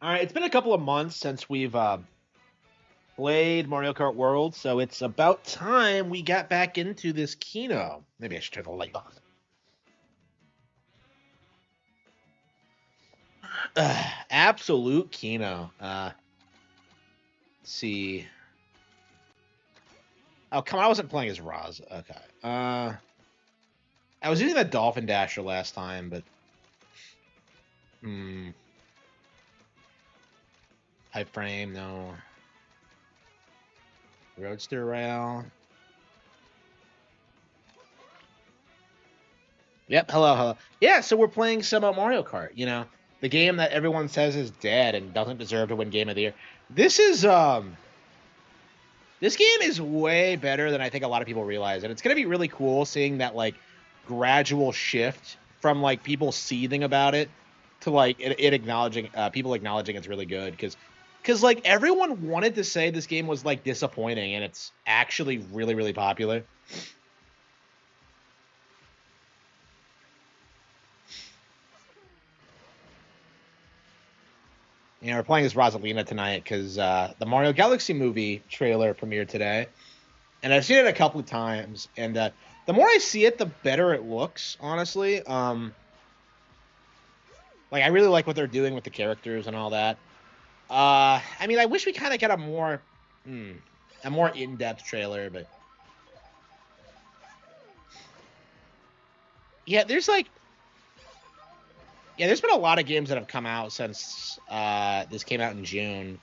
All right, it's been a couple of months since we've played Mario Kart World, so it's about time we got back into this Kino. Maybe I should turn the light on. Absolute Kino. Let's see. Oh, come on, I wasn't playing as Roz. Okay. I was using that Dolphin Dasher last time, but hmm, Hype Frame, no. Roadster Rail. Yep. Hello, hello. Yeah, so we're playing some Mario Kart. The game that everyone says is dead and doesn't deserve to win Game of the Year. This is this game is way better than I think a lot of people realize, and it's gonna be really cool seeing that like gradual shift from like people seething about it to like it acknowledging people acknowledging it's really good because like everyone wanted to say this game was like disappointing, and it's actually really popular. We're playing as Rosalina tonight because the Mario Galaxy movie trailer premiered today, and I've seen it a couple of times. And the more I see it, the better it looks. Honestly, like I really like what they're doing with the characters and all that. I mean, I wish we kind of got hmm, a more in-depth trailer, but yeah, there's been a lot of games that have come out since this came out in June.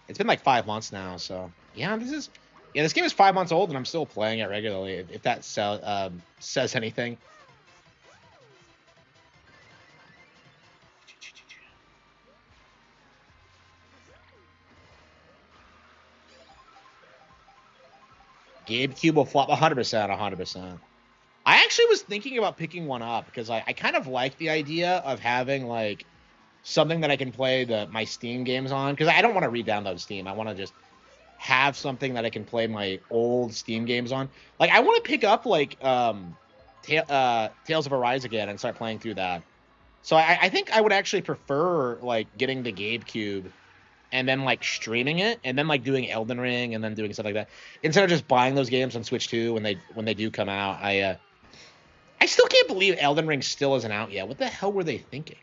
It's been like 5 months now, so this game is 5 months old, and I'm still playing it regularly. If that says anything. GameCube will flop 100%, 100%. I actually was thinking about picking one up because I kind of like the idea of having like something that I can play my Steam games on, because I don't want to re-download Steam. I want to just have something that I can play my old Steam games on. Like I want to pick up like Tales of Arise again and start playing through that. So I think I would actually prefer like getting the GameCube and then like streaming it and then like doing Elden Ring and then doing stuff like that instead of just buying those games on Switch 2 when they do come out. I still can't believe Elden Ring still isn't out yet. What the hell were they thinking?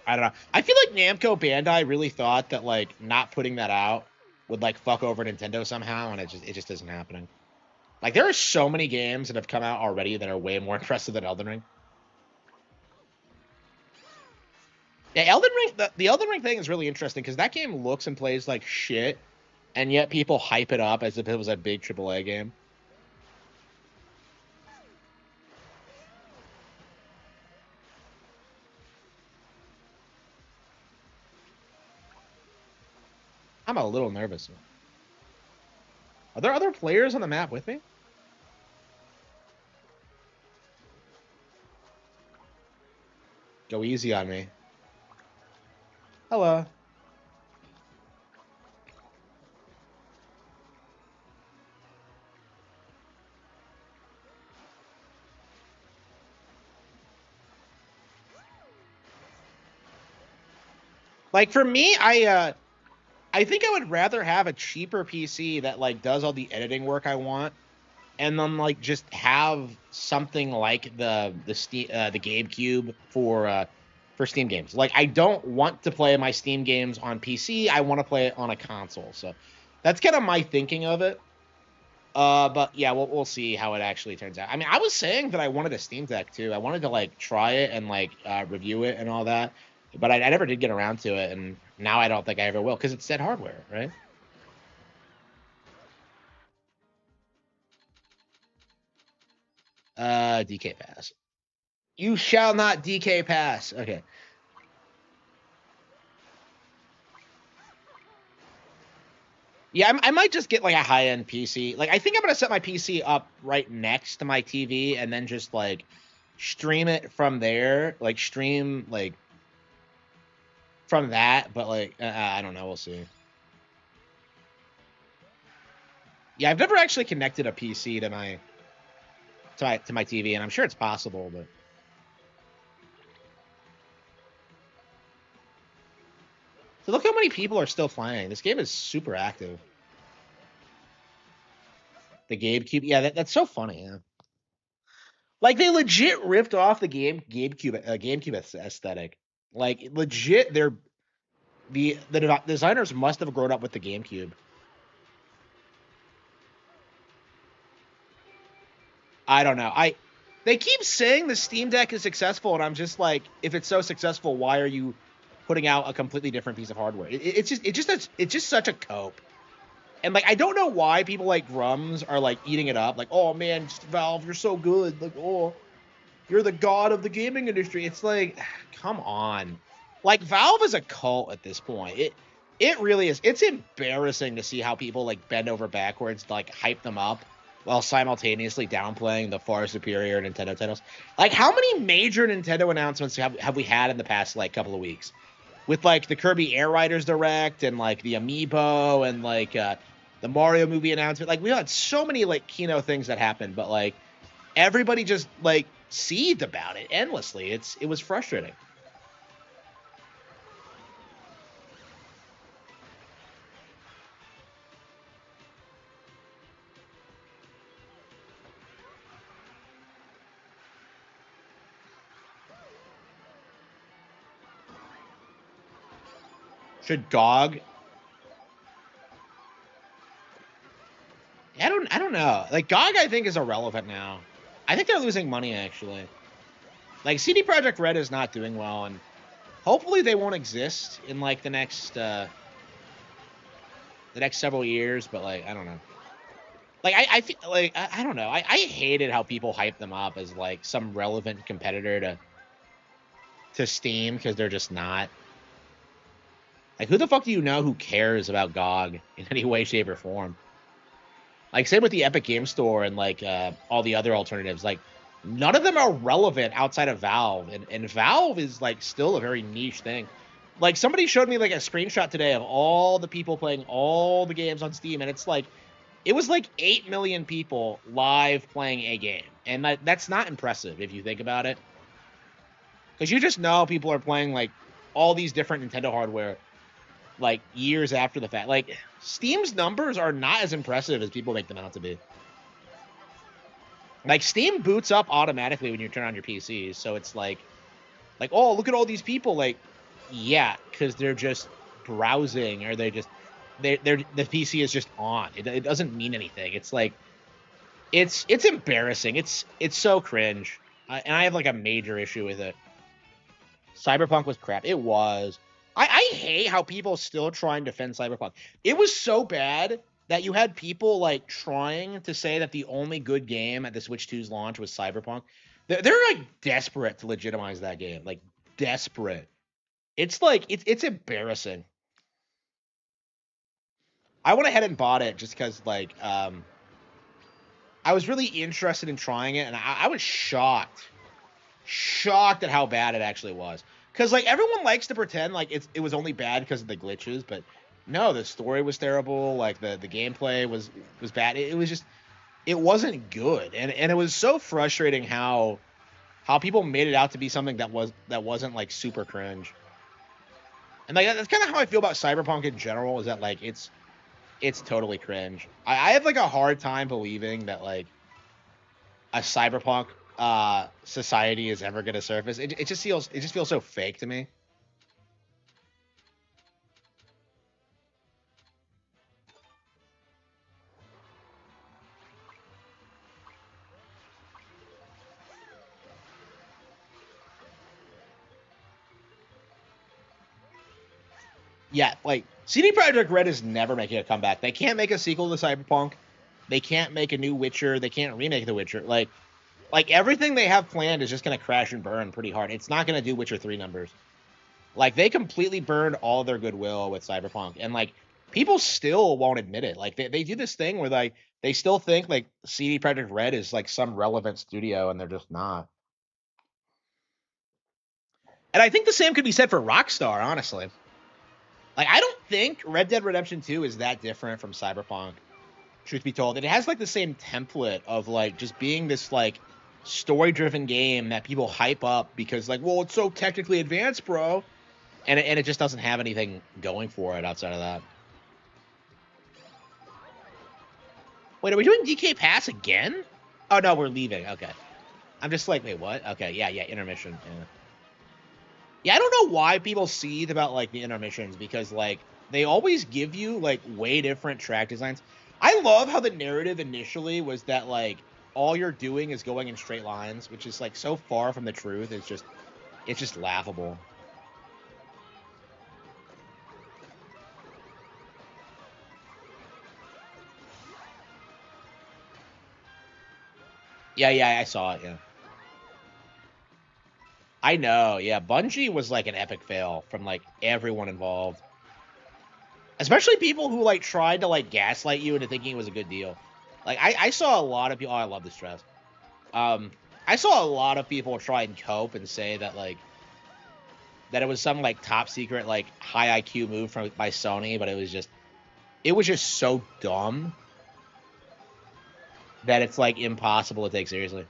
I don't know. I feel like Namco Bandai really thought that like not putting that out would like fuck over Nintendo somehow, and it just isn't happening. Like there are so many games that have come out already that are way more impressive than Elden Ring. Yeah, Elden Ring. The Elden Ring thing is really interesting because that game looks and plays like shit, and yet people hype it up as if it was a big AAA game. I'm a little nervous. Are there other players on the map with me? Go easy on me. Hello. Like for me, I think I would rather have a cheaper PC that like does all the editing work I want, and then like just have something like the GameCube for Steam games. Like I don't want to play my Steam games on PC. I want to play it on a console. So that's kind of my thinking of it. But yeah, we'll see how it actually turns out. I mean, I was saying that I wanted a Steam Deck too. I wanted to like try it and like review it and all that, but I never did get around to it, and now I don't think I ever will because it's dead hardware, right? DK pass. You shall not DK pass. Okay. Yeah, I might just get like a high end PC. Like, I think I'm gonna set my PC up right next to my TV and then just like stream it from there. Like stream like from that, but like I don't know. We'll see. Yeah, I've never actually connected a PC to my TV, and I'm sure it's possible, but So look how many people are still playing. This game is super active. The GameCube, yeah, that's so funny. Yeah. Like they legit ripped off the GameCube aesthetic. Like legit, the designers must have grown up with the GameCube. I don't know. They keep saying the Steam Deck is successful, and I'm just like, if it's so successful, why are you putting out a completely different piece of hardware? It's just such a cope. And like I don't know why people like Grums are like eating it up. Like, oh man, Valve, you're so good. Like, oh, you're the god of the gaming industry. It's like, come on. Like Valve is a cult at this point. It really is. It's embarrassing to see how people like bend over backwards to like hype them up while simultaneously downplaying the far superior Nintendo titles. Like how many major Nintendo announcements have we had in the past like couple of weeks? With like the Kirby Air Riders Direct and like the Amiibo and like the Mario movie announcement. Like we had so many like keynote things that happened, but like everybody just like seethed about it endlessly. It was frustrating. Should dog? I don't know. Like GOG, I think is irrelevant now. I think they're losing money actually. Like CD Projekt Red is not doing well, and hopefully they won't exist in like the next several years. But like I don't know. Like I feel like I don't know. I hated how people hype them up as like some relevant competitor to Steam because they're just not. Like who the fuck do you know who cares about GOG in any way, shape, or form? Like same with the Epic Game Store and like all the other alternatives. Like none of them are relevant outside of Valve, and Valve is like still a very niche thing. Like somebody showed me like a screenshot today of all the people playing all the games on Steam, and it's like it was like 8 million people live playing a game, and that's not impressive if you think about it, because you just know people are playing like all these different Nintendo hardware like years after the fact. Like Steam's numbers are not as impressive as people make them out to be. Like Steam boots up automatically when you turn on your PCs, so it's like oh, look at all these people. Like yeah, because they're just browsing, or they're the PC is just on. It doesn't mean anything. It's like it's embarrassing. It's so cringe, and I have like a major issue with it. Cyberpunk was crap. It was. I hate how people still try and defend Cyberpunk. It was so bad that you had people like trying to say that the only good game at the Switch 2's launch was Cyberpunk. They're like desperate to legitimize that game. Like desperate. It's like it's embarrassing. I went ahead and bought it just because like I was really interested in trying it, and I was shocked at how bad it actually was. Because like everyone likes to pretend like it was only bad because of the glitches, but no, the story was terrible. Like the gameplay was bad. It was just it wasn't good, and it was so frustrating how people made it out to be something that wasn't like super cringe. And like that's kind of how I feel about Cyberpunk in general. Is that like it's totally cringe. I have like a hard time believing that like a Cyberpunk society is ever going to surface. It just feels so fake to me. Yeah, like CD Projekt Red is never making a comeback. They can't make a sequel to Cyberpunk. They can't make a new Witcher. They can't remake The Witcher. Like everything they have planned is just going to crash and burn pretty hard. It's not going to do Witcher 3 numbers. Like they completely burned all their goodwill with Cyberpunk, and like people still won't admit it. Like they do this thing where like they still think like CD Projekt Red is like some relevant studio, and they're just not. And I think the same could be said for Rockstar, honestly. Like I don't think Red Dead Redemption 2 is that different from Cyberpunk. Truth be told, it has like the same template of like just being this like story-driven game that people hype up because like, well, it's so technically advanced, bro. and it just doesn't have anything going for it outside of that. Wait, are we doing DK Pass again? Oh no, we're leaving. Okay, I'm just like, wait, what? Okay, yeah, intermission. Yeah. Yeah, I don't know why people seethe about like the intermissions because like they always give you like way different track designs. I love how the narrative initially was that like all you're doing is going in straight lines, which is like so far from the truth. It's just laughable. Yeah, I saw it. Yeah, I know. Yeah, Bungie was like an epic fail from like everyone involved, especially people who like tried to like gaslight you into thinking it was a good deal. Like I saw a lot of people. Oh, I love this dress. Um, I saw a lot of people try and cope and say that like that it was some like top secret like high IQ move from by Sony, but it was just so dumb that it's like impossible to take seriously.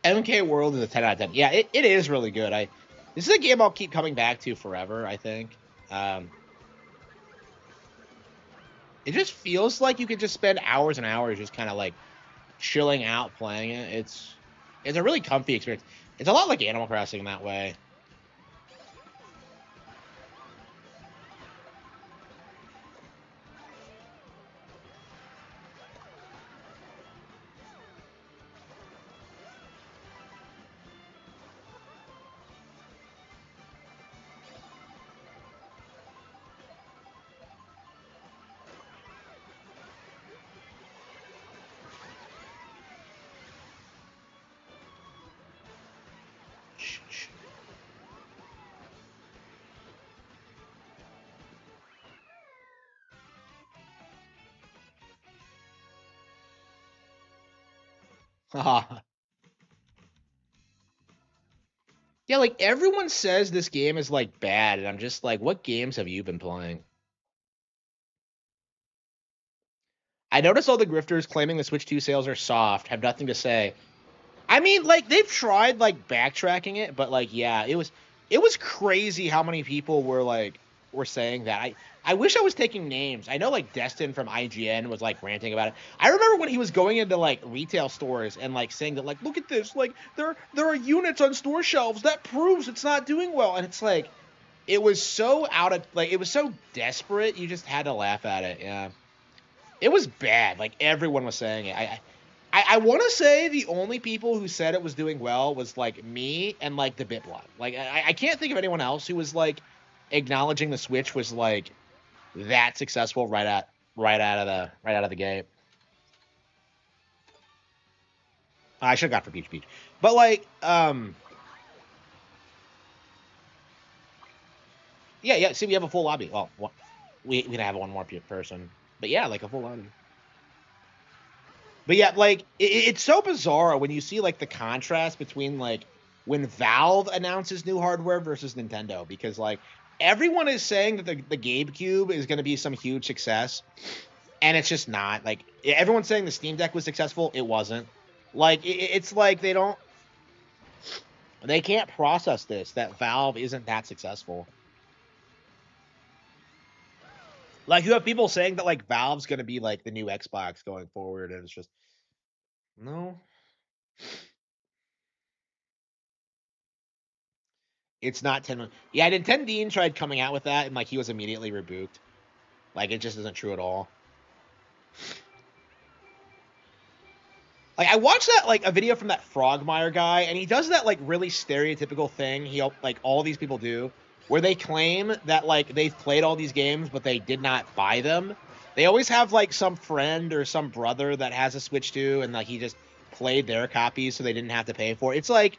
MK World is a 10 out of 10. Yeah, it is really good. This is a game I'll keep coming back to forever, I think. Um, it just feels like you could just spend hours and hours just kind of like chilling out playing it. It's a really comfy experience. It's a lot like Animal Crossing in that way. Yeah, like everyone says this game is like bad, and I'm just like, what games have you been playing? I noticed all the grifters claiming the Switch 2 sales are soft have nothing to say. I mean, like they've tried like backtracking it, but like yeah, it was crazy how many people were saying that. I wish I was taking names. I know like Destin from IGN was like ranting about it. I remember when he was going into like retail stores and like saying that like look at this, like there are units on store shelves that proves it's not doing well, and it's like it was so out of like it was so desperate you just had to laugh at it. Yeah, it was bad. Like everyone was saying it. I want to say the only people who said it was doing well was like me and like the BitBlock. Like I can't think of anyone else who was like acknowledging the Switch was like that successful right out of the gate. I should have got for Peach Peach, but like yeah. See, we have a full lobby. Well, we can have one more person, but yeah, like a full lobby. But yeah, like it's so bizarre when you see like the contrast between like when Valve announces new hardware versus Nintendo, because like everyone is saying that the GameCube is going to be some huge success, and it's just not. Like everyone's saying the Steam Deck was successful, it wasn't. Like it's like they can't process this that Valve isn't that successful. Like you have people saying that like Valve's going to be like the new Xbox going forward, and it's just no. It's not 10. Yeah, Nintendo tried coming out with that, and like he was immediately rebuked. Like it just isn't true at all. Like I watched that like a video from that Frogmire guy, and he does that like really stereotypical thing he like all these people do, where they claim that like they've played all these games but they did not buy them. They always have like some friend or some brother that has a Switch 2, and like he just played their copies so they didn't have to pay for it. It's like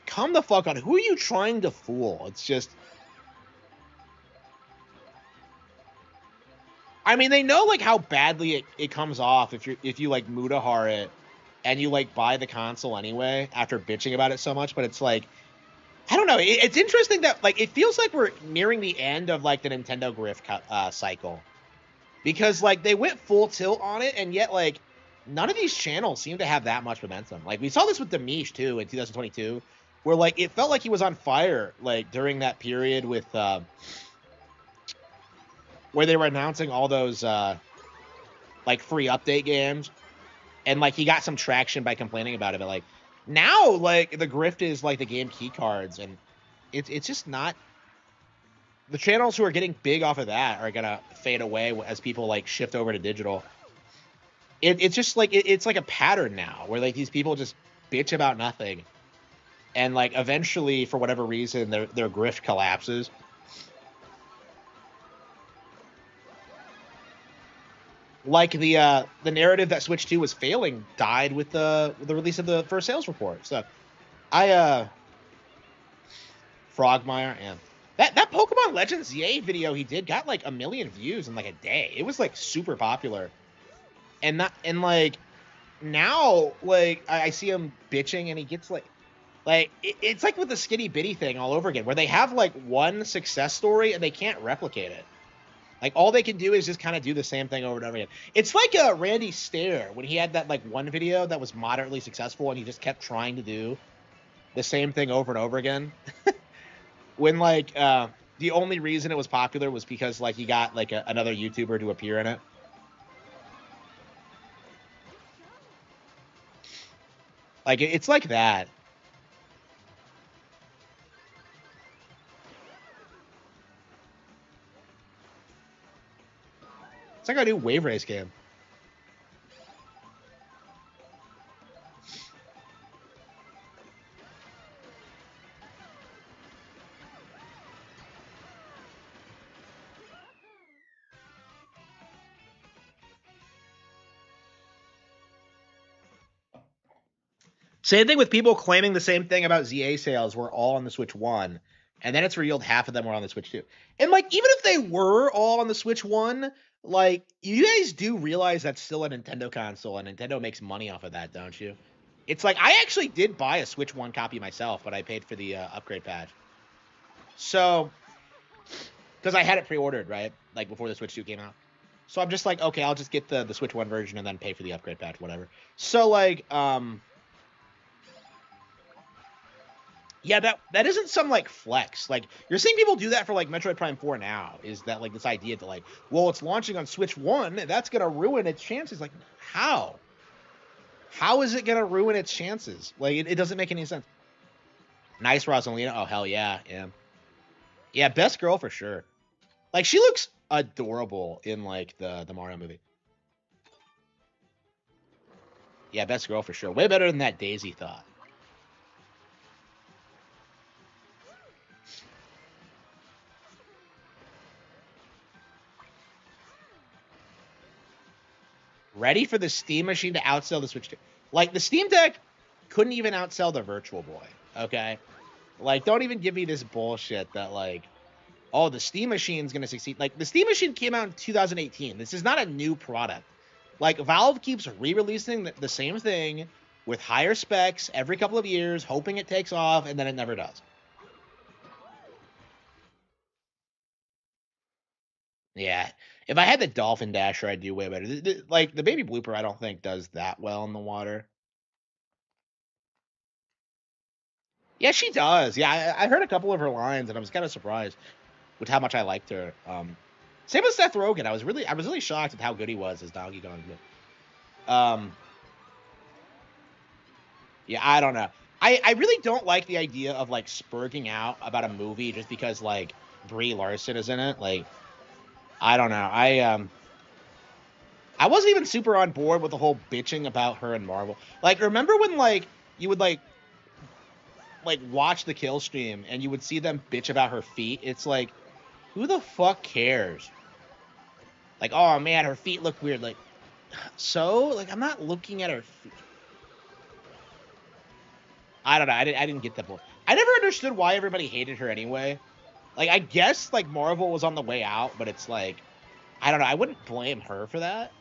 come the fuck on. Who are you trying to fool? It's just, I mean, they know like how badly it comes off if you like Mudahar it and you like buy the console anyway after bitching about it so much. But it's like, I don't know. It's interesting that like it feels like we're nearing the end of like the Nintendo grift cycle, because like they went full tilt on it, and yet like none of these channels seem to have that much momentum. Like we saw this with Demish too in 2022, where like it felt like he was on fire like during that period with where they were announcing all those like free update games, and like he got some traction by complaining about it. But like now, like the grift is like the game key cards, and it's just not. The channels who are getting big off of that are gonna fade away as people like shift over to digital. It's just like it's like a pattern now where like these people just bitch about nothing, and like eventually for whatever reason their grift collapses. Like the narrative that Switch 2 was failing died with the release of the first sales report. So I Frogmire and that Pokemon Legends ZA video he did got like 1 million views in like a day. It was like super popular. And like now like I see him bitching and he gets like it's like with the Skitty Bitty thing all over again, where they have like one success story and they can't replicate it. Like all they can do is just kind of do the same thing over and over again. It's like Randy Stair when he had that like one video that was moderately successful and he just kept trying to do the same thing over and over again. When like the only reason it was popular was because like he got like another YouTuber to appear in it. Like it's like that. It's like a new Wave Race game. Same thing with people claiming the same thing about ZA sales were all on the Switch 1, and then it's revealed half of them were on the Switch 2. And like even if they were all on the Switch 1, like you guys do realize that's still a Nintendo console and Nintendo makes money off of that, don't you? It's like I actually did buy a Switch 1 copy myself, but I paid for the upgrade patch. So because I had it pre-ordered, right? Like before the Switch 2 came out. So I'm just like, okay, I'll just get the Switch 1 version and then pay for the upgrade patch, whatever. So like yeah, that isn't some like flex. Like you're seeing people do that for like Metroid Prime 4 now. Is that like this idea that like, well, it's launching on Switch 1, that's gonna ruin its chances? Like, how? How is it gonna ruin its chances? Like it doesn't make any sense. Nice Rosalina. Oh hell yeah, yeah. Yeah, best girl for sure. Like she looks adorable in like the Mario movie. Yeah, best girl for sure. Way better than that Daisy thought. Ready for the Steam machine to outsell the Switch 2. Like the Steam Deck couldn't even outsell the Virtual Boy. Okay, like don't even give me this bullshit that like, oh, the Steam machine's gonna succeed. Like the Steam machine came out in 2018. This is not a new product. Like Valve keeps re-releasing the same thing with higher specs every couple of years, hoping it takes off, and then it never does. Yeah, if I had the Dolphin Dasher, I'd do way better. Like the Baby Blooper, I don't think does that well in the water. Yeah, she does. Yeah, I heard a couple of her lines, and I was kind of surprised with how much I liked her. Same with Seth Rogen. I was really shocked at how good he was as Donkey Kong. But, yeah, I don't know. I really don't like the idea of like spurging out about a movie just because like Brie Larson is in it. Like, I don't know. I wasn't even super on board with the whole bitching about her and Marvel. Like, remember when like you would like watch the kill stream and you would see them bitch about her feet? It's like, who the fuck cares? Like, oh man, her feet look weird. Like, so like I'm not looking at her feet. I don't know. I didn't get that point. I never understood why everybody hated her anyway. Like, I guess, like, Marvel was on the way out, but it's like, I don't know. I wouldn't blame her for that.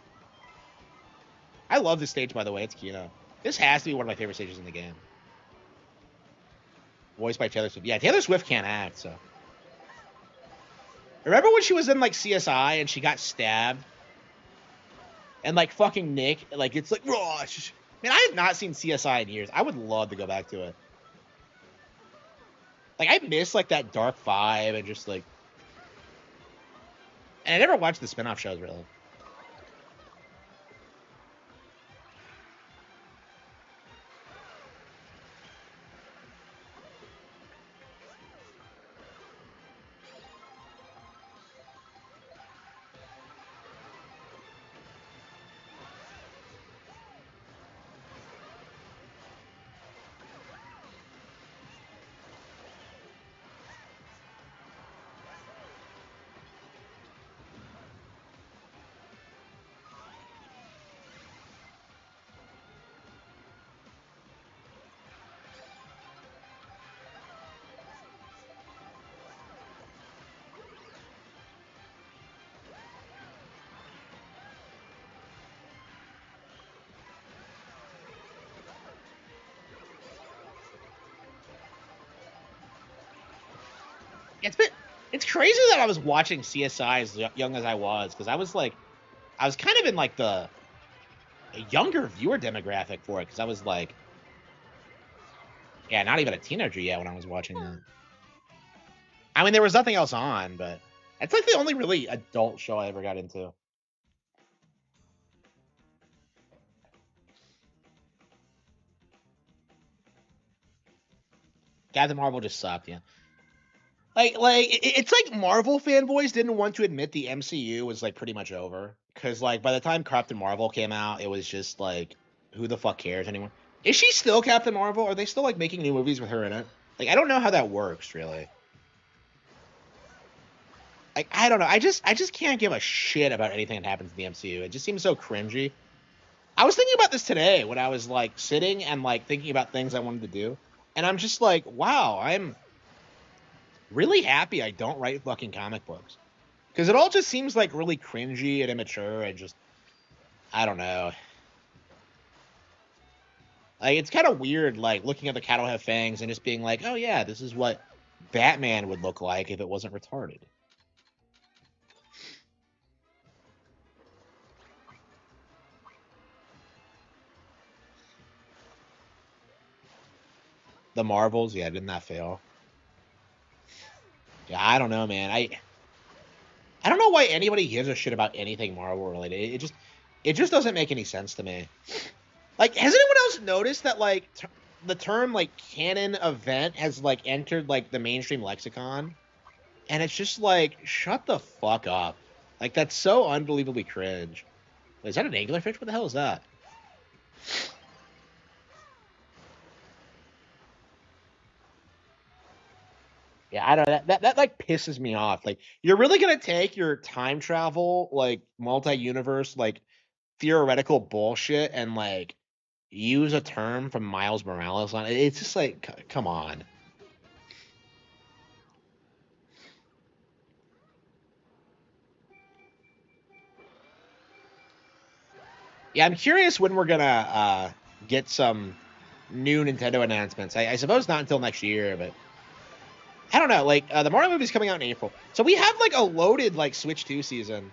I love this stage, by the way. It's Kino. This has to be one of my favorite stages in the game. Voiced by Taylor Swift. Yeah, Taylor Swift can't act, so. Remember when she was in, like, CSI and she got stabbed? And, like, fucking Nick, like, it's like, oh, man, I have not seen CSI in years. I would love to go back to it. Like, I miss, like, that dark vibe and just, like. And I never watched the spin-off shows, really. It's crazy that I was watching CSI as young as I was, because I was kind of in like a younger viewer demographic for it, because I was like, yeah, not even a teenager yet when I was watching that. I mean, there was nothing else on, but it's like the only really adult show I ever got into. Captain Marvel just sucked, yeah. It's like Marvel fanboys didn't want to admit the MCU was like pretty much over, because like by the time Captain Marvel came out, it was just like, who the fuck cares anymore? Is she still Captain Marvel? Are they still like making new movies with her in it? Like, I don't know how that works really. Like, I don't know. I just can't give a shit about anything that happens in the MCU. It just seems so cringy. I was thinking about this today when I was like sitting and like thinking about things I wanted to do, and I'm just like, wow, I'm really happy I don't write fucking comic books, because it all just seems like really cringy and immature and just, I don't know. Like, it's kind of weird, like looking at the cattle have fangs and just being like, oh yeah, this is what Batman would look like if it wasn't retarded. The Marvels, yeah, didn't that fail? Yeah, I don't know, man. I don't know why anybody gives a shit about anything Marvel related. It just doesn't make any sense to me. Like, has anyone else noticed that like the term like canon event has like entered like the mainstream lexicon, and it's just like, shut the fuck up. Like, that's so unbelievably cringe. Wait, is that an anglerfish? What the hell is that? Yeah, I don't know. That like pisses me off. Like, you're really gonna take your time travel, like multi-universe, like theoretical bullshit and like use a term from Miles Morales on it. It's just like, come on. Yeah, I'm curious when we're gonna get some new Nintendo announcements. I suppose not until next year, but I don't know. Like, the Mario movie's coming out in April, so we have like a loaded like Switch 2 season.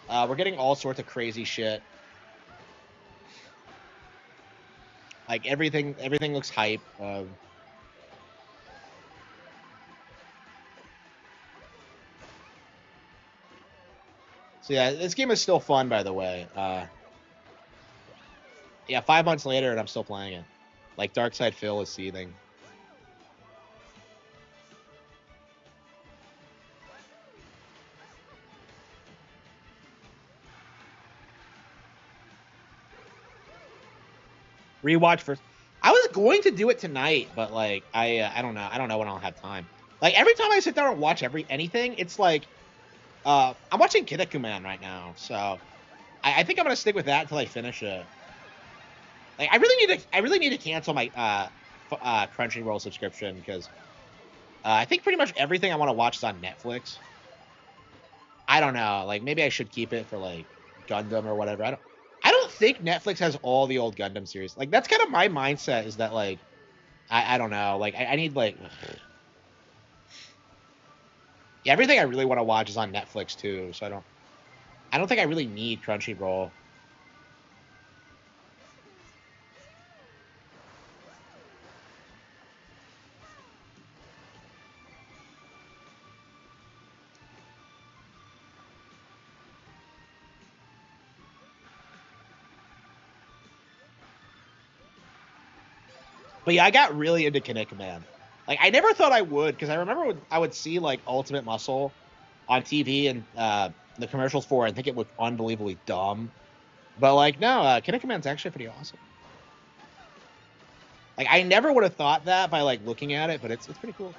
We're getting all sorts of crazy shit. Like, everything looks hype. So yeah, this game is still fun, by the way. Yeah, 5 months later, and I'm still playing it. Like, Dark Side Phil is seething. Rewatch first. I was going to do it tonight, but like, I don't know. I don't know when I'll have time. Like, every time I sit down and watch anything, it's like, I'm watching Kinnikuman right now, so I think I'm gonna stick with that until I finish it. Like, I really need to cancel my Crunchyroll subscription because I think pretty much everything I want to watch is on Netflix. I don't know. Like maybe I should keep it for like Gundam or whatever. I don't think Netflix has all the old Gundam series. Like that's kind of my mindset is that like I don't know. Like I need like yeah, everything I really want to watch is on Netflix too. So I don't think I really need Crunchyroll. But yeah, I got really into Kinetic Command. Like I never thought I would because I remember when I would see like Ultimate Muscle on TV and the commercials for it. I think it looked unbelievably dumb. But like no, Kinetic Command's actually pretty awesome. Like I never would have thought that by like looking at it, but it's pretty cool.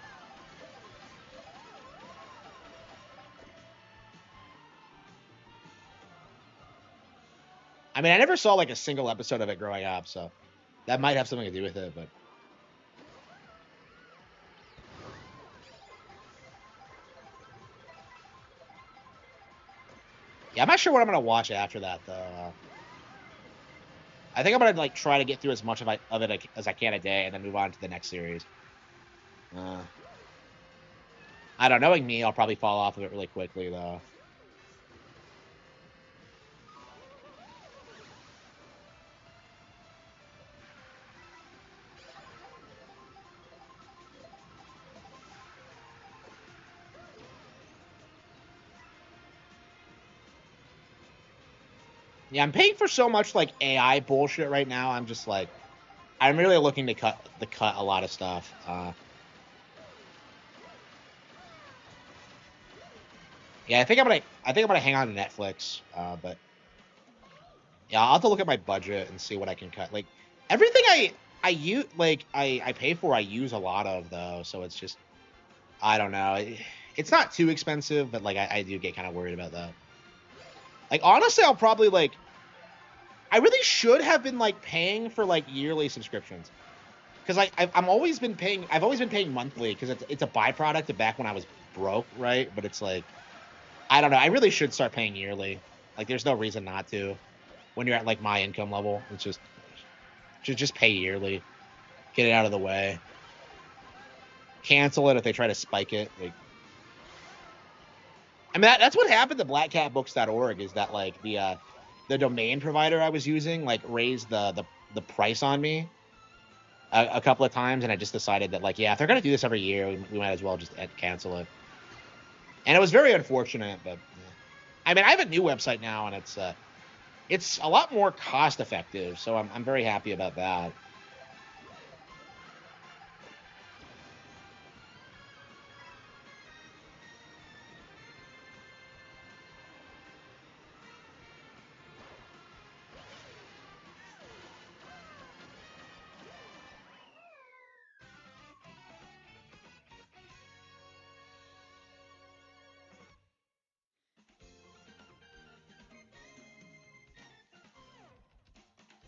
I mean, I never saw like a single episode of it growing up, so that might have something to do with it. But yeah, I'm not sure what I'm gonna watch after that though. I think I'm gonna like try to get through as much of it as I can a day, and then move on to the next series. Uh, I don't know. Knowing me, I'll probably fall off of it really quickly though. Yeah, I'm paying for so much like AI bullshit right now. I'm just like, I'm really looking to cut a lot of stuff. Yeah, I think I'm gonna hang on to Netflix. But yeah, I'll have to look at my budget and see what I can cut. Like everything I use like I pay for I use a lot of though, so it's just I don't know. It's not too expensive, but like I do get kind of worried about that. Like honestly, I'll probably like I really should have been like paying for like yearly subscriptions because like I've always been paying monthly because it's a byproduct of back when I was broke, right? But it's like I don't know. I really should start paying yearly. Like there's no reason not to when you're at like my income level. It's just should just pay yearly. Get it out of the way. Cancel it if they try to spike it. Like, I mean, that's what happened to blackcatbooks.org is that like the domain provider I was using like raised the price on me a couple of times, and I just decided that like yeah, if they're gonna do this every year, we might as well just cancel it. And it was very unfortunate, but yeah. I mean, I have a new website now, and it's a lot more cost effective, so I'm very happy about that.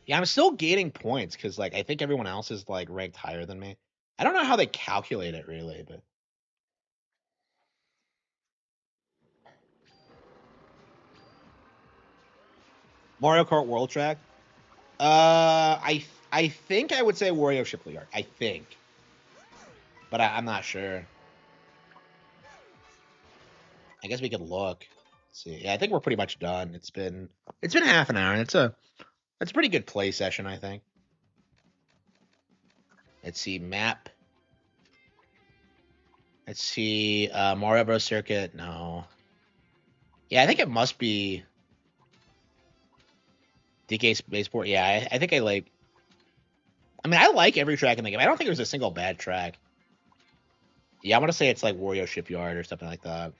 Yeah, I'm still gaining points because like I think everyone else is like ranked higher than me. I don't know how they calculate it really, but Mario Kart World Track. I think I would say Wario Shipley I think, but I'm not sure. I guess we could look. Let's see. Yeah, I think we're pretty much done. It's been half an hour, and it's a pretty good play session, I think. Let's see map. Let's see Mario Bros. Circuit. No. Yeah, I think it must be DK Spaceport. Yeah, I think I like. I mean, I like every track in the game. I don't think there's a single bad track. Yeah, I'm gonna say it's like Wario Shipyard or something like that.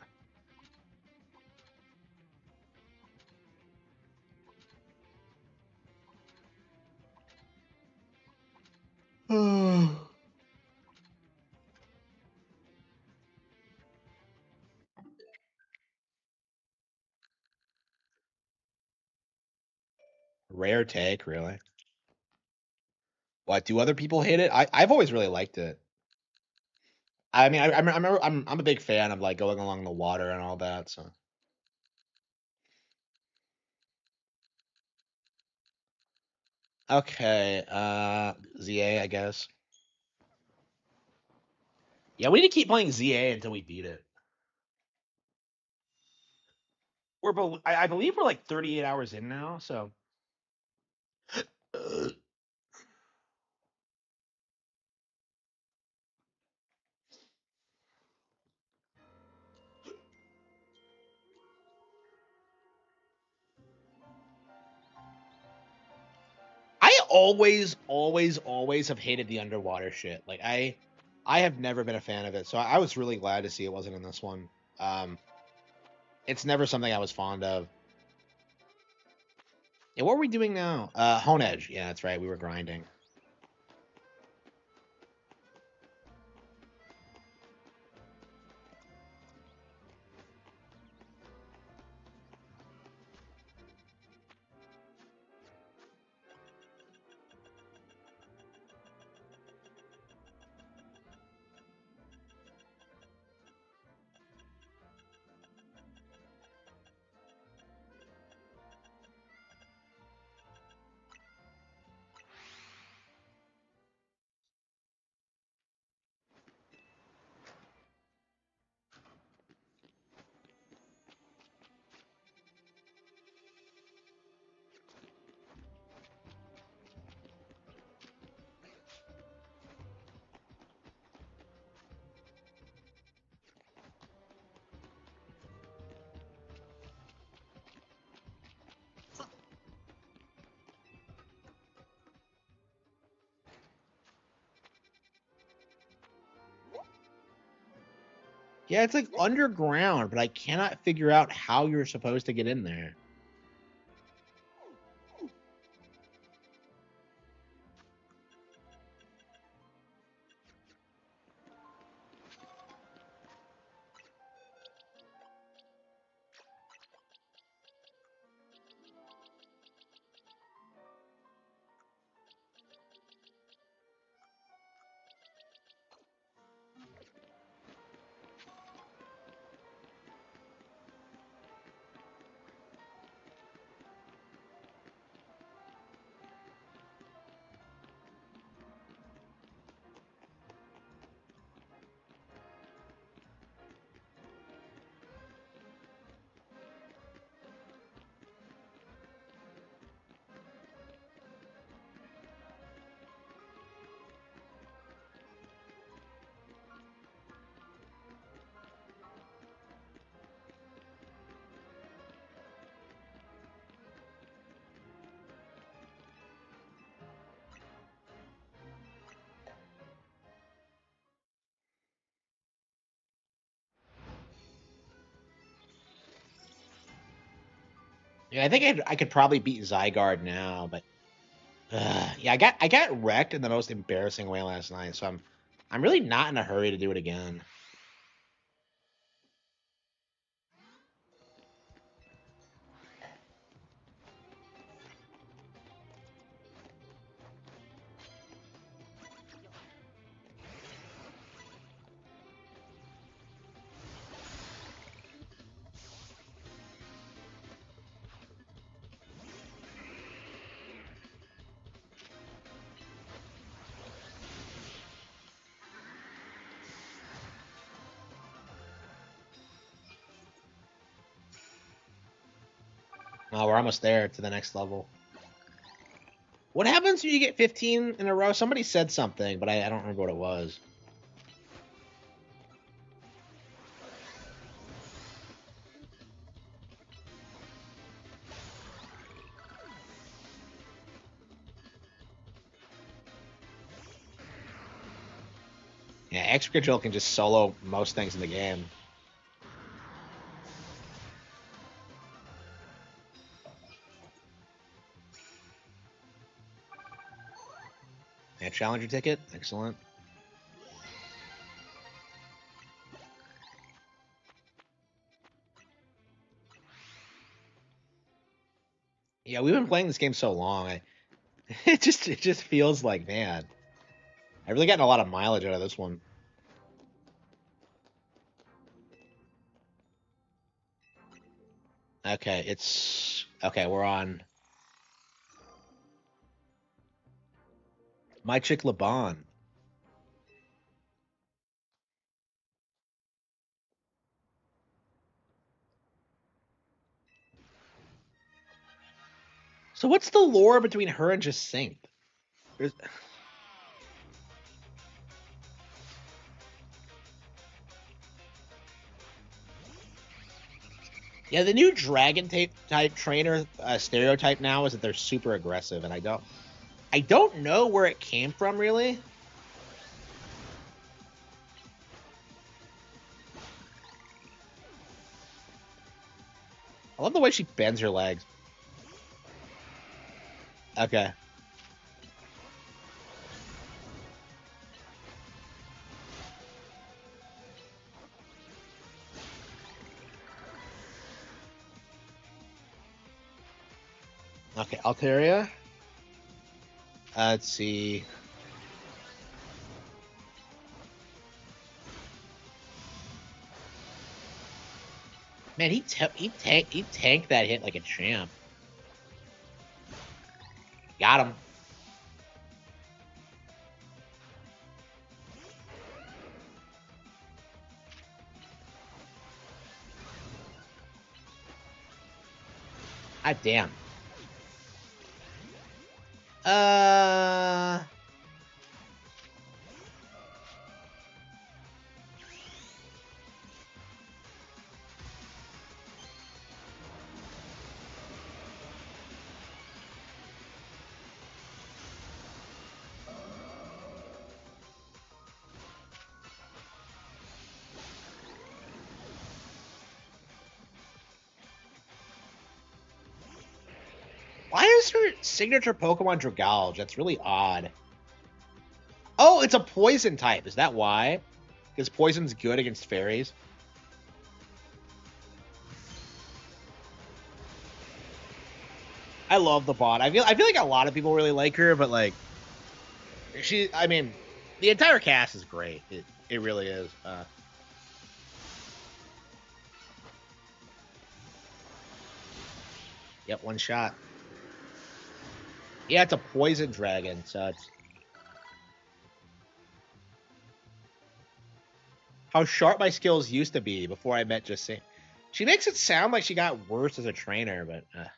Rare take, really. What, do other people hate it? I've always really liked it. I mean, I remember I'm a big fan of like going along the water and all that. So okay, ZA, I guess. Yeah, we need to keep playing ZA until we beat it. I believe we're like 38 hours in now. So I always have hated the underwater shit. Like I have never been a fan of it. So I was really glad to see it wasn't in this one. Um, it's never something I was fond of. Yeah, what are we doing now? Hone Edge. Yeah, that's right. We were grinding. Yeah, it's like underground, but I cannot figure out how you're supposed to get in there. Yeah, I think I could probably beat Zygarde now, but yeah, I got wrecked in the most embarrassing way last night, so I'm really not in a hurry to do it again. Oh, we're almost there to the next level. What happens when you get 15 in a row? Somebody said something, but I don't remember what it was. Yeah, Excadrill can just solo most things in the game. Yeah, challenger ticket, excellent. Yeah, we've been playing this game so long. It just feels like, man, I really gotten a lot of mileage out of this one. Okay, okay. We're on My Chick LeBon. So what's the lore between her and Jacinthe? There's... Yeah, the new dragon type trainer stereotype now is that they're super aggressive, and I don't know where it came from really. I love the way she bends her legs. Okay. Okay, Altaria. Let's see. Man, he tanked that hit like a champ. Got him. God damn. Uh. Why is her signature Pokemon Dragalge? That's really odd. Oh, it's a poison type. Is that why? Because poison's good against fairies. I love the bot. I feel like a lot of people really like her, but like I mean, the entire cast is great. It really is. Yep, one shot. Yeah, it's a poison dragon, so it's how sharp my skills used to be before I met Jacinthe. She makes it sound like she got worse as a trainer, but I'm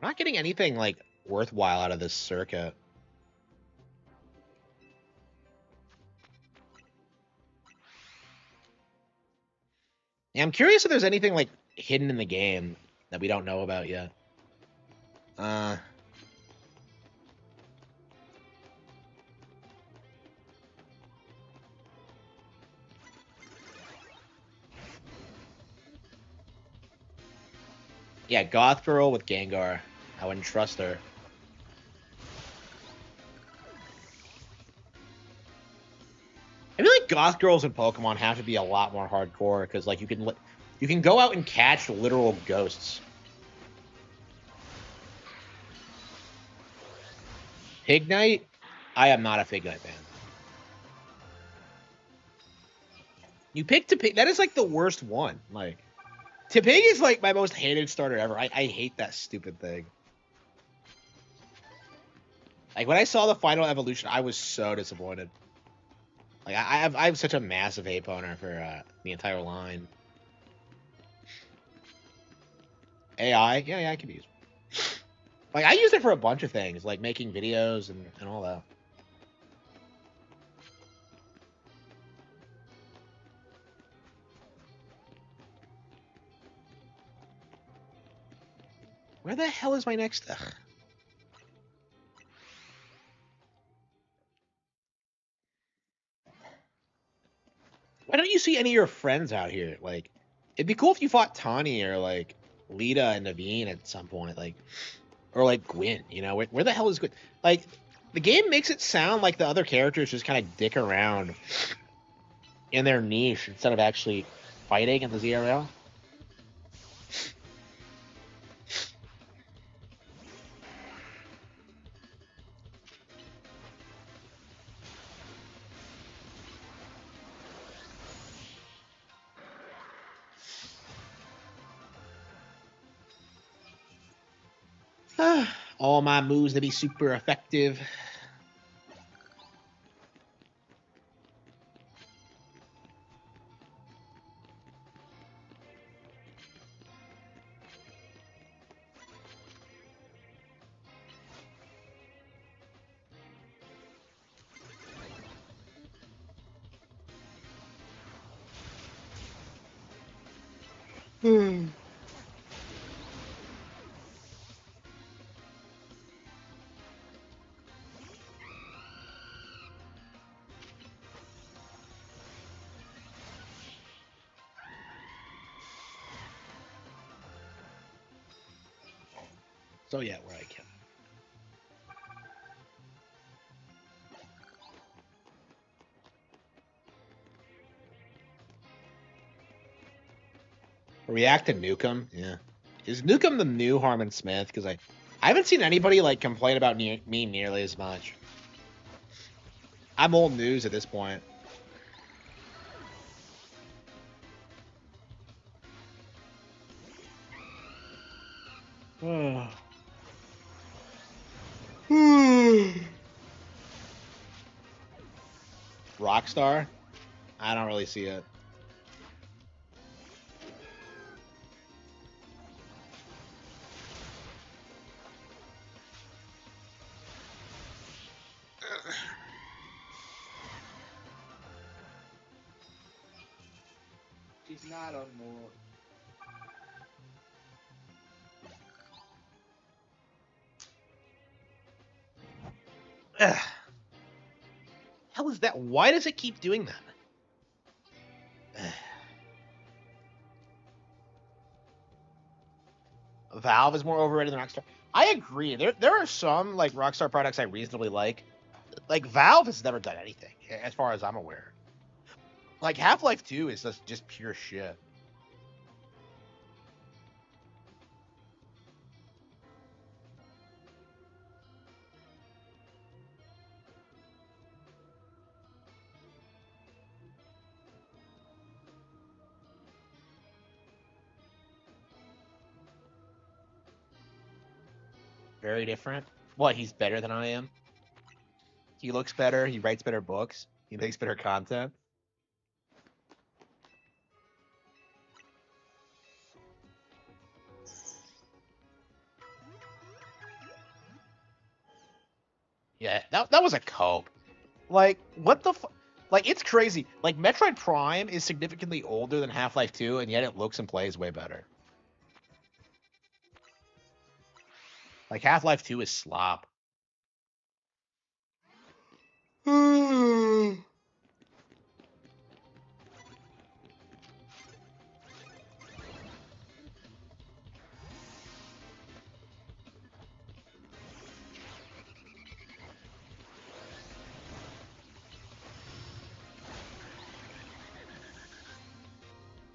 not getting anything like worthwhile out of this circuit. Yeah, I'm curious if there's anything like hidden in the game that we don't know about yet. Uh, yeah, Goth Girl with Gengar. I wouldn't trust her. I feel like Goth Girls in Pokemon have to be a lot more hardcore because like you can go out and catch literal ghosts. Pignite? I am not a Pignite fan. You pick to pick. That is like the worst one. Like, Tipig is like my most hated starter ever. I hate that stupid thing. Like when I saw the final evolution, I was so disappointed. Like I have such a massive hate boner for the entire line. AI, yeah, I can be used. Like I use it for a bunch of things, like making videos and all that. Where the hell is my next? Ugh. Why don't you see any of your friends out here? Like, it'd be cool if you fought Tawny or like Lita and Naveen at some point, like, or like Gwyn. You know, where the hell is Gwyn? Like, the game makes it sound like the other characters just kind of dick around in their niche instead of actually fighting in the ZRL. All my moves to be super effective. So yeah, where I can. React to Nukem, yeah. Is Nukem the new Harman Smith? Because I haven't seen anybody like complain about me nearly as much. I'm old news at this point. Rockstar? I don't really see it. She's not on more. Hell is that? Why does it keep doing that? Valve is more overrated than Rockstar. I agree. There are some like Rockstar products I reasonably like. Like Valve has never done anything, as far as I'm aware. Like Half-Life 2 is just pure shit. Very different. What, he's better than I am? He looks better, he writes better books, he makes better content. Yeah, that was a cope. Like, what the like, it's crazy. Like, Metroid Prime is significantly older than Half-Life 2, and yet it looks and plays way better. Like, Half-Life 2 is slop.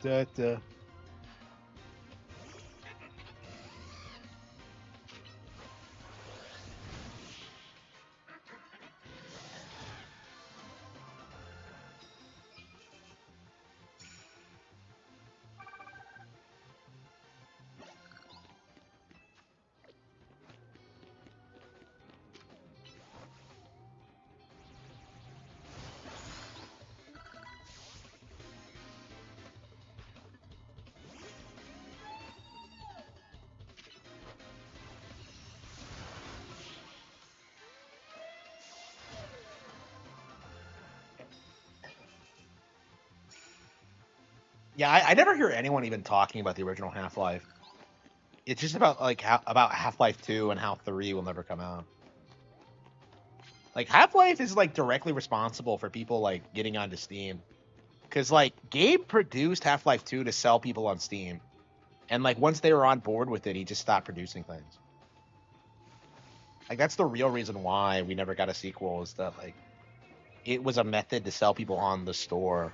Da. Yeah, I never hear anyone even talking about the original Half-Life. It's just about like about Half-Life 2 and how 3 will never come out. Like Half-Life is like directly responsible for people like getting onto Steam. Cause like Gabe produced Half-Life 2 to sell people on Steam. And like once they were on board with it, he just stopped producing things. Like that's the real reason why we never got a sequel, is that like it was a method to sell people on the store.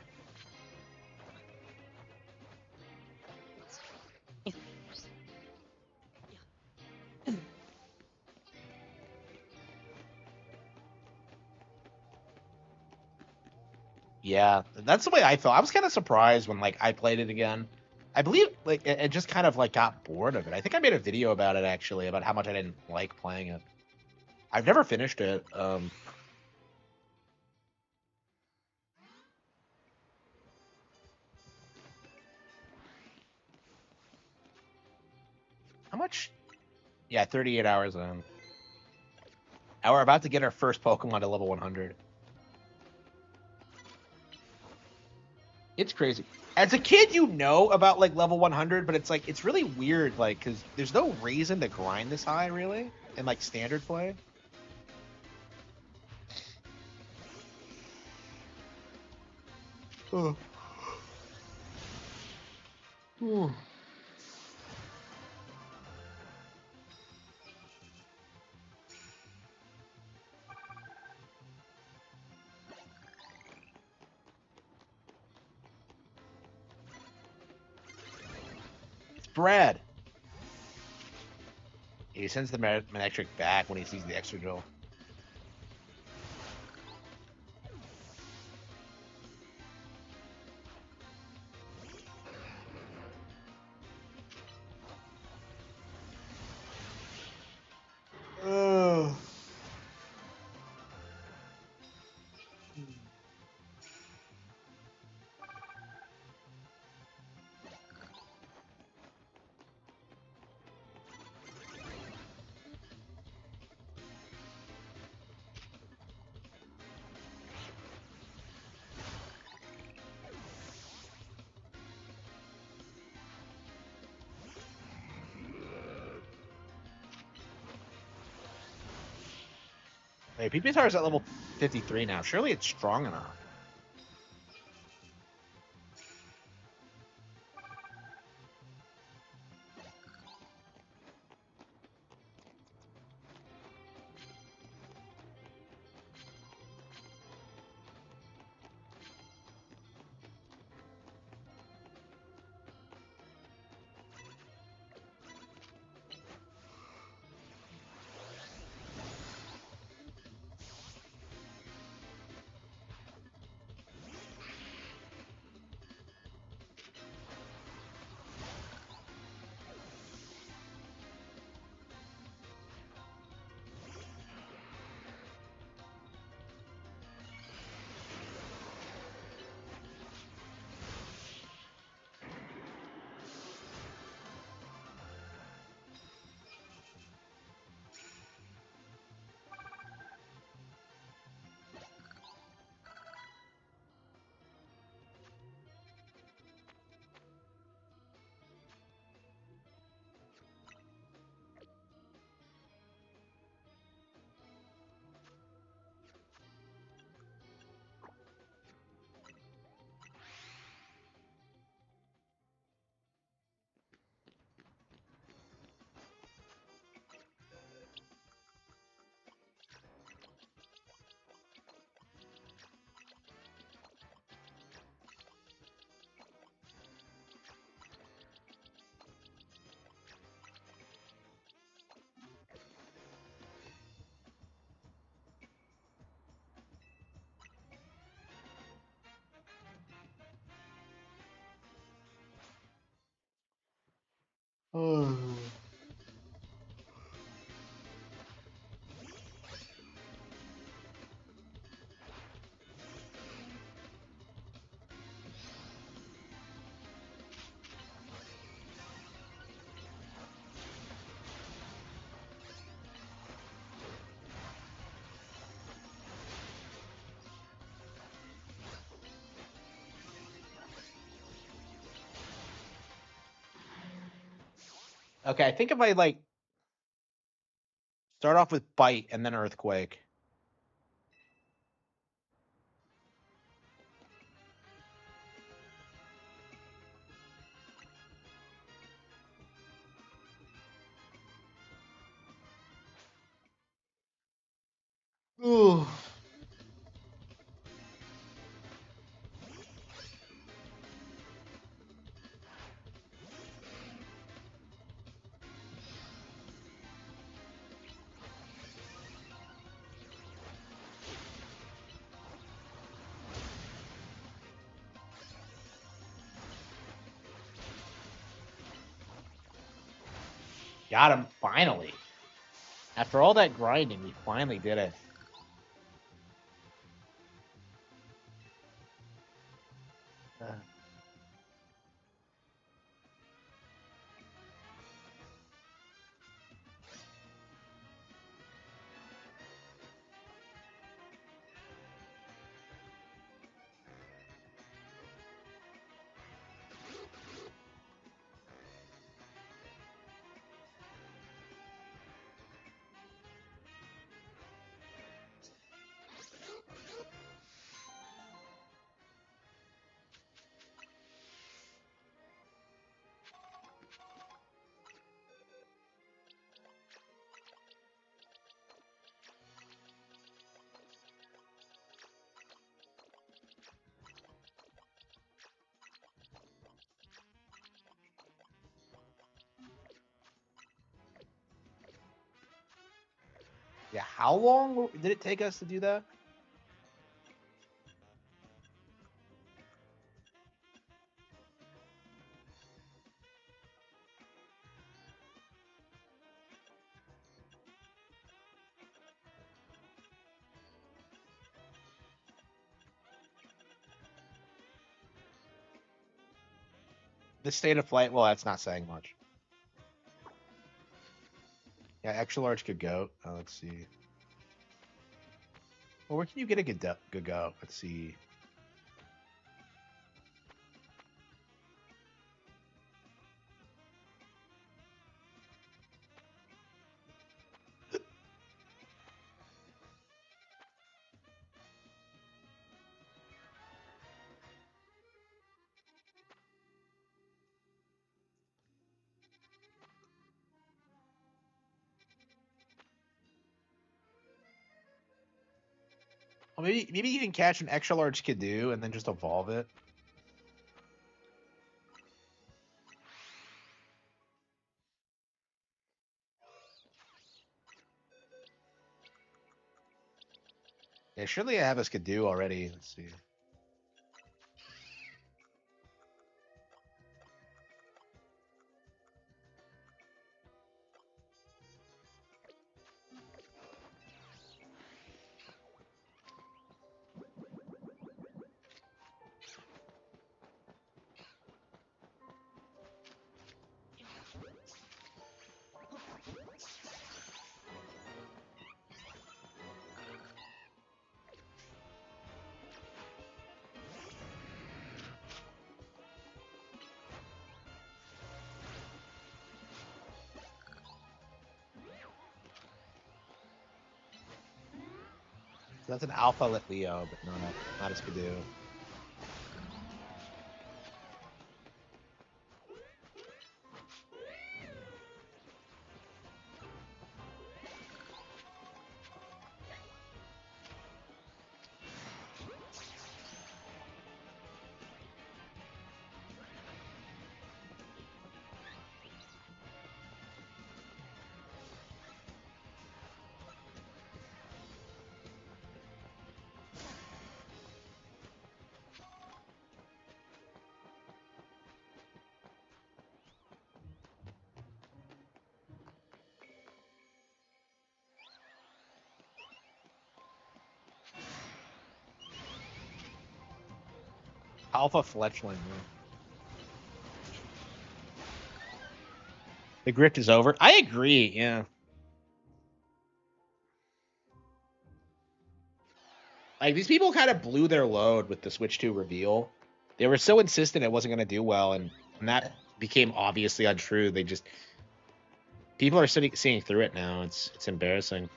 Yeah, that's the way I felt. I was kind of surprised when like I played it again, I believe like it just kind of like got bored of it. I think I made a video about it actually, about how much I didn't like playing it. I've never finished it. How much? Yeah, 38 hours in. And we're about to get our first Pokemon to level 100. It's crazy. As a kid, you know about like level 100, but it's like it's really weird, like because there's no reason to grind this high, really, in like standard play. Oh. Ooh. It's Brad. He sends the Manectric back when he sees the extra drill. Oh. Hey, PPSR is at level 53 now. Surely it's strong enough. Oh. Okay, I think if I like start off with Bite and then Earthquake. Ooh. Got him, finally. After all that grinding, we finally did it. Yeah, how long did it take us to do that? The state of flight, well, that's not saying much. Yeah, extra large could go. Let's see. Well, where can you get a good go? Let's see. Well, maybe you can catch an extra large Skidoo and then just evolve it. Yeah, surely I have a Skidoo already. Let's see. So that's an Alpha Lit Leo, but not a Skidoo. Alpha Fletchling. Yeah. The grift is over. I agree. Yeah. Like these people kind of blew their load with the Switch 2 reveal. They were so insistent it wasn't going to do well, and when that became obviously untrue, they just people are seeing through it now. It's embarrassing.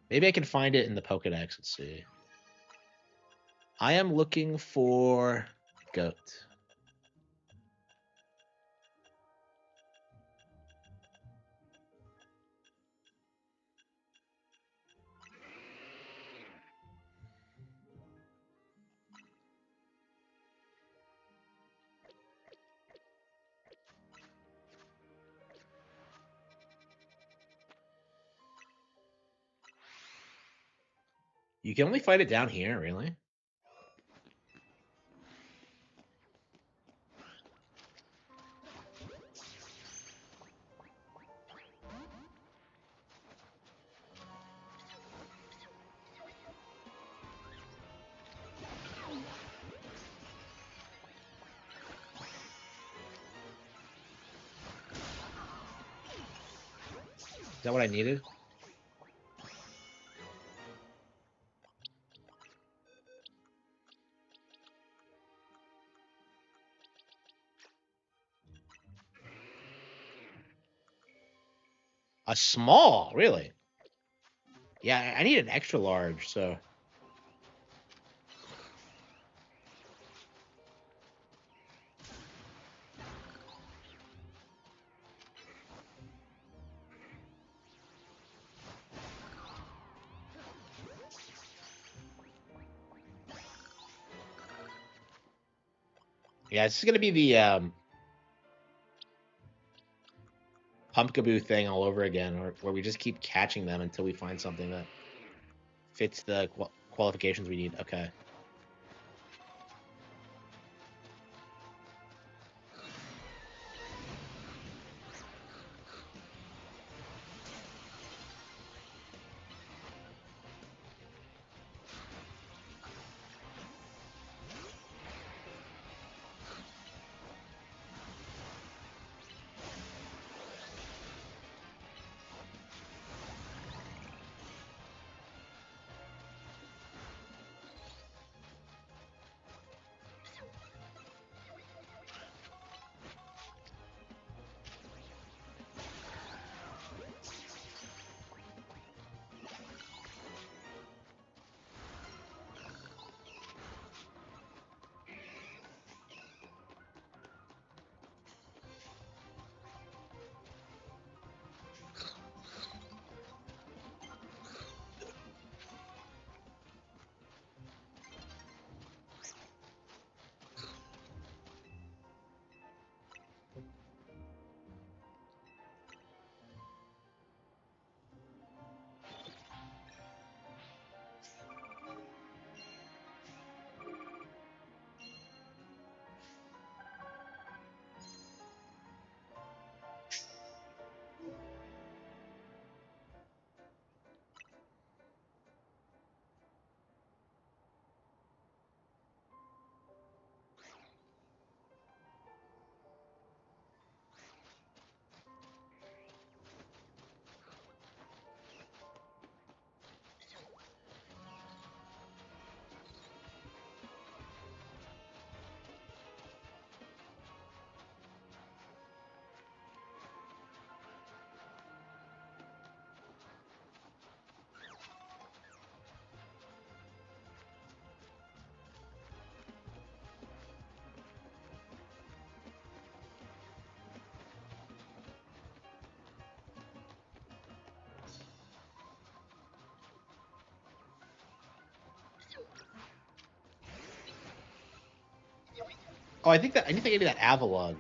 Maybe I can find it in the Pokedex. Let's see. I am looking for goat. You can only fight it down here, really? Is that what I needed? A small, really? Yeah, I need an extra large, so. Yeah, this is gonna be the Pumpkaboo thing all over again, where we just keep catching them until we find something that fits the qualifications we need. Okay. Oh, I think I gave you that Avalon.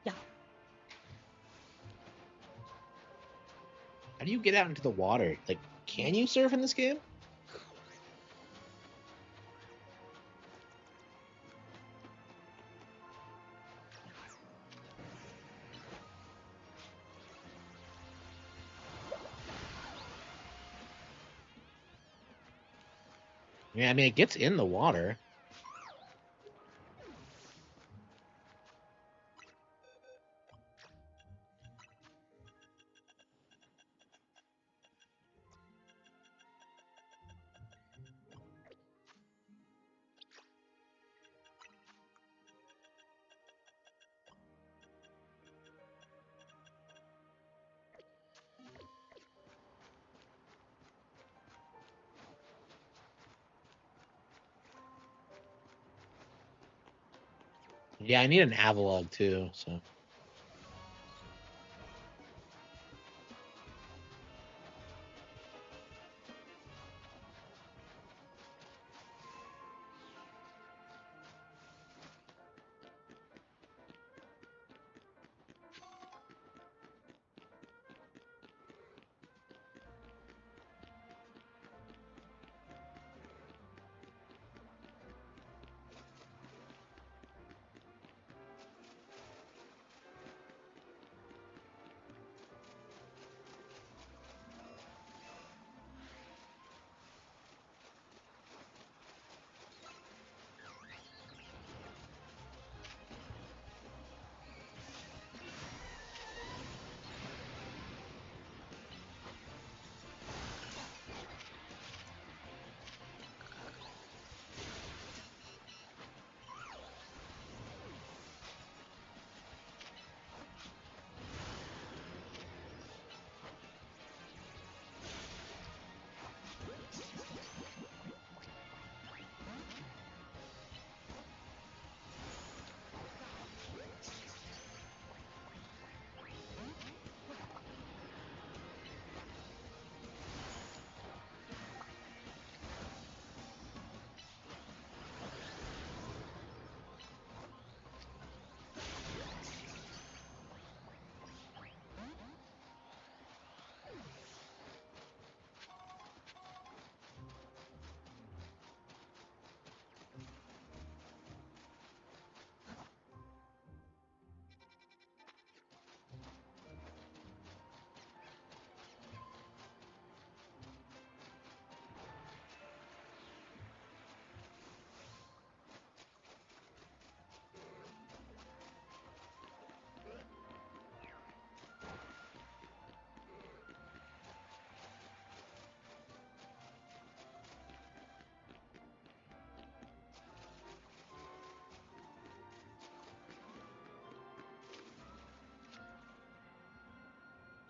Yeah. How do you get out into the water? Like, can you surf in this game? Yeah, I mean, it gets in the water. Yeah, I need an Avalon too, so.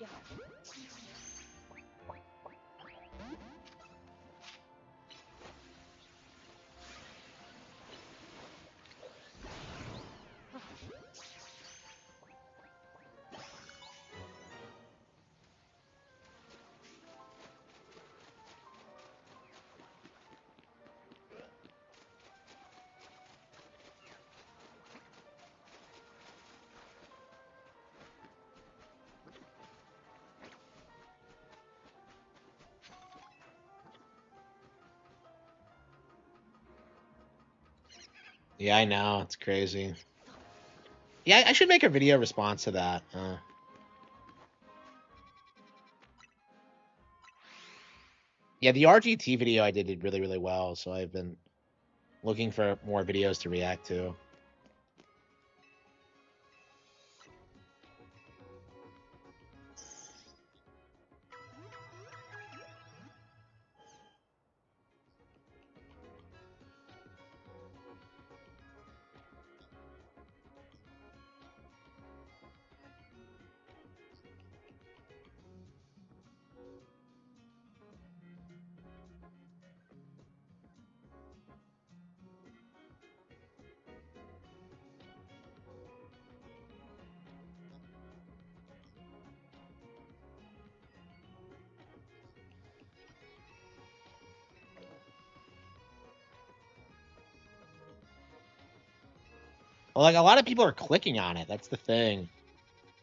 Yeah. Yeah, I know. It's crazy. Yeah, I should make a video response to that. Yeah, the RGT video I did really, really well, so I've been looking for more videos to react to. Well, like a lot of people are clicking on it. That's the thing.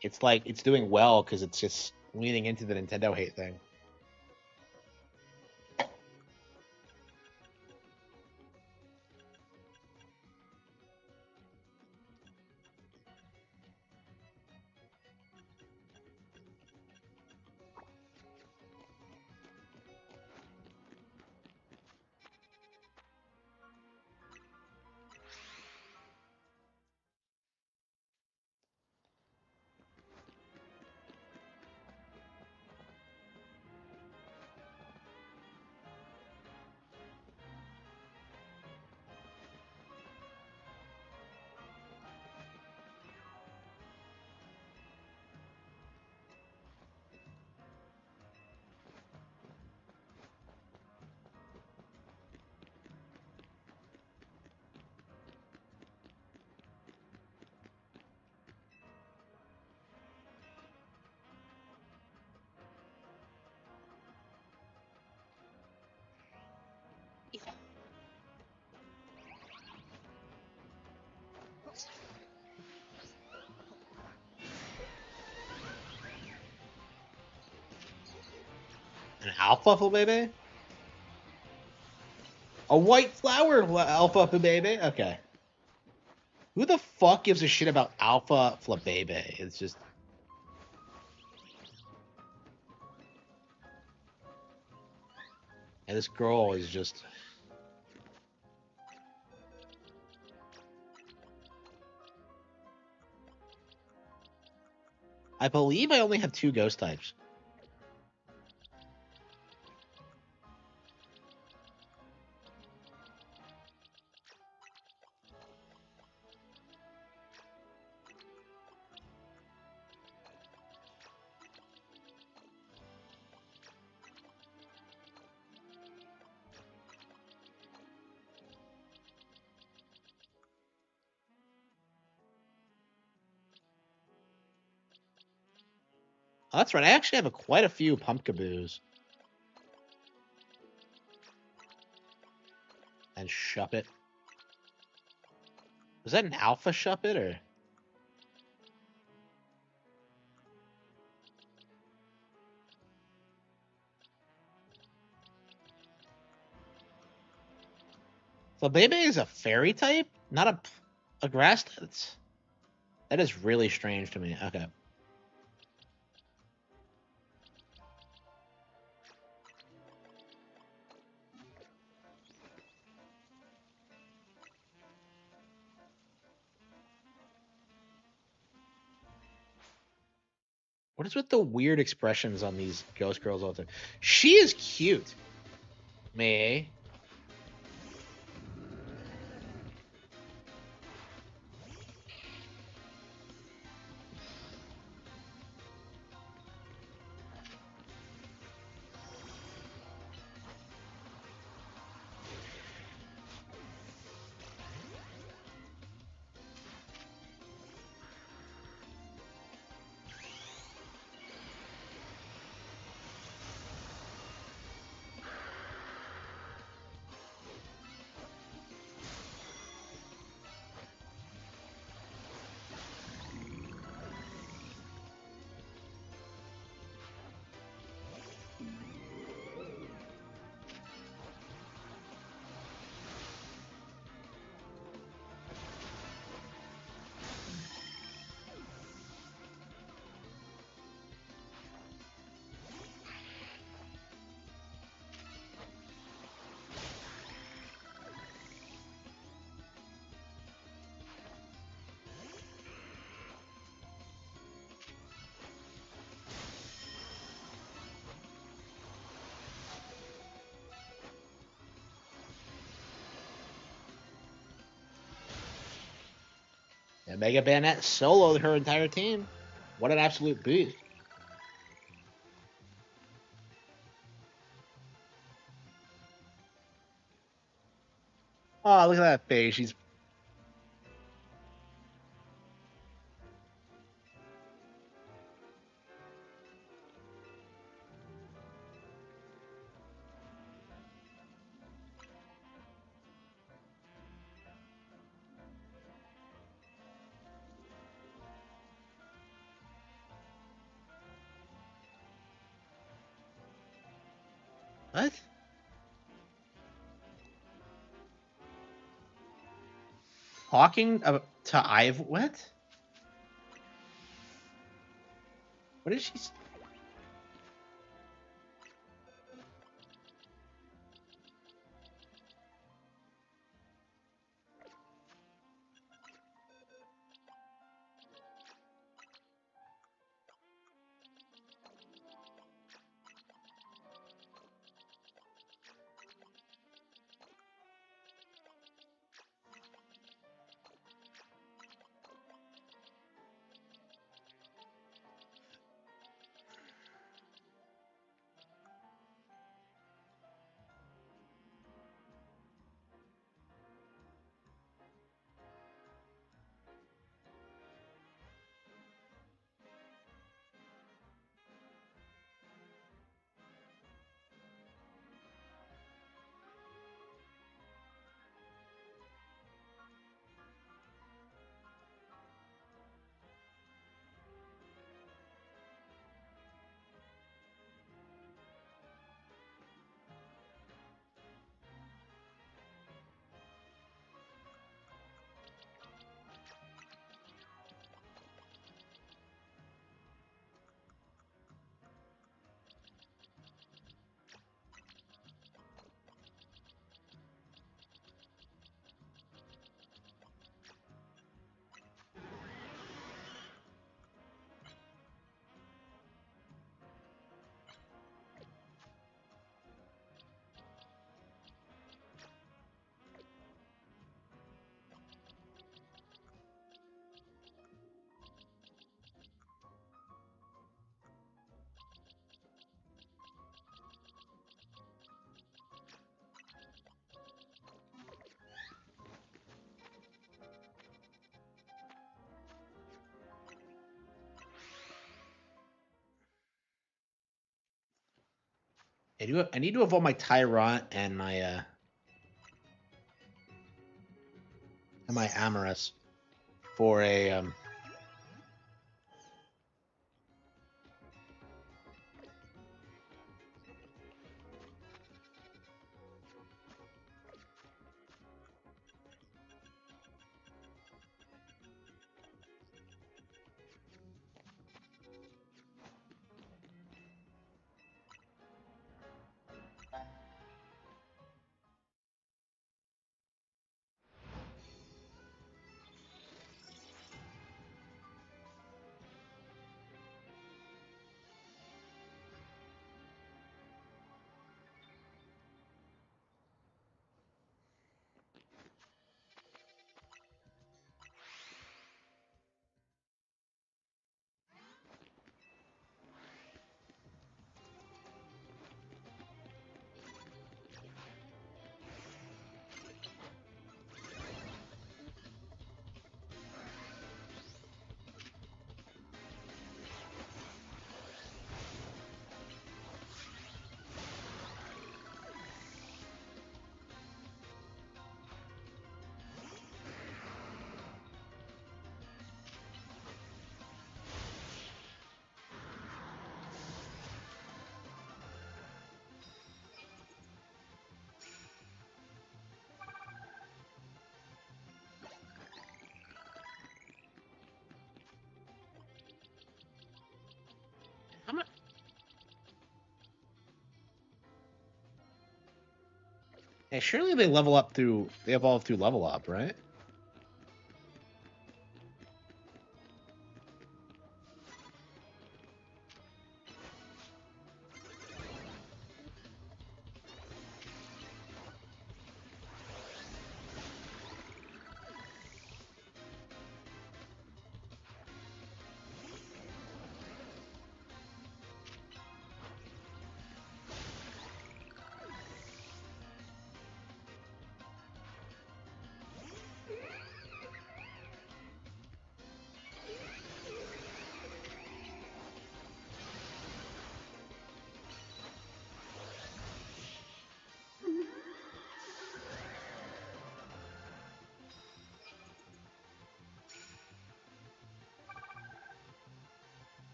It's like it's doing well because it's just leaning into the Nintendo hate thing. An alfalfa baby? A white flower alfalfa baby? Okay. Who the fuck gives a shit about alpha flabebe? It's just. And this girl is just. I believe I only have 2 ghost types. Oh, that's right. I actually have quite a few pumpkaboos. And Shuppet. Was that an alpha Shuppet or? So Bebe is a fairy type, not a grass type. That is really strange to me. Okay. What is with the weird expressions on these ghost girls all the time? She is cute. May. And Mega Bayonet soloed her entire team. What an absolute beast. Oh, look at that face. She's what? Talking to Ive? What? What is she? I need to evolve my Tyrant and my Amorous for a how much? Hey, surely they evolve through level up, right?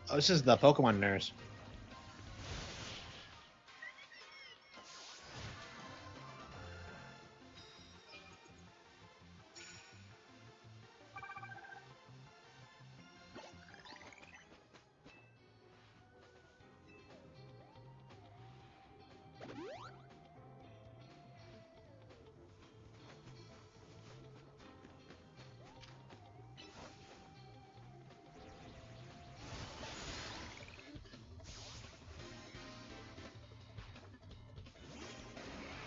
Oh, this is the Pokemon nurse.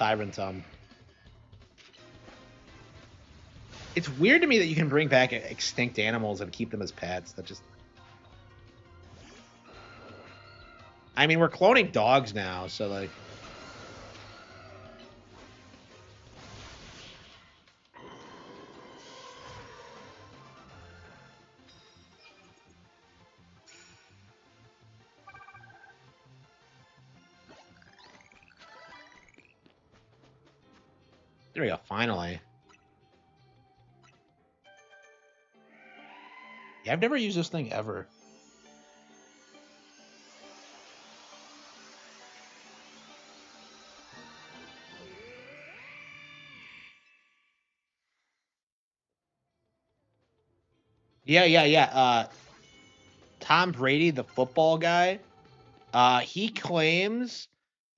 Tyranitum. It's weird to me that you can bring back extinct animals and keep them as pets. That just. I mean, we're cloning dogs now, so like. There we go. Finally. Yeah, I've never used this thing ever. Yeah. Tom Brady, the football guy, he claims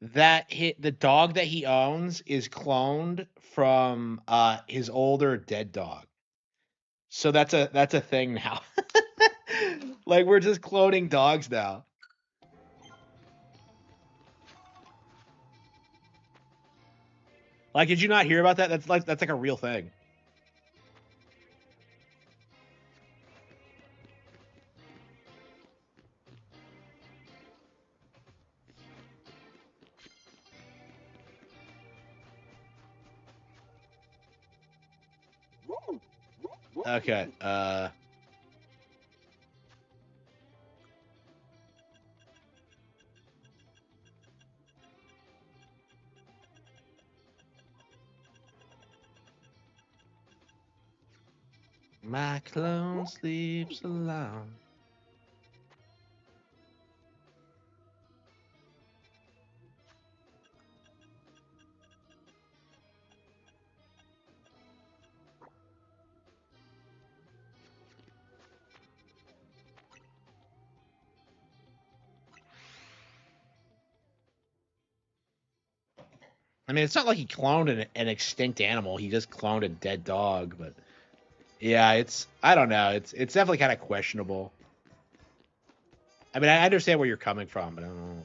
that the dog that he owns is cloned from his older dead dog. So that's a thing now. Like we're just cloning dogs now. Like, did you not hear about that? That's like a real thing. Okay. My clone sleeps alone. I mean, it's not like he cloned an extinct animal. He just cloned a dead dog. But yeah, I don't know. It's definitely kind of questionable. I mean, I understand where you're coming from, but I don't know.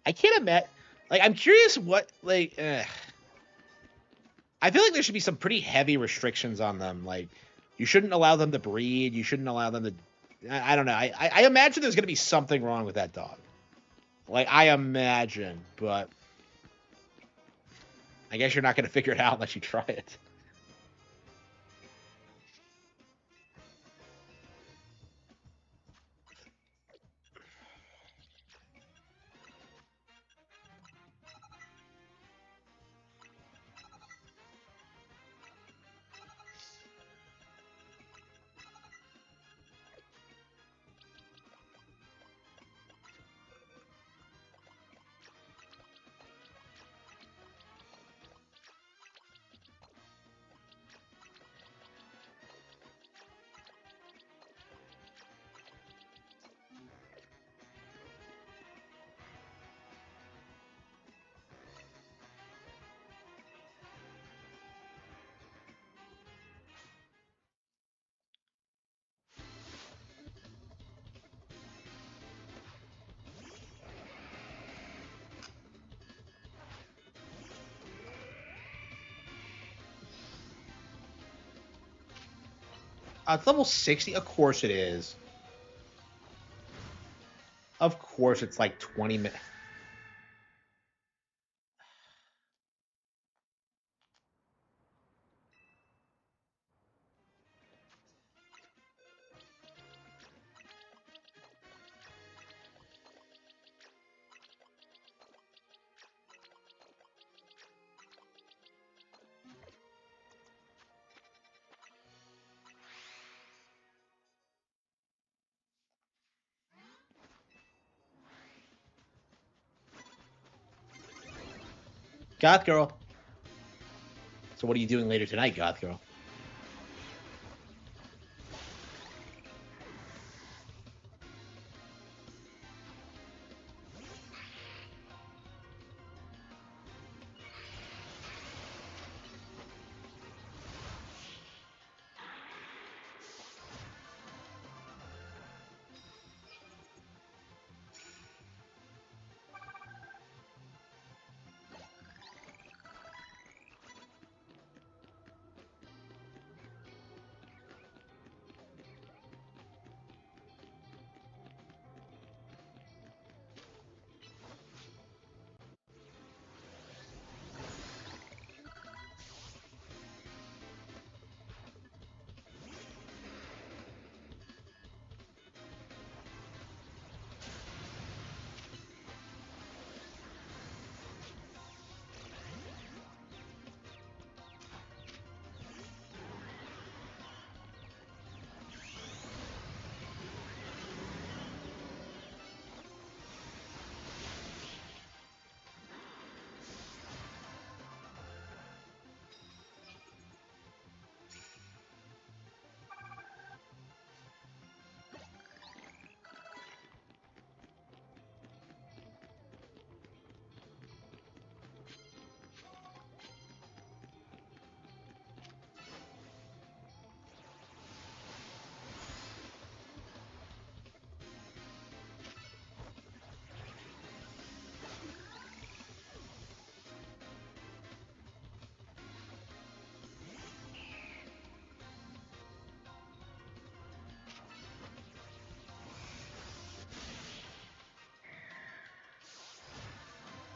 I can't imagine. Like, I'm curious what like. I feel like there should be some pretty heavy restrictions on them. Like, you shouldn't allow them to breed. You shouldn't allow them to. I don't know. I imagine there's going to be something wrong with that dog. Like, I imagine, but I guess you're not going to figure it out unless you try it. It's level 60. Of course it is. Of course it's like 20 minutes. Goth girl. So what are you doing later tonight, Goth girl?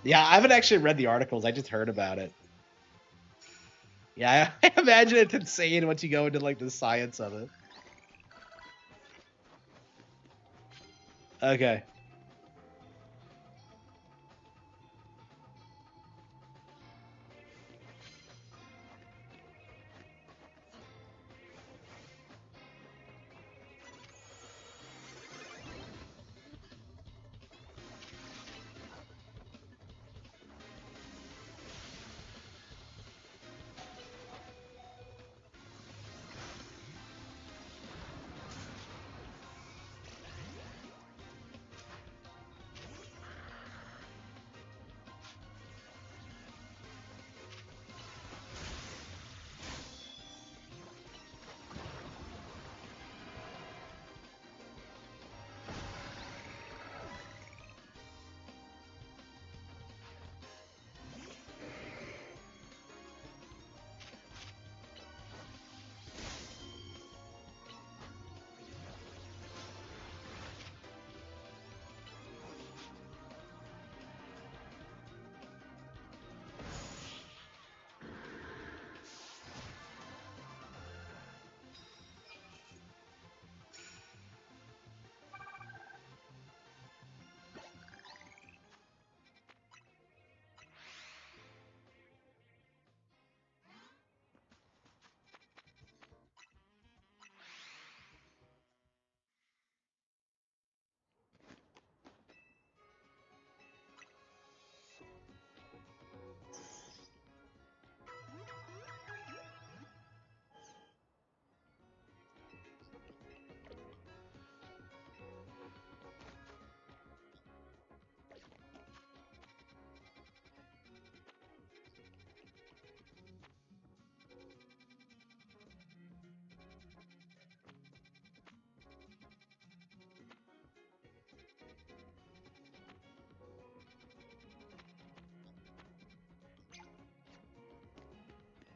Yeah, I haven't actually read the articles. I just heard about it. Yeah, I imagine it's insane once you go into like the science of it. Okay.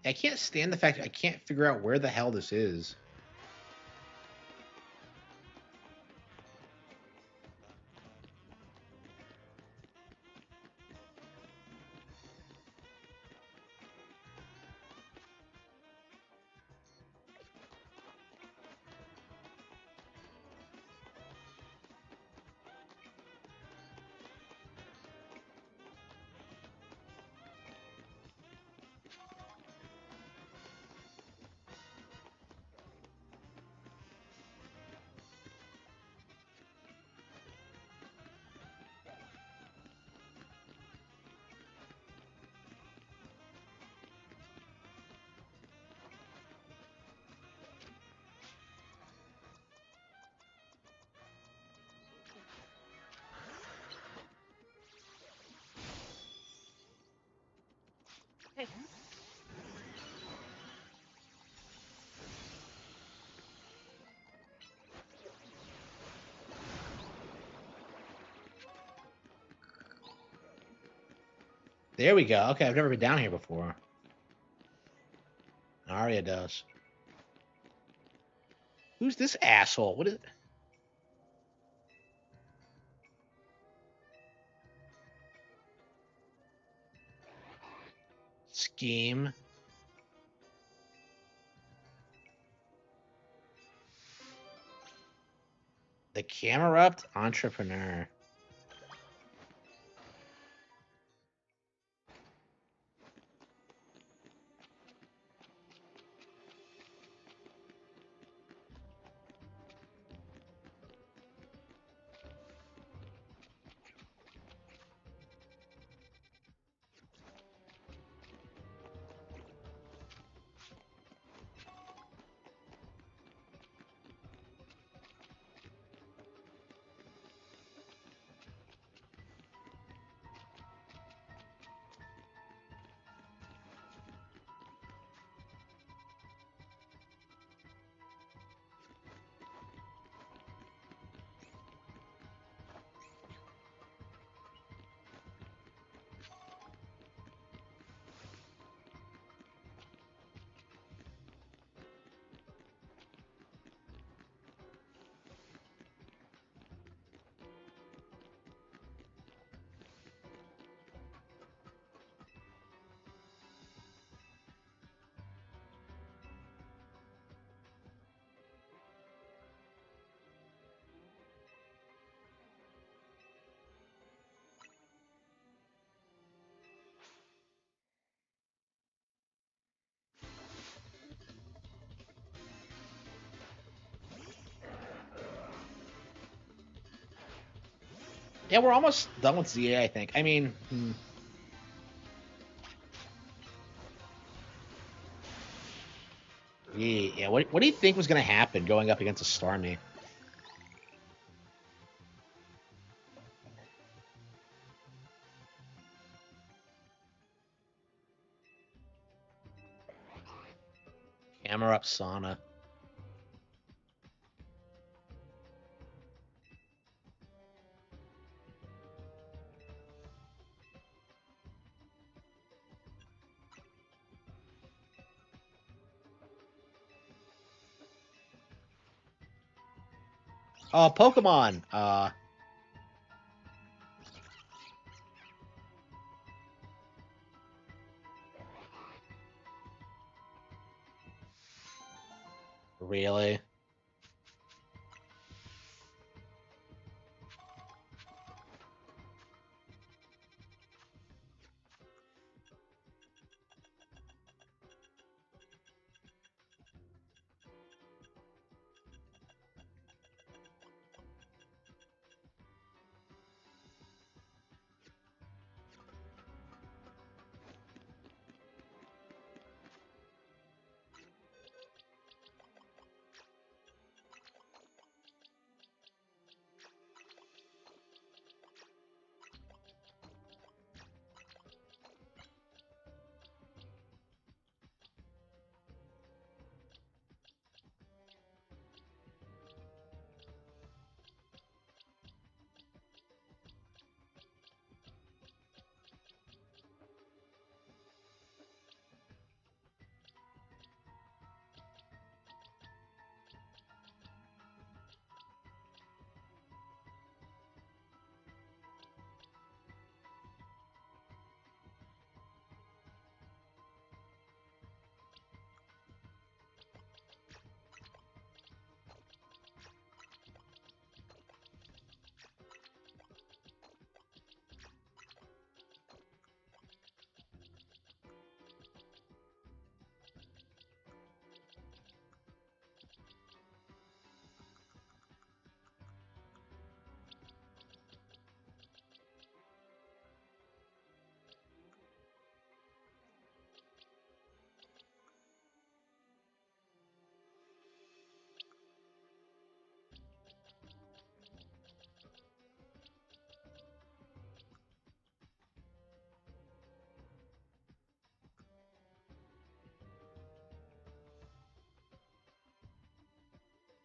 I can't stand the fact I can't figure out where the hell this is. Okay. There we go. Okay, I've never been down here before. Arya does. Who's this asshole? What is? Scheme. The Camerupt entrepreneur. Yeah, we're almost done with ZA, I think. I mean, yeah. What do you think was going to happen going up against a Starmie? Camerupt Sauna. Oh, Pokemon. Really?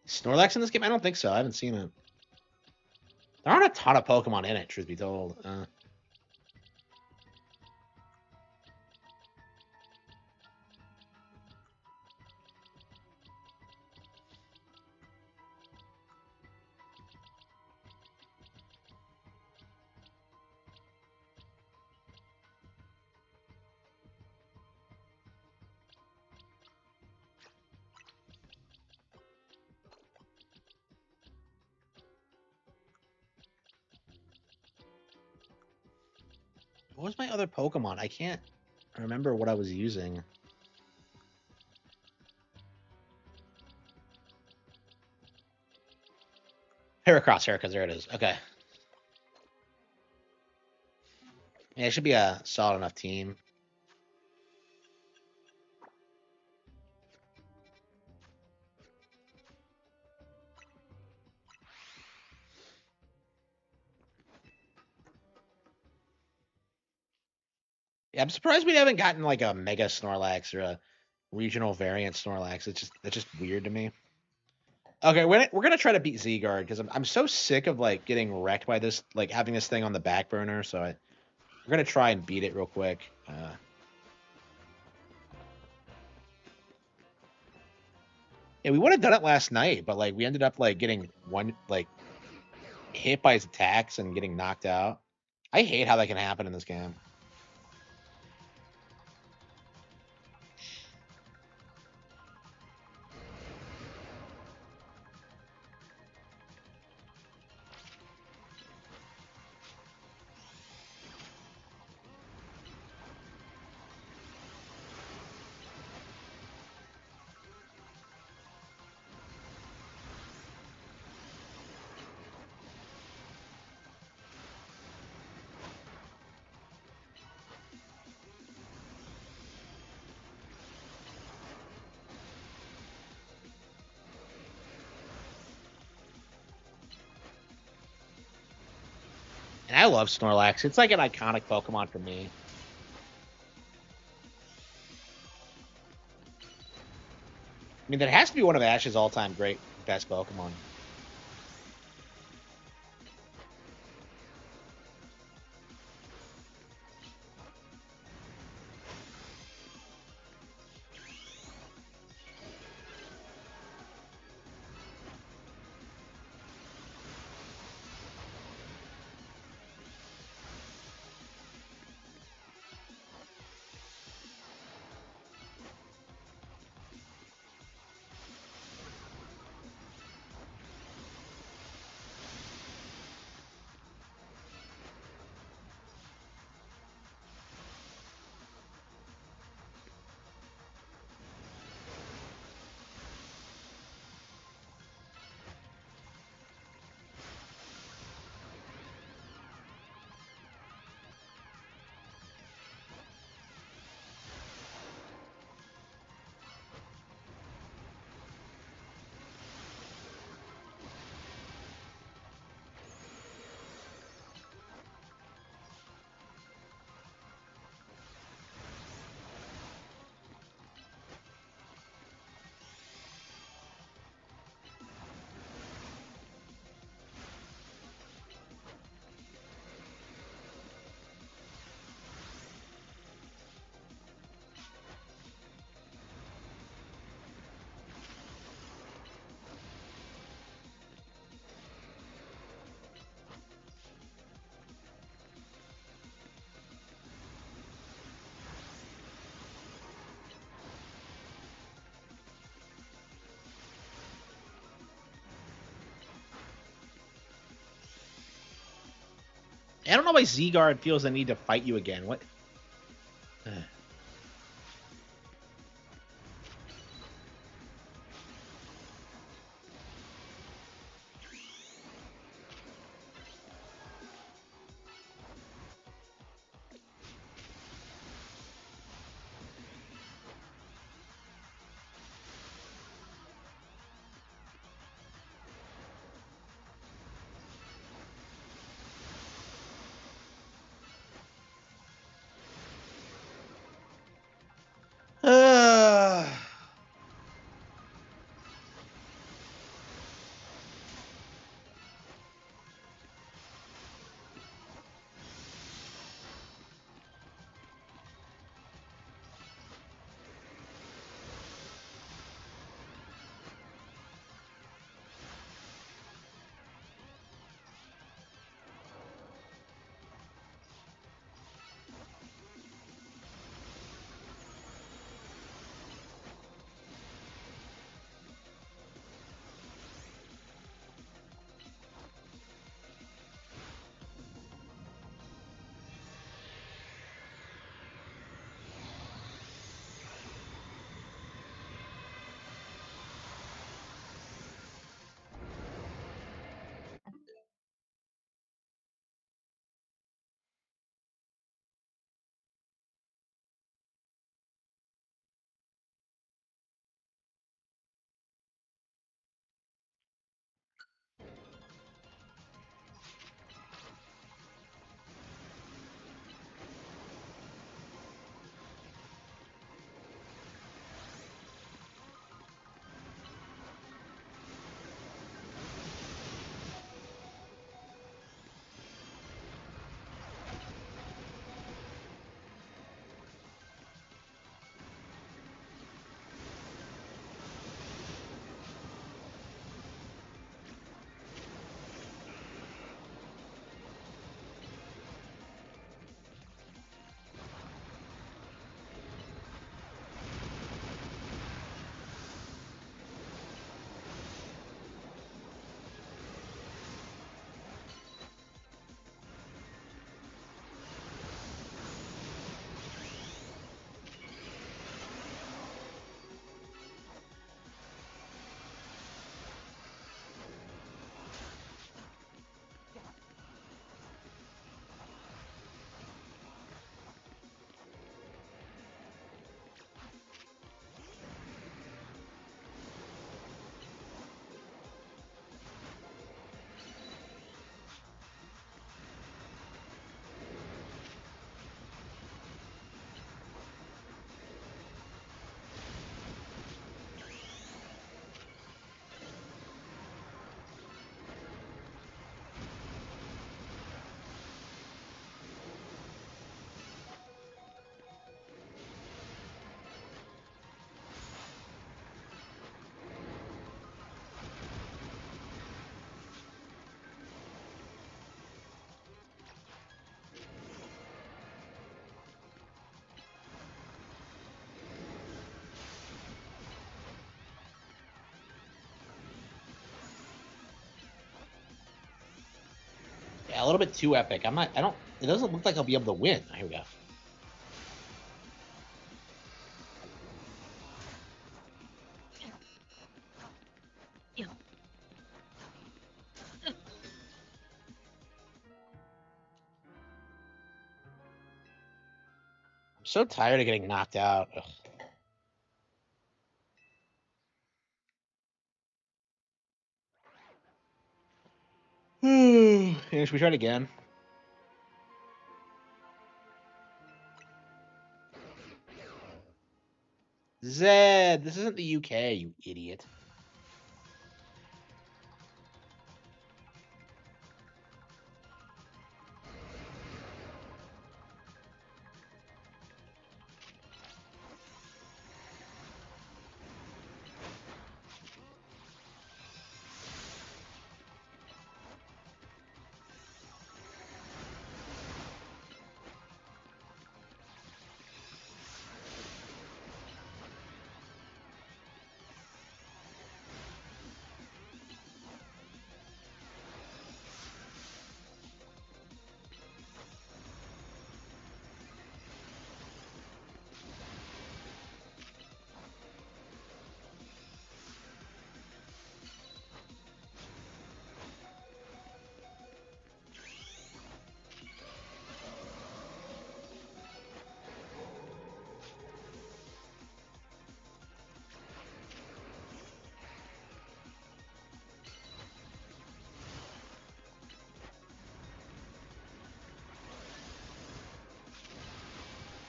Snorlax in this game? I don't think so. I haven't seen it. There aren't a ton of Pokemon in it, truth be told. What was my other Pokemon? I can't remember what I was using. Heracross, there it is. Okay. Yeah, it should be a solid enough team. Yeah, I'm surprised we haven't gotten like a Mega Snorlax or a regional variant Snorlax. That's just weird to me. Okay, we're gonna try to beat Zguard because I'm so sick of like getting wrecked by this, like having this thing on the back burner. So we're gonna try and beat it real quick. Yeah, we would have done it last night, but like we ended up like getting one like hit by his attacks and getting knocked out. I hate how that can happen in this game. And I love Snorlax. It's like an iconic Pokemon for me. I mean, that has to be one of Ash's all-time great best Pokemon. I don't know why Zguard feels the need to fight you again. What? a little bit too epic. I'm not. I don't. It doesn't look like I'll be able to win. Here we go. Yeah. I'm so tired of getting knocked out. Ugh. Yeah, should we try it again? Zed, this isn't the UK, you idiot.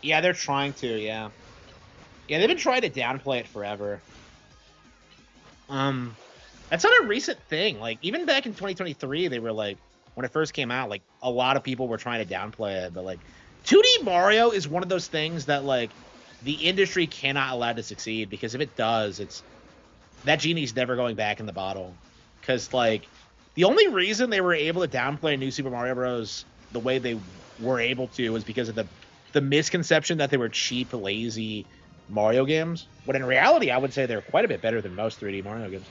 Yeah, they're trying to, yeah. Yeah, they've been trying to downplay it forever. That's not a recent thing. Like, even back in 2023, they were like, when it first came out, like, a lot of people were trying to downplay it. But, like, 2D Mario is one of those things that, like, the industry cannot allow to succeed because if it does, it's that genie's never going back in the bottle. Because, like, the only reason they were able to downplay New Super Mario Bros. The way they were able to was because of the misconception that they were cheap, lazy Mario games. When in reality, I would say they're quite a bit better than most 3D Mario games.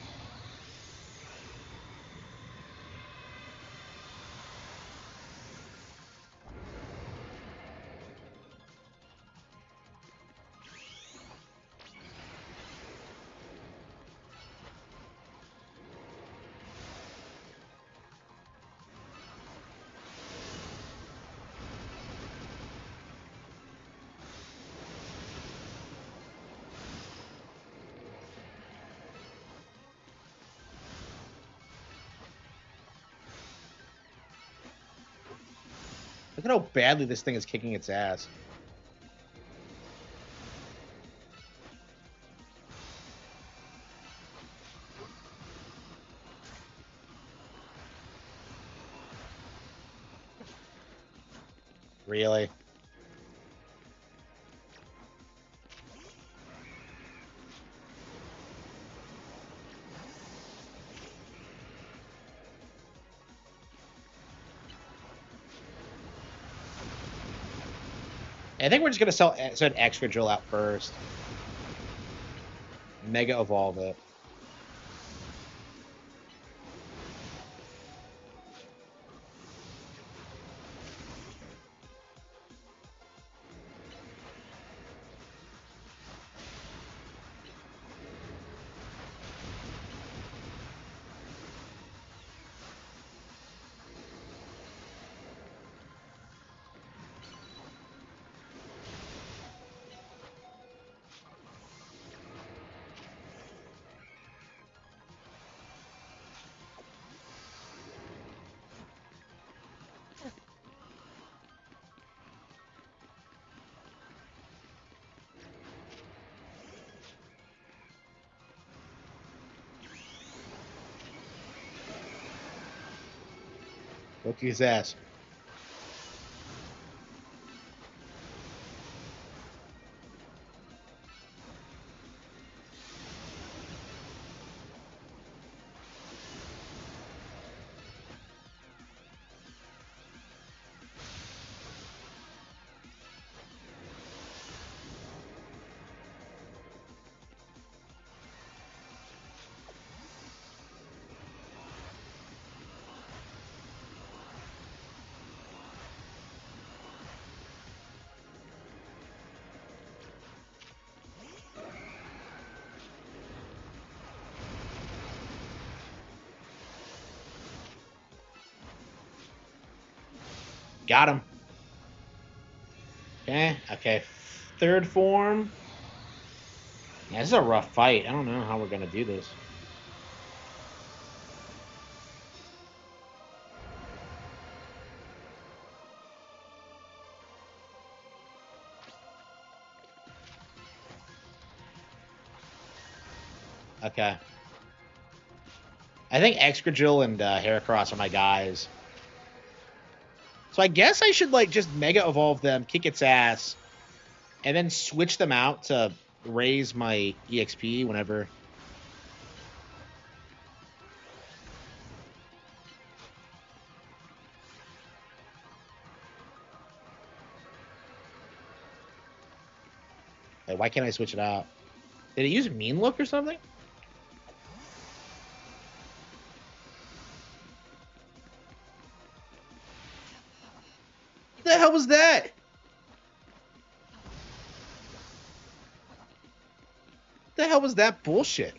Look at how badly this thing is kicking its ass. Really? I think we're just gonna send extra drill out first. Mega evolve it. Look his ass. Got him. Okay, okay. Third form. Yeah, this is a rough fight. I don't know how we're gonna do this. Okay. I think Excadrill and Heracross are my guys. So I guess I should, like, just Mega Evolve them, kick its ass, and then switch them out to raise my EXP whenever. Like, why can't I switch it out? Did it use Mean Look or something? What the hell was that? What the hell was that bullshit?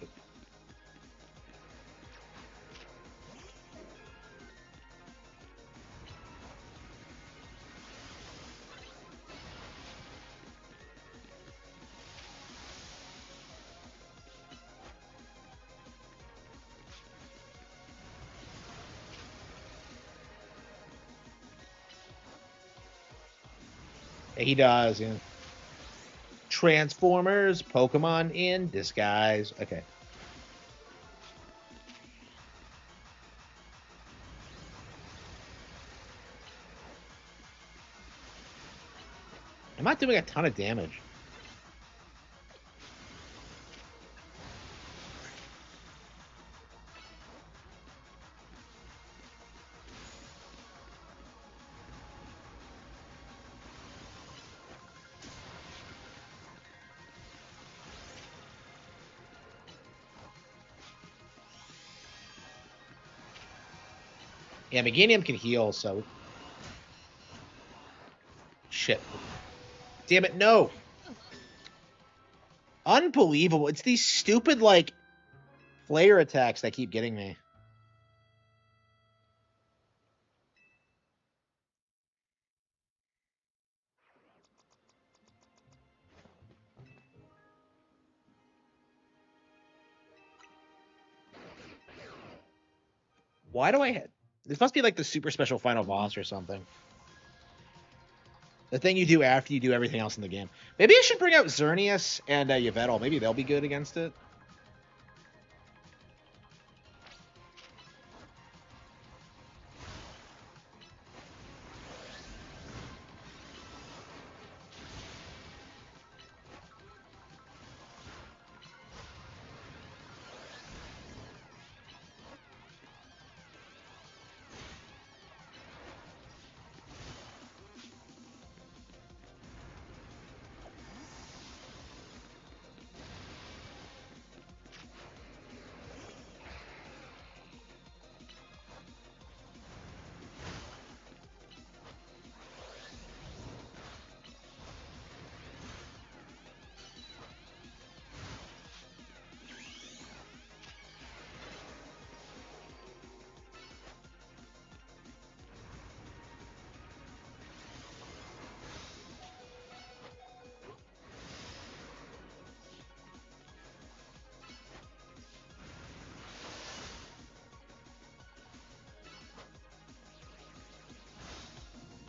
Yeah, he does, yeah. Transformers, Pokemon in disguise. Okay. I'm not doing a ton of damage. Yeah, Meganium can heal, so... Shit. Damn it, no! Unbelievable. It's these stupid, like, flare attacks that keep getting me. Why do I hit? This must be like the super special final boss or something. The thing you do after you do everything else in the game. Maybe I should bring out Xerneas and Yveltal. Maybe they'll be good against it.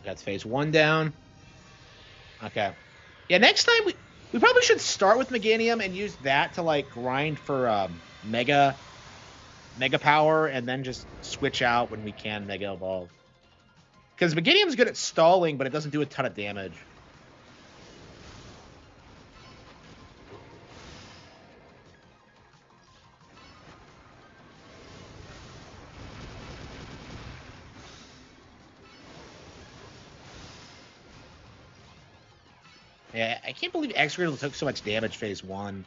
That's phase one down. Okay. Yeah, next time we probably should start with Meganium and use that to like grind for mega power and then just switch out when we can Mega Evolve. Because Meganium's good at stalling, but it doesn't do a ton of damage. Yeah, I can't believe Excadrill took so much damage phase one.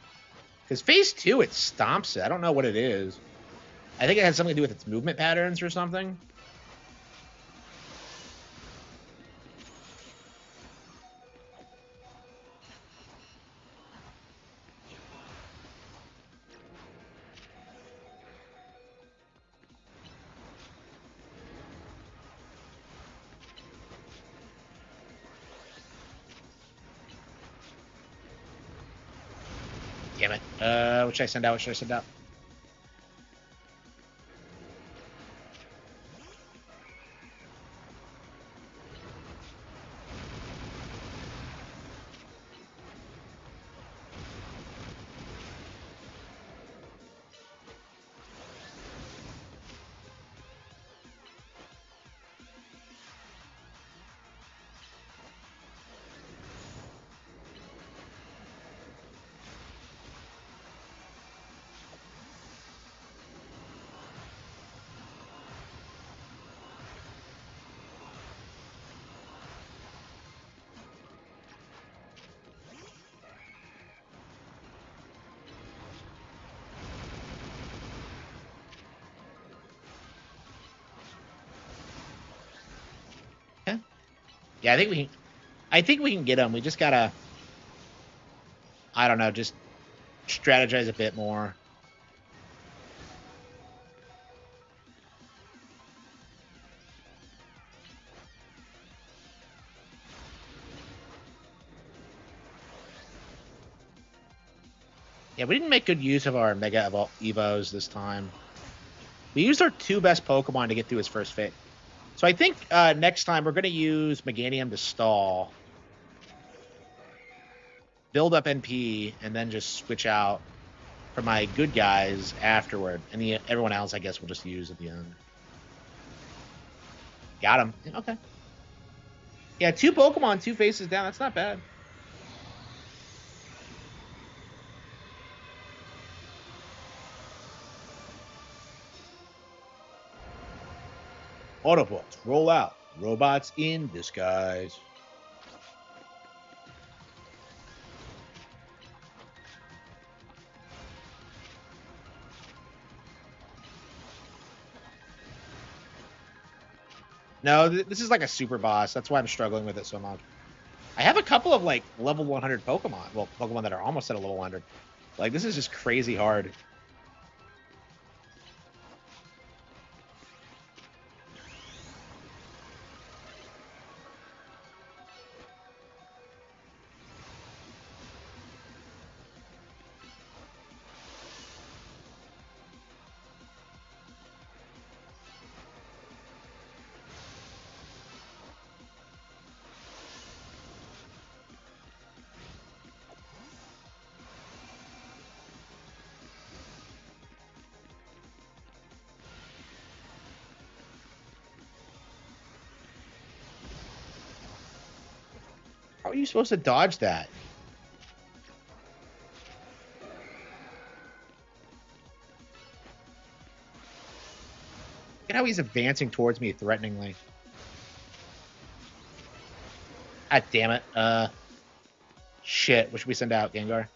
Because phase two, it stomps it. I don't know what it is. I think it has something to do with its movement patterns or something. Damn it. What should I send out? What should I send out? Okay. Yeah, I think we can get him. We just gotta, I don't know, just strategize a bit more. Yeah, we didn't make good use of our Mega Evos this time. We used our 2 best Pokemon to get through his first phase. So I think next time we're going to use Meganium to stall, build up NP, and then just switch out for my good guys afterward. And everyone else, I guess, we'll just use at the end. Got him. Okay. Yeah, 2 Pokemon, 2 faces down. That's not bad. Autobots, roll out. Robots in disguise. No, this is like a super boss. That's why I'm struggling with it so much. I have a couple of like level 100 Pokemon. Well, Pokemon that are almost at a level 100. Like, this is just crazy hard. How are you supposed to dodge that? Look at how he's advancing towards me threateningly. God damn it. Shit. What should we send out, Gengar?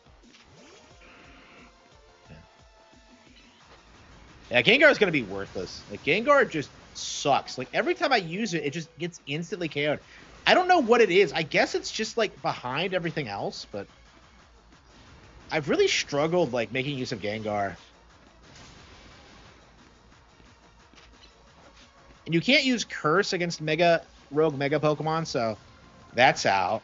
Yeah, Gengar is going to be worthless. Like, Gengar just sucks. Like, every time I use it, it just gets instantly KO'd. I don't know what it is. I guess it's just, like, behind everything else, but I've really struggled, like, making use of Gengar. And you can't use Curse against Rogue Mega Pokemon, so that's out.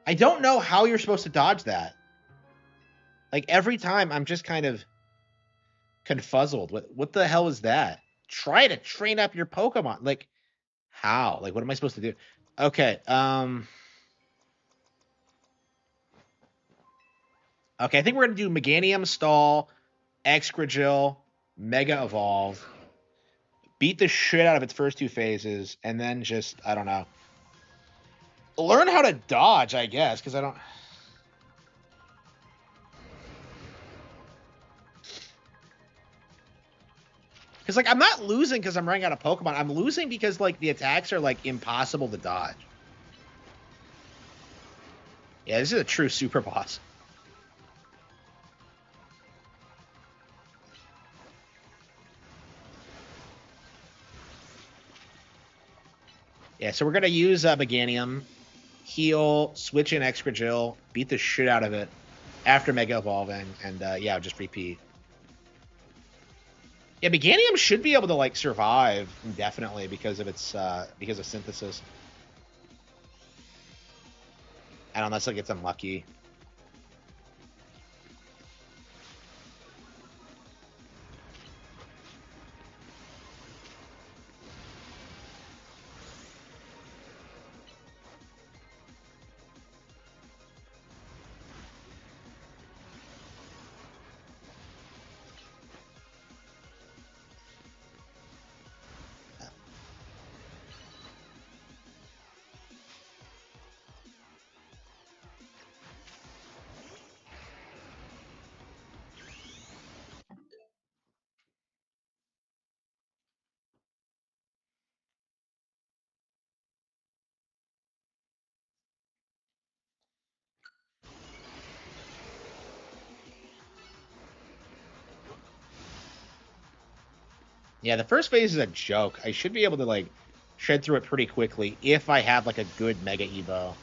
I don't know how you're supposed to dodge that. Like, every time, I'm just kind of confuzzled. What the hell is that? Try to train up your Pokemon. Like, how? Like, what am I supposed to do? Okay, okay, I think we're gonna do Meganium Stall, Excragil, Mega Evolve, beat the shit out of its first 2 phases, and then just, I don't know. Learn how to dodge, I guess, because I don't. Because, like, I'm not losing because I'm running out of Pokemon. I'm losing because, like, the attacks are, like, impossible to dodge. Yeah, this is a true super boss. Yeah, so we're gonna use Meganium, heal, switch in Excragil, beat the shit out of it after Mega Evolving, and yeah, just repeat. Yeah, Meganium should be able to like survive indefinitely because of its because of synthesis. And unless it gets unlucky. Yeah, the first phase is a joke. I should be able to like shred through it pretty quickly if I have like a good Mega Evo.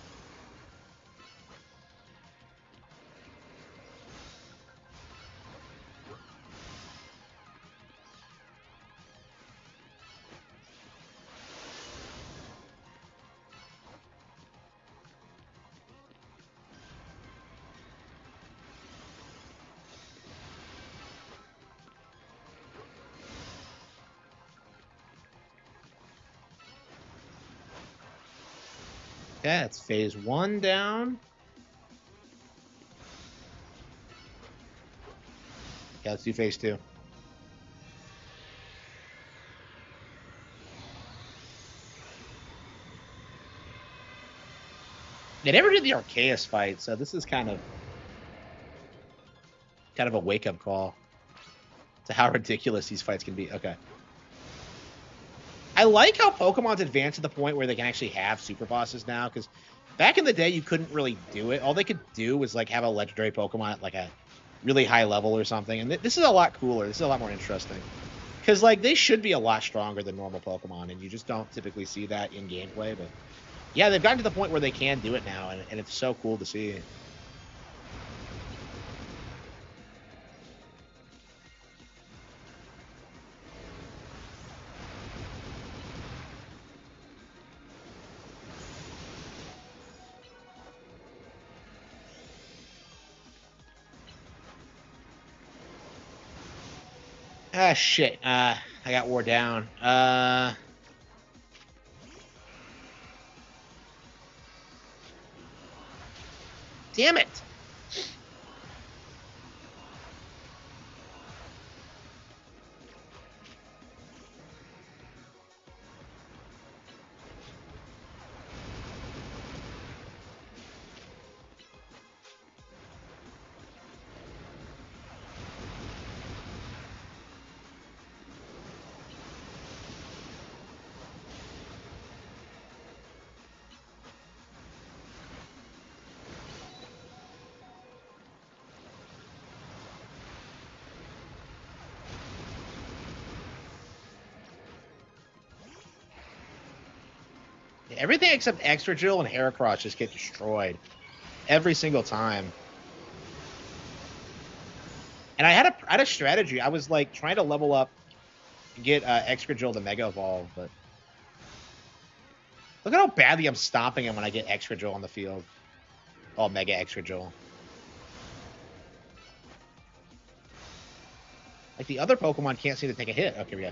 Yeah, it's phase 1 down. Yeah, let's do phase 2. They never did the Arceus fight, so this is kind of a wake-up call to how ridiculous these fights can be. Okay. I like how Pokemon's advanced to the point where they can actually have super bosses now, because back in the day you couldn't really do it. All they could do was like have a legendary Pokemon at like a really high level or something, and this is a lot cooler. This is a lot more interesting. Because like they should be a lot stronger than normal Pokemon, and you just don't typically see that in gameplay. But yeah, they've gotten to the point where they can do it now, and it's so cool to see. Ah, shit. I got wore down. Damn it. Everything except Extra and Heracross just get destroyed every single time. And I had a strategy. I was like trying to level up and get Extra to Mega Evolve, but look at how badly I'm stomping him when I get Extra on the field. Oh, Mega Extra. Like the other Pokemon can't seem to take a hit. Okay, we go.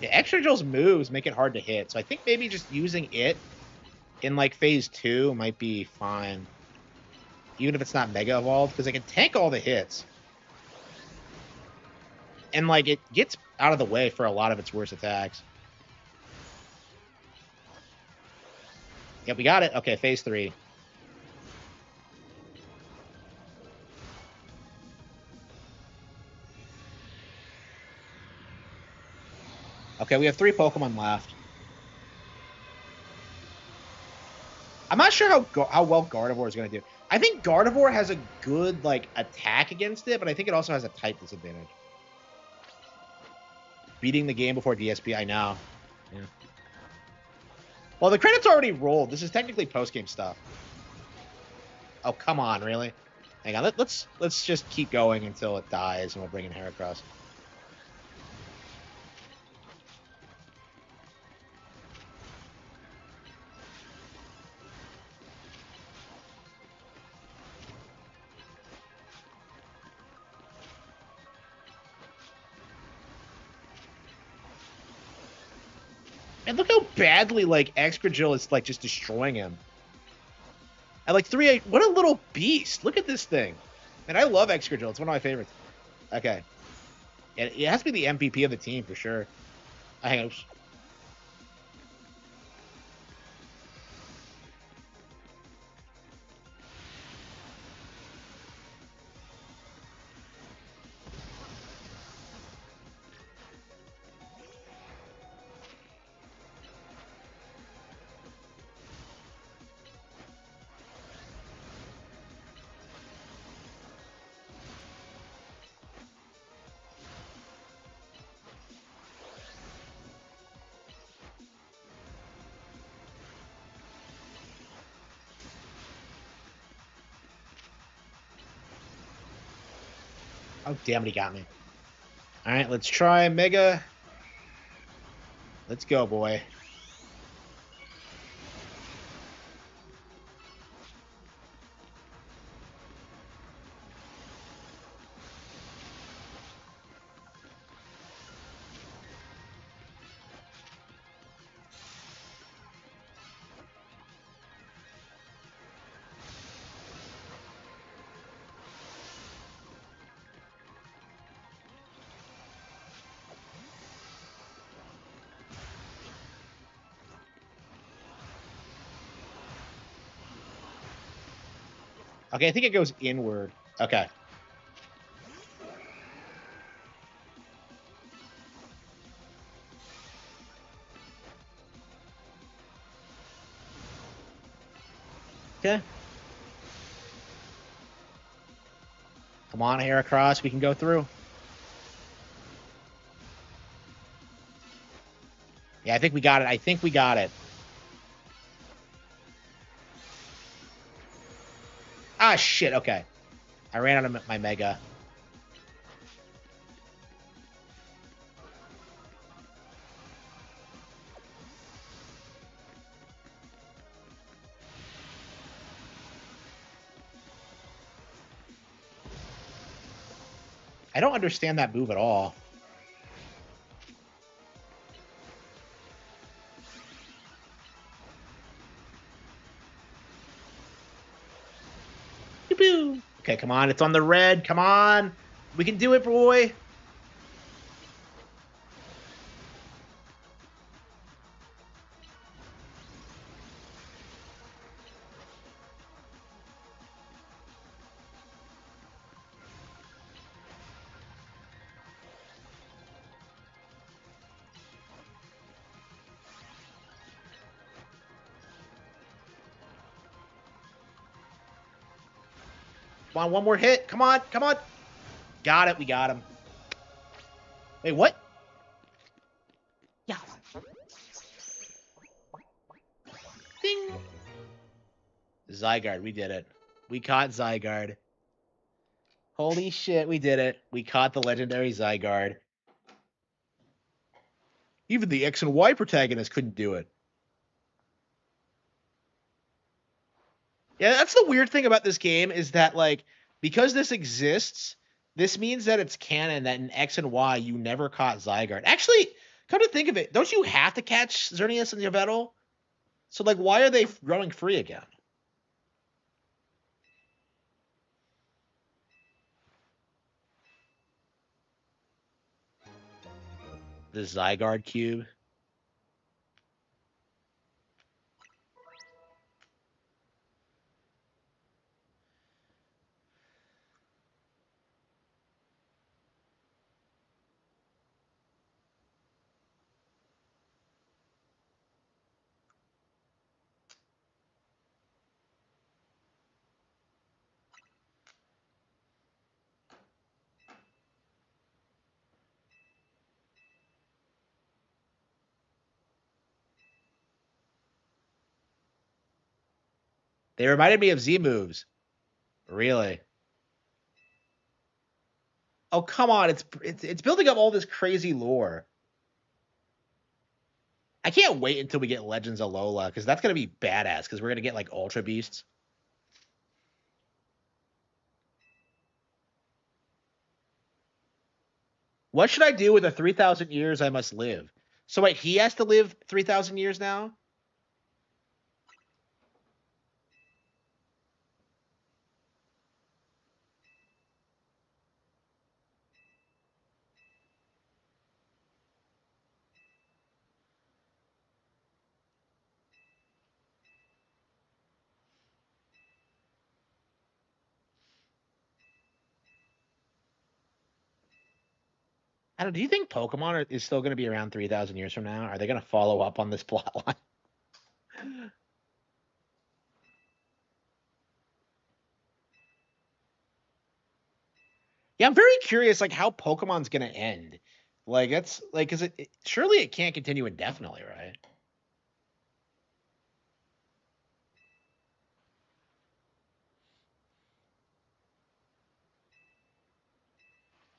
Yeah, Excadrill's moves make it hard to hit, so I think maybe just using it in like phase 2 might be fine. Even if it's not Mega Evolved, because I can tank all the hits. And like it gets out of the way for a lot of its worst attacks. Yep, we got it. Okay, phase 3. Okay, we have 3 Pokemon left. I'm not sure how well Gardevoir is going to do. I think Gardevoir has a good like attack against it, but I think it also has a type disadvantage. Beating the game before DSP, I know. Yeah. Well, the credits already rolled. This is technically post-game stuff. Oh, come on, really? Hang on, let's just keep going until it dies, and we'll bring in Heracross. And look how badly like Excadrill is like just destroying him. At like 3-8, what a little beast! Look at this thing. And I love Excadrill. It's one of my favorites. Okay. It has to be the MVP of the team for sure. Hang on. Oh, damn it, he got me. All right, let's try Mega. Let's go, boy. Okay, I think it goes inward. Okay. Okay. Come on, Heracross. We can go through. Yeah, I think we got it. I think we got it. Ah, shit. Okay. I ran out of my Mega. I don't understand that move at all. Okay, come on. It's on the red. Come on. We can do it, boy. Come on, one more hit. Come on. Come on. Got it. We got him. Wait, what? Yeah. Ding. Zygarde. We did it. We caught Zygarde. Holy shit, we did it. We caught the legendary Zygarde. Even the X and Y protagonist couldn't do it. Yeah, that's the weird thing about this game is that, like, because this exists, this means that it's canon that in X and Y you never caught Zygarde. Actually, Come to think of it, don't you have to catch Xerneas and Yveltal? So, like, why are they growing free again? The Zygarde cube. They reminded me of Z moves. Really? Oh, come on. It's building up all this crazy lore. I can't wait until we get Legends of Alola, because that's going to be badass, because we're going to get, like, Ultra Beasts. What should I do with the 3,000 years I must live? So, wait, he has to live 3,000 years now? I don't. Do you think Pokemon is still going to be around 3,000 years from now? Are they going to follow up on this plot line? Yeah, I'm very curious, like, how Pokemon's going to end. Like, that's like, is it? Surely it can't continue indefinitely, right?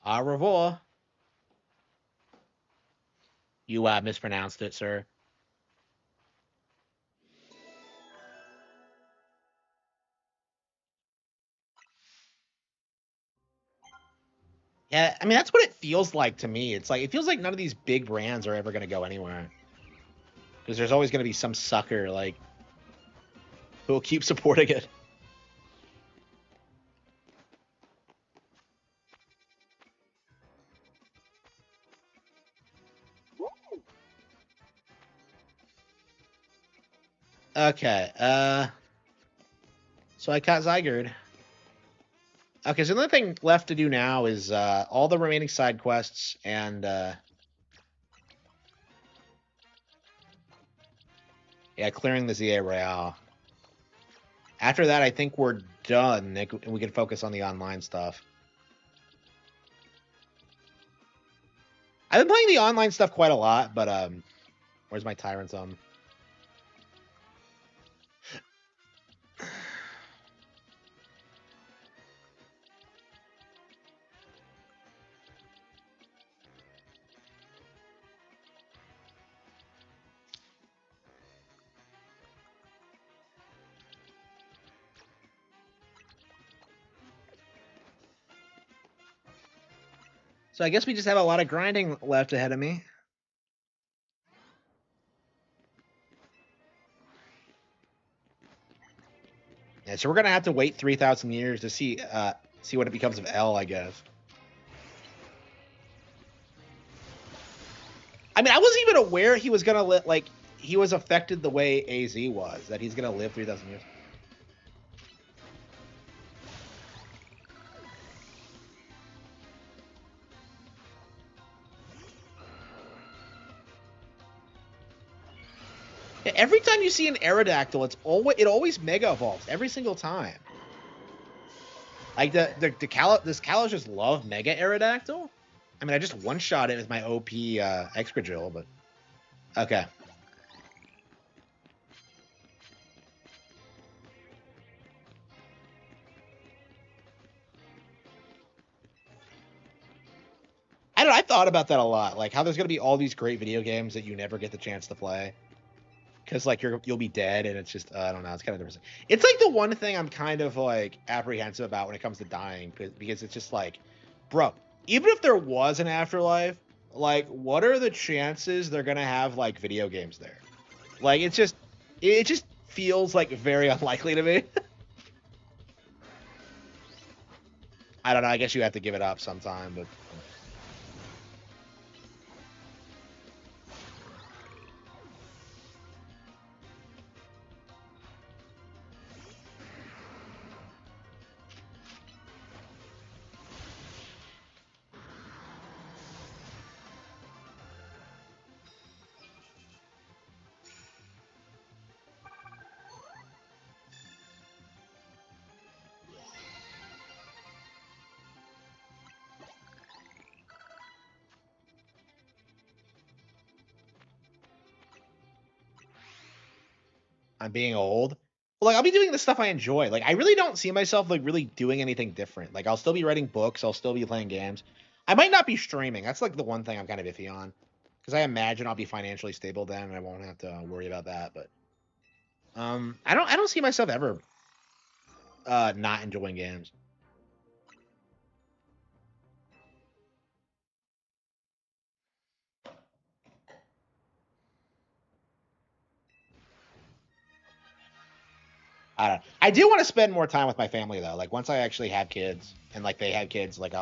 Au revoir. You mispronounced it, sir. Yeah, I mean that's what it feels like to me. It's like it feels like none of these big brands are ever going to go anywhere because there's always going to be some sucker like who will keep supporting it. Okay, so I caught Zygarde. Okay, so the only thing left to do now is all the remaining side quests and yeah, clearing the ZA Royale. After that, I think we're done, Nick, and we can focus on the online stuff. I've been playing the online stuff quite a lot, but where's my Tyrant Zone? So I guess we just have a lot of grinding left ahead of me. Yeah, so we're gonna have to wait 3,000 years to see what it becomes of L, I guess. I mean, I wasn't even aware he was gonna he was affected the way AZ was, that he's gonna live 3,000 years. Yeah, every time you see an Aerodactyl, it always mega evolves every single time. Like this Kalos just love Mega Aerodactyl. I mean, I just one shot it with my OP Excadrill, but okay. I don't know. I thought about that a lot, like how there's gonna be all these great video games that you never get the chance to play because like you'll be dead, and it's just I don't know. It's kind of depressing. It's like the one thing I'm kind of like apprehensive about when it comes to dying because it's just like, bro, even if there was an afterlife, Like, what are the chances they're gonna have like video games there? Like, it just feels like very unlikely to me. I don't know. I guess you have to give it up sometime, but I'm being old. Well, like I'll be doing the stuff I enjoy. Like I really don't see myself like really doing anything different. Like I'll still be writing books. I'll still be playing games. I might not be streaming. That's like the one thing I'm kind of iffy on, because I imagine I'll be financially stable then, and I won't have to worry about that. But I don't see myself ever not enjoying games. I don't. I do want to spend more time with my family though. Like once I actually have kids and like they have kids, like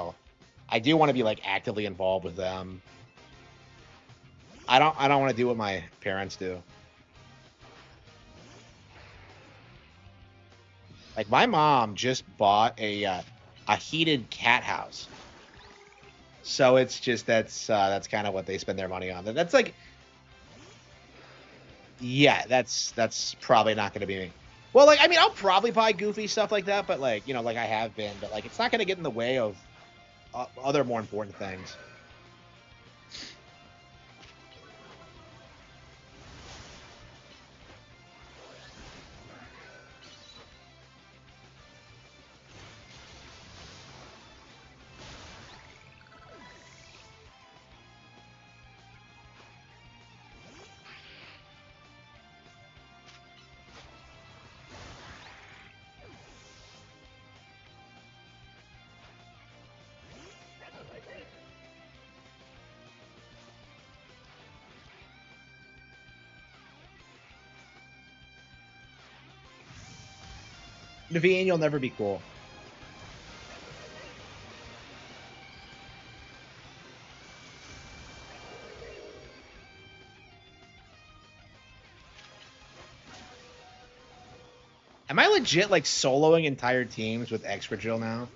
I do want to be like actively involved with them. I don't want to do what my parents do. Like my mom just bought a heated cat house. So it's just that's kind of what they spend their money on. That's like yeah, that's probably not going to be me. Well, like I mean, I'll probably buy goofy stuff like that, but like, like I have been, but like it's not going to get in the way of other more important things. Naveen, you'll never be cool. Am I legit like soloing entire teams with extra drill now?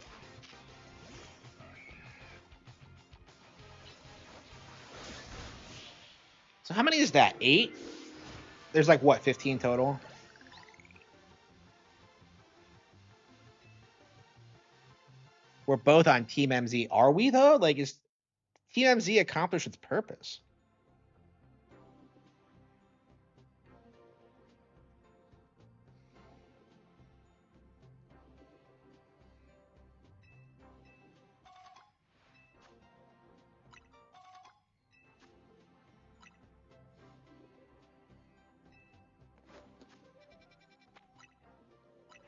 So how many is that? 8? There's like what, 15 total? We're both on Team MZ. Are we though? Like is Team MZ accomplished its purpose?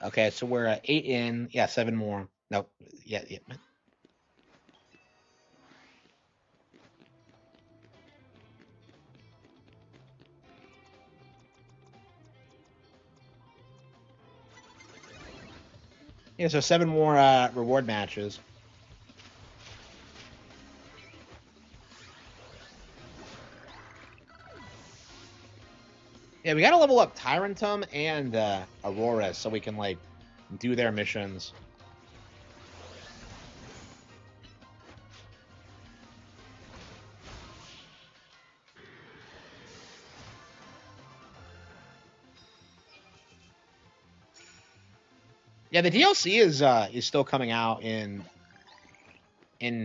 Okay, so we're at 8 in. Yeah, 7 more. Nope. Yeah, yeah. Yeah, so 7 more reward matches. Yeah, we gotta level up Tyrantum and Aurora so we can like do their missions. Yeah, the DLC is still coming out in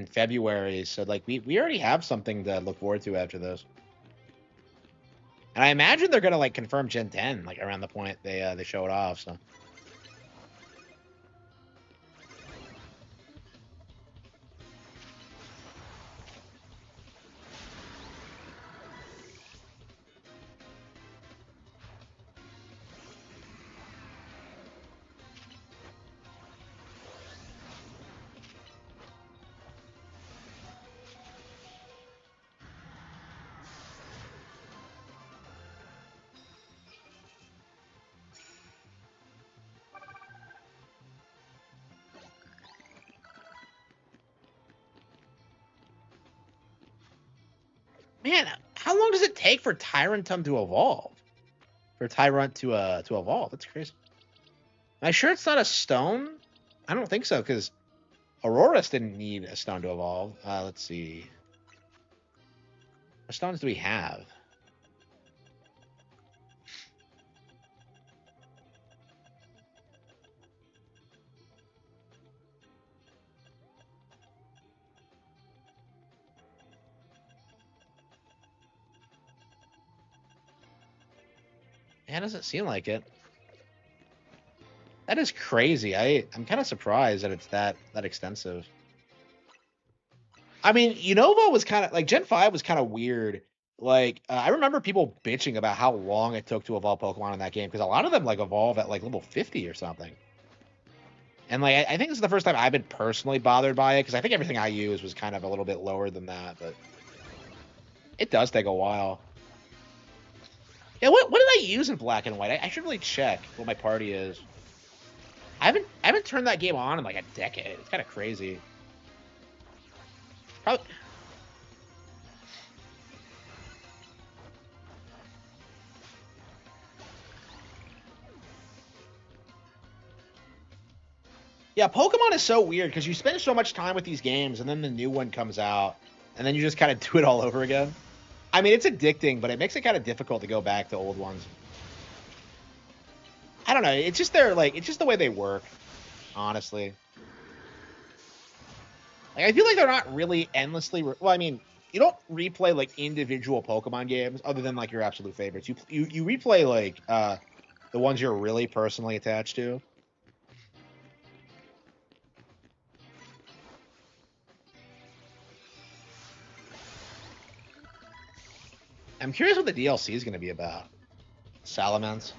February, so like we already have something to look forward to after this. And I imagine they're gonna like confirm Gen 10 like around the point they show it off. So Man, how long does it take for Tyrantum to evolve? For Tyrant to evolve? That's crazy. Am I sure it's not a stone? I don't think so, because Auroras didn't need a stone to evolve. Let's see. What stones do we have? Yeah, it doesn't seem like it. That is crazy. I'm kind of surprised that it's that extensive. I mean, Unova was kind of like Gen 5 was kind of weird. Like I remember people bitching about how long it took to evolve Pokemon in that game because a lot of them like evolve at like level 50 or something. And like I think this is the first time I've been personally bothered by it because I think everything I used was kind of a little bit lower than that, but it does take a while. Yeah, what did I use in Black and White? I should really check what my party is. I haven't turned that game on in like a decade. It's kind of crazy. Probably. Yeah, Pokemon is so weird because you spend so much time with these games and then the new one comes out and then you just kind of do it all over again. I mean, it's addicting, but it makes it kind of difficult to go back to old ones. I don't know. It's just it's just the way they work, honestly. Like I feel like they're not really endlessly. Well, I mean, you don't replay like individual Pokemon games other than like your absolute favorites. You replay like the ones you're really personally attached to. I'm curious what the DLC is going to be about. Salamence.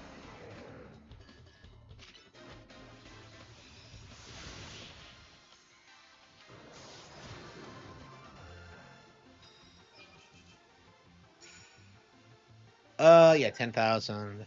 Yeah, 10,000.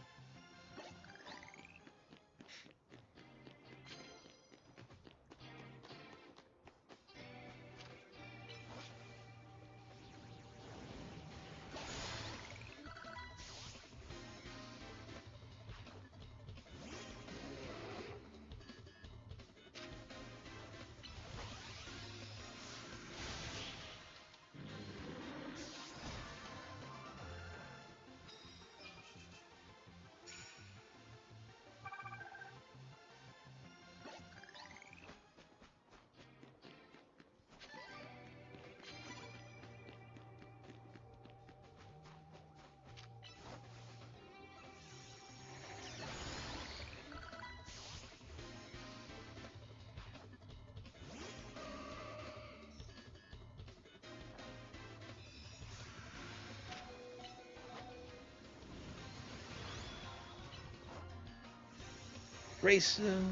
Grayson.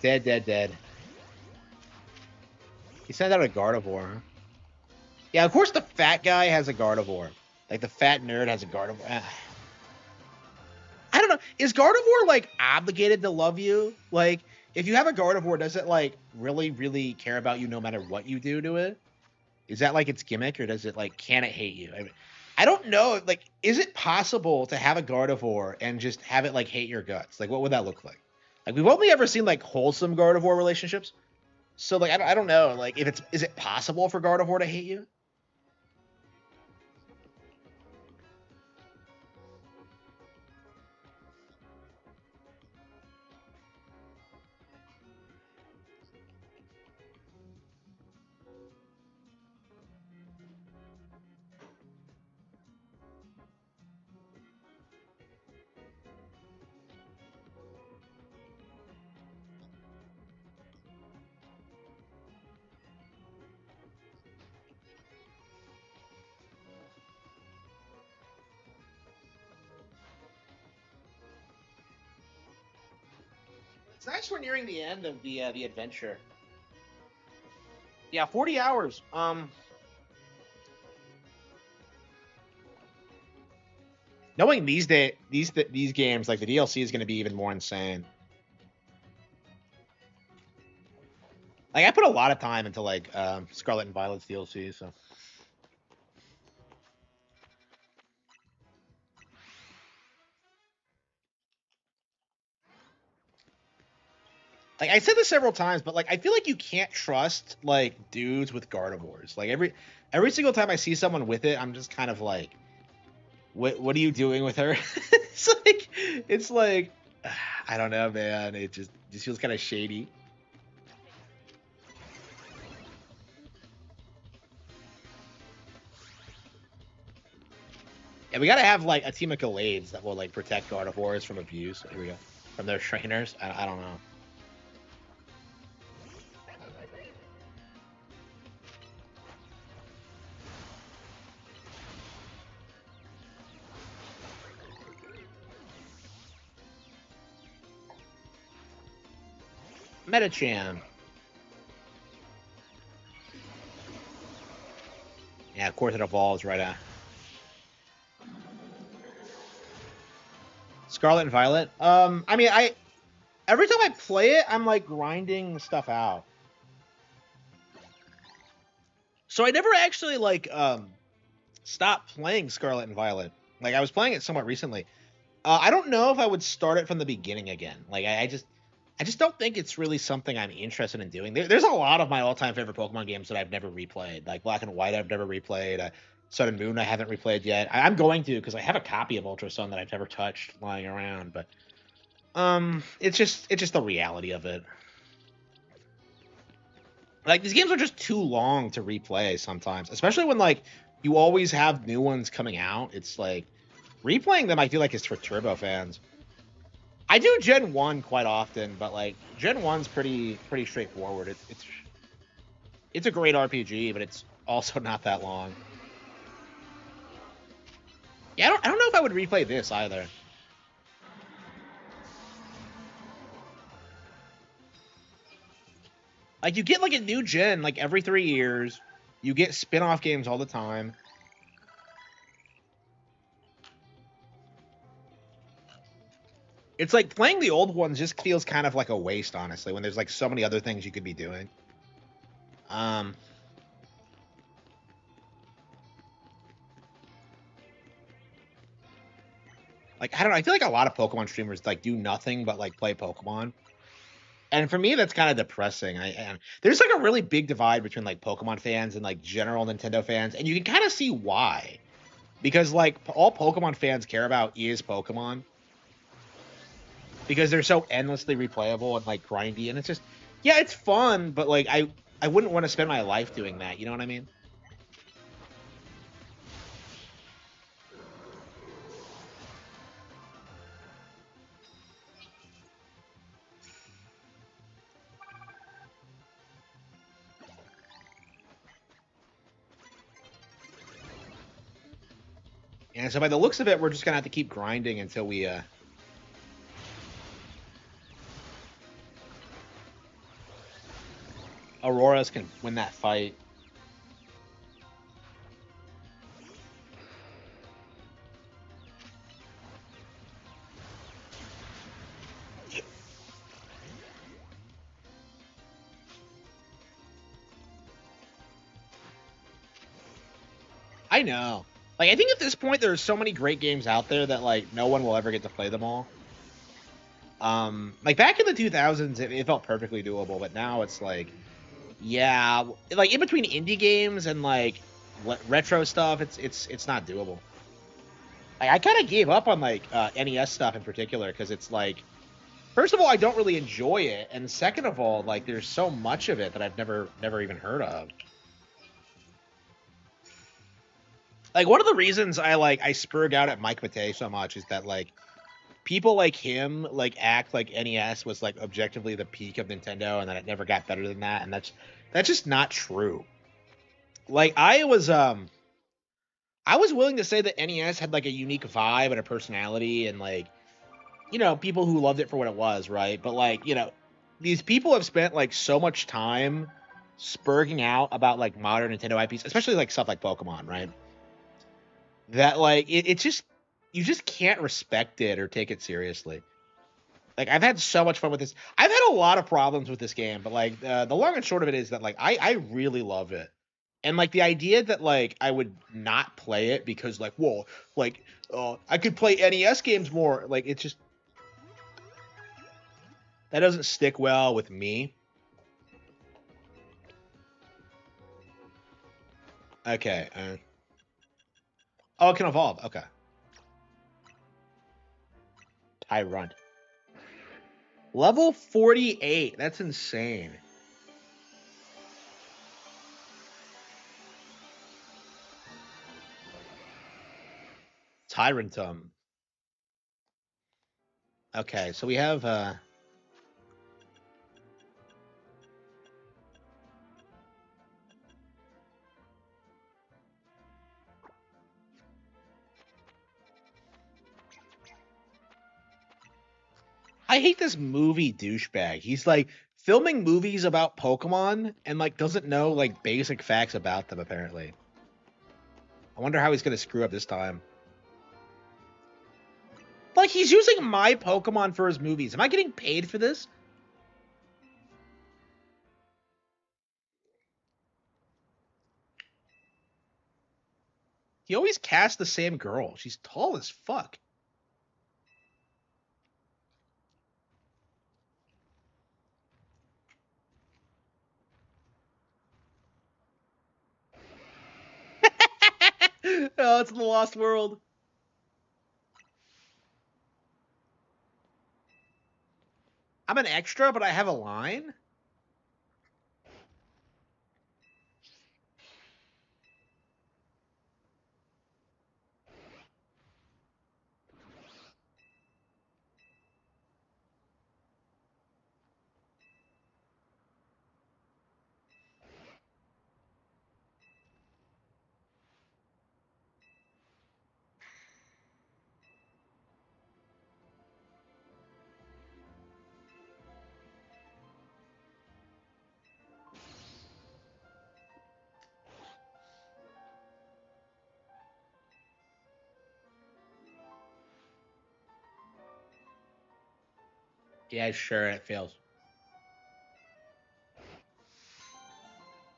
Dead, dead, dead. He sent out a Gardevoir. Yeah, of course the fat guy has a Gardevoir. Like the fat nerd has a Gardevoir. I don't know. Is Gardevoir like obligated to love you? Like, if you have a Gardevoir, does it like really, really care about you no matter what you do to it? Is that like its gimmick, or does it like can it hate you? I don't know. Like, is it possible to have a Gardevoir and just have it like hate your guts? Like, what would that look like? Like, we've only ever seen like wholesome Gardevoir relationships. So like, I don't know. Like, if is it possible for Gardevoir to hate you? It's nice we're nearing the end of the adventure. Yeah, 40 hours. Knowing these games, like the DLC is going to be even more insane. Like I put a lot of time into like Scarlet and Violet's DLC, so Like I said this several times, but like I feel like you can't trust like dudes with Gardevoirs. Like every single time I see someone with it, I'm just kind of like, what are you doing with her? it's like I don't know, man. It just feels kind of shady. Yeah, we gotta have like a team of Gallades that will like protect Gardevoirs from abuse. Here we go. From their trainers. I don't know. Metacham. Yeah, of course it evolves right at Scarlet and Violet. I mean, I every time I play it, I'm like grinding stuff out. So I never actually like stopped playing Scarlet and Violet. Like I was playing it somewhat recently. I don't know if I would start it from the beginning again. Like I just don't think it's really something I'm interested in doing. There's a lot of my all-time favorite Pokemon games that I've never replayed. Like Black and White, I've never replayed. Sun and Moon, I haven't replayed yet. I'm going to because I have a copy of Ultra Sun that I've never touched lying around. But it's just the reality of it. Like these games are just too long to replay sometimes, especially when like you always have new ones coming out. It's like replaying them. I feel like it's for Turbo fans. I do Gen 1 quite often, but like Gen 1's pretty straightforward. It's a great RPG, but it's also not that long. Yeah, I don't know if I would replay this either. Like you get like a new gen like every 3 years. You get spin-off games all the time. It's like playing the old ones just feels kind of like a waste, honestly, when there's like so many other things you could be doing. Um, like I don't know, I feel like a lot of Pokemon streamers like do nothing but like play Pokemon. And for me, that's kind of depressing. And there's like a really big divide between like Pokemon fans and like general Nintendo fans, and you can kind of see why. Because like all Pokemon fans care about is Pokemon. Because they're so endlessly replayable and like grindy, and it's just yeah, it's fun, but like I wouldn't want to spend my life doing that. You know what I mean? And so by the looks of it, we're just gonna have to keep grinding until we Auroras can win that fight. I know. Like I think at this point there's so many great games out there that like no one will ever get to play them all. Like back in the 2000s, it felt perfectly doable, but now it's like, yeah, like in between indie games and like retro stuff, it's not doable. I kind of gave up on like NES stuff in particular because it's like, first of all, I don't really enjoy it, and second of all, like there's so much of it that I've never even heard of. Like one of the reasons I spurred out at Mike Matei so much is that like people like him like act like NES was like objectively the peak of Nintendo and that it never got better than that, and that's just not true. Like I was willing to say that NES had like a unique vibe and a personality and like people who loved it for what it was, right? But like these people have spent like so much time spurging out about like modern Nintendo IPs, especially like stuff like Pokemon, right? That like it's just you just can't respect it or take it seriously. Like I've had so much fun with this. I've had a lot of problems with this game, but like the long and short of it is that like I really love it. And like the idea that like I would not play it because like whoa like I could play NES games more, like it's just That doesn't stick well with me. Okay. Oh, it can evolve. Okay. Tyrant. Level 48. That's insane. Tyrantum. Okay, so we have I hate this movie douchebag. He's like filming movies about Pokemon and like doesn't know like basic facts about them apparently. I wonder how he's gonna screw up this time. Like he's using my Pokemon for his movies. Am I getting paid for this? He always casts the same girl. She's tall as fuck. Oh, it's the Lost World. I'm an extra, but I have a line? Yeah, sure, it fails.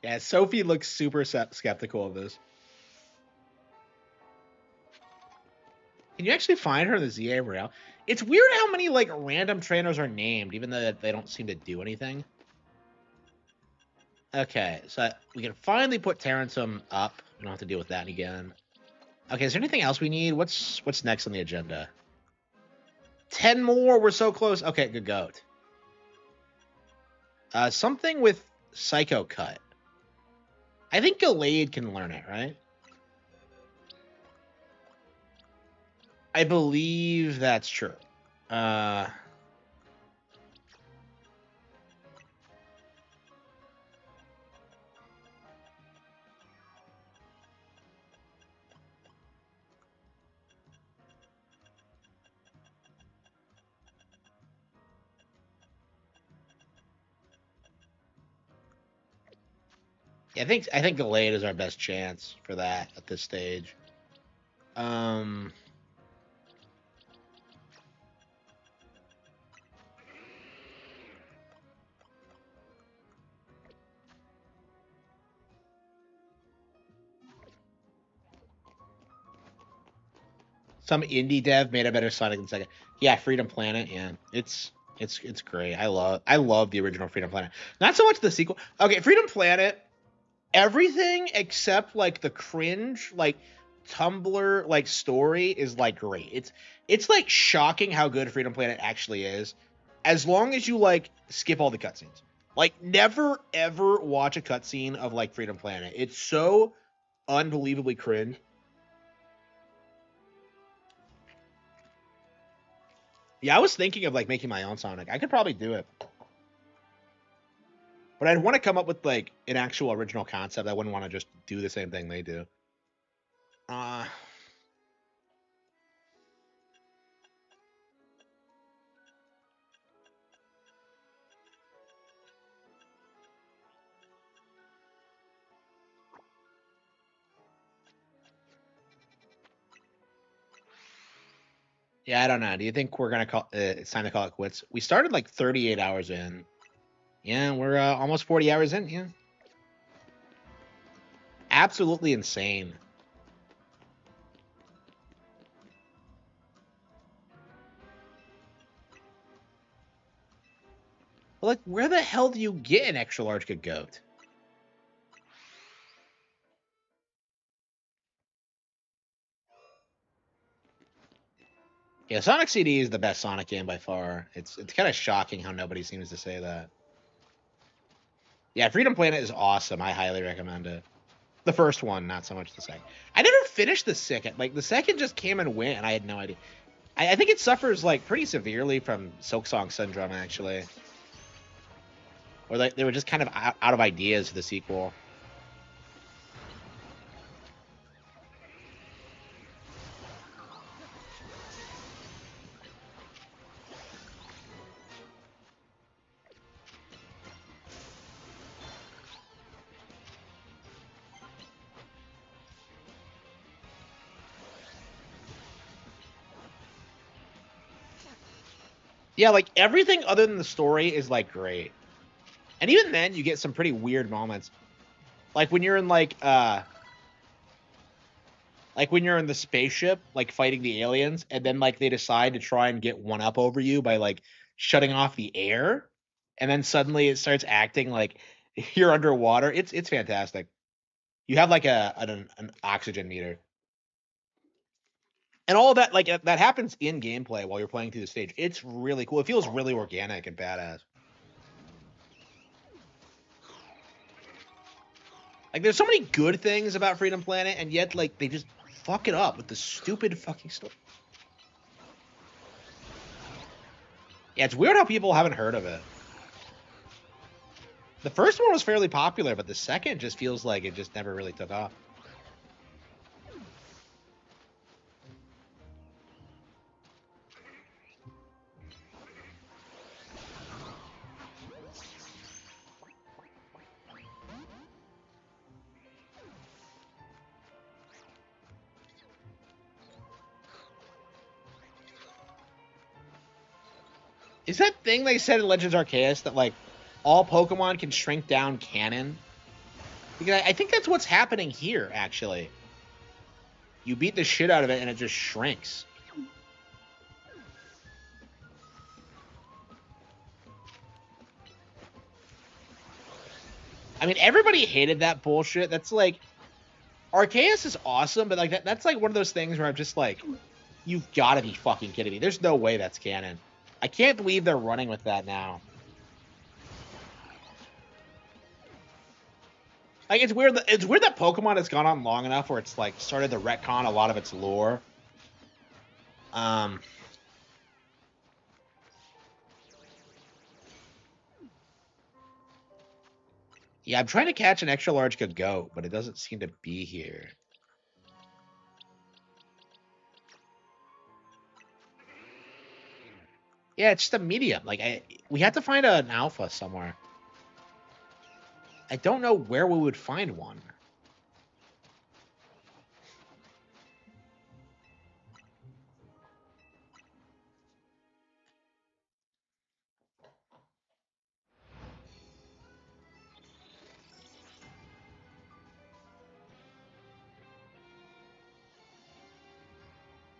Yeah, Sophie looks super skeptical of this. Can you actually find her in the ZA Royale? It's weird how many like random trainers are named, even though they don't seem to do anything. Okay, so we can finally put Tarentum up. We don't have to deal with that again. Okay, is there anything else we need? What's next on the agenda? 10 more. We're so close. Okay, good goat. Something with Psycho Cut. I think Gallade can learn it, right? I believe that's true. Uh, yeah, I think Gallade is our best chance for that at this stage. Um, some indie dev made a better Sonic than second. Yeah, Freedom Planet. Yeah, it's great. I love the original Freedom Planet. Not so much the sequel. Okay, Freedom Planet. Everything except like the cringe, like Tumblr, like story is like great. It's like shocking how good Freedom Planet actually is, as long as you like skip all the cutscenes. Like never ever watch a cutscene of like Freedom Planet. It's so unbelievably cringe. Yeah, I was thinking of like making my own Sonic. I could probably do it. But I'd want to come up with like an actual original concept. I wouldn't want to just do the same thing they do. Uh yeah, I don't know. Do you think we're gonna call it's time to call it quits? We started like 38 hours in. Yeah, we're almost 40 hours in. Yeah, absolutely insane. Like, where the hell do you get an extra large good goat? Yeah, Sonic CD is the best Sonic game by far. It's kind of shocking how nobody seems to say that. Yeah, Freedom Planet is awesome. I highly recommend it. The first one, not so much the second. I never finished the second. Like, the second just came and went, and I had no idea. I think it suffers, like, pretty severely from Silksong Syndrome, actually. Or, like, they were just kind of out of ideas for the sequel. Yeah, like, everything other than the story is, like, great. And even then, you get some pretty weird moments. Like, when you're in, like when you're in the spaceship, like, fighting the aliens, and then, like, they decide to try and get one up over you by, like, shutting off the air, and then suddenly it starts acting like you're underwater. It's fantastic. You have, like, an oxygen meter. And all of that, like, that happens in gameplay while you're playing through the stage. It's really cool. It feels really organic and badass. Like, there's so many good things about Freedom Planet, and yet, like, they just fuck it up with the stupid fucking story. Yeah, it's weird how people haven't heard of it. The first one was fairly popular, but the second just feels like it just never really took off. Is that thing they said in Legends Arceus that, like, all Pokemon can shrink down canon? Because I think that's what's happening here, actually. You beat the shit out of it and it just shrinks. I mean, everybody hated that bullshit. That's like, Arceus is awesome, but like that's like one of those things where I'm just like, you've got to be fucking kidding me. There's no way that's canon. I can't believe they're running with that now. Like, it's weird that Pokemon has gone on long enough where it's like started to retcon a lot of its lore. Yeah, I'm trying to catch an extra large goat, but it doesn't seem to be here. Yeah, it's just a medium. Like, we have to find an alpha somewhere. I don't know where we would find one.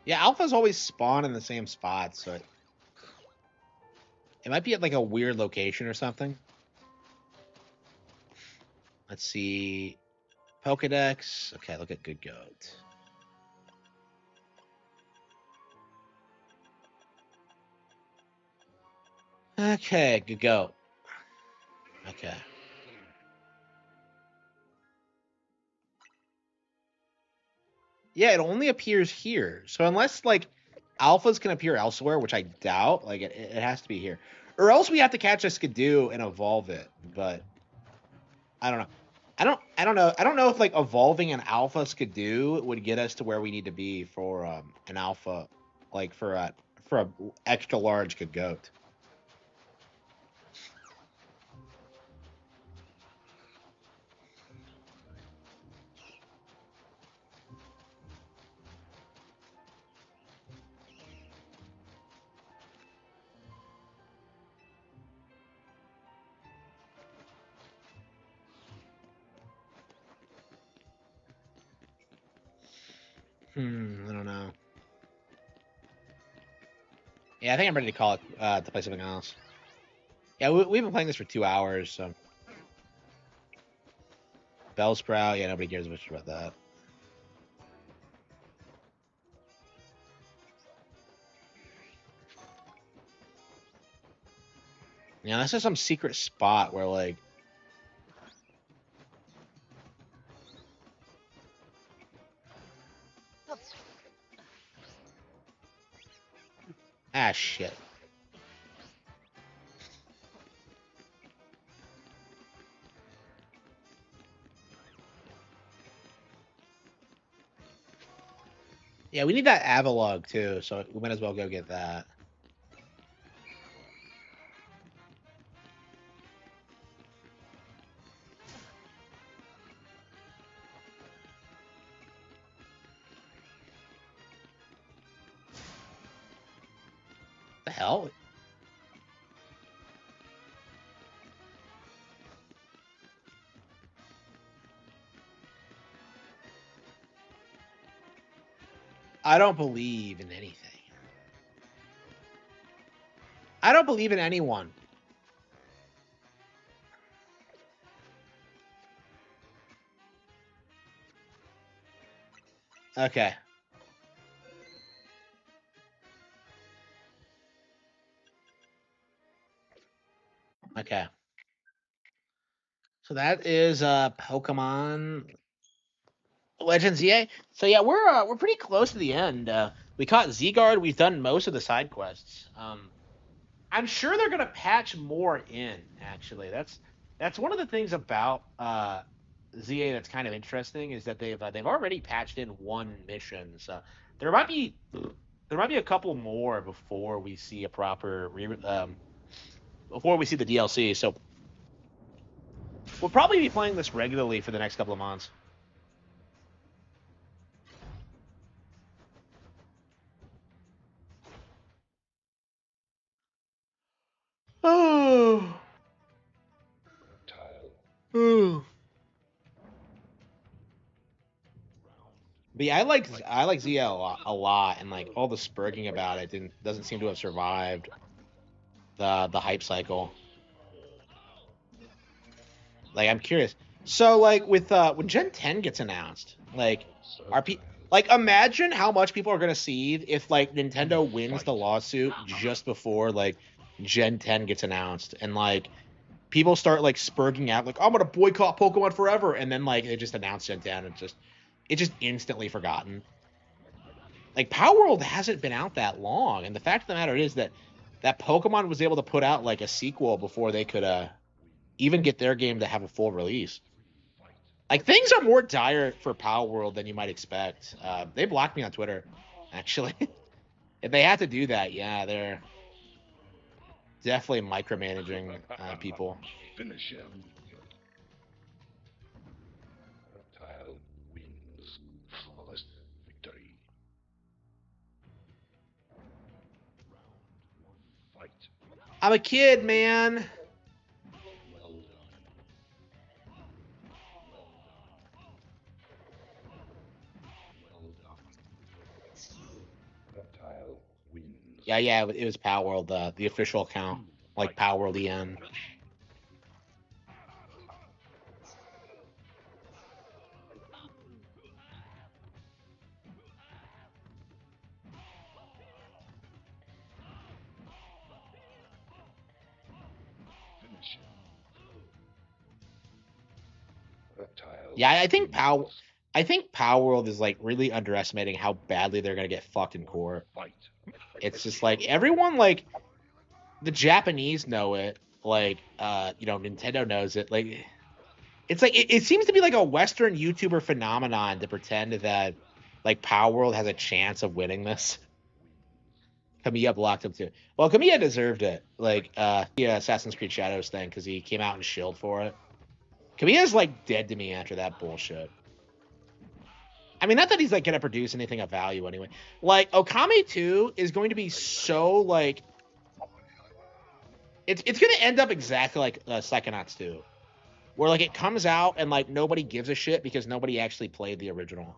Yeah, alphas always spawn in the same spot, so it might be at like a weird location or something. Let's see. Pokedex. Okay, look at good goat. Okay, good goat. Okay. Yeah, it only appears here. So unless like alphas can appear elsewhere, which I doubt, like it has to be here. Or else we have to catch a Skidoo and evolve it. But I don't know. I don't know if like evolving an alpha Skidoo would get us to where we need to be for an alpha, like for a extra large good goat. I don't know. Yeah, I think I'm ready to call it to play something else. Yeah, we've been playing this for 2 hours. So. Bellsprout, yeah, nobody cares much about that. Yeah, that's just some secret spot where, like, ah, shit. Yeah, we need that Avalog too, so we might as well go get that. The hell? I don't believe in anything. I don't believe in anyone. Okay. Okay. So that is Pokemon Legends EA. So yeah, we're pretty close to the end. We caught Zguard. We've done most of the side quests. I'm sure they're gonna patch more in. Actually, that's one of the things about ZA that's kind of interesting is that they've already patched in one mission. So there might be a couple more before we see a proper before we see the DLC. So we'll probably be playing this regularly for the next couple of months. Oh. Oh. But yeah, I like ZL a lot, and like all the spurging about it doesn't seem to have survived the hype cycle. Like I'm curious. So like with when Gen 10 gets announced, like are people like imagine how much people are gonna see if like Nintendo wins the lawsuit just before like Gen 10 gets announced, and like people start like spurging out like I'm gonna boycott Pokemon forever, and then like they just announce Gen 10 and it's just instantly forgotten. Like Power World hasn't been out that long, and the fact of the matter is that Pokemon was able to put out like a sequel before they could even get their game to have a full release. Like things are more dire for Power World than you might expect. They blocked me on Twitter, actually. If they had to do that, yeah, they're definitely micromanaging people. Finish him. Reptile wins. Flawless victory. Fight. I'm a kid, man. Well done. Well done. Reptile wins. Yeah, it was Power World, the official account, like Power World EN. Finish him. Reptile. Yeah, I think wins. Power World is like really underestimating how badly they're gonna get fucked in court. Fight. It's just like everyone like the Japanese know it, like Nintendo knows it. Like it's like it seems to be like a Western YouTuber phenomenon to pretend that like Power World has a chance of winning this. Kamiya blocked him too. Well, Kamiya deserved it. Like the Assassin's Creed Shadows thing because he came out and shilled for it. Kamiya's like dead to me after that bullshit. I mean, not that he's like gonna produce anything of value anyway. Like Okami 2 is going to be so like it's gonna end up exactly like Psychonauts 2, where like it comes out and like nobody gives a shit because nobody actually played the original.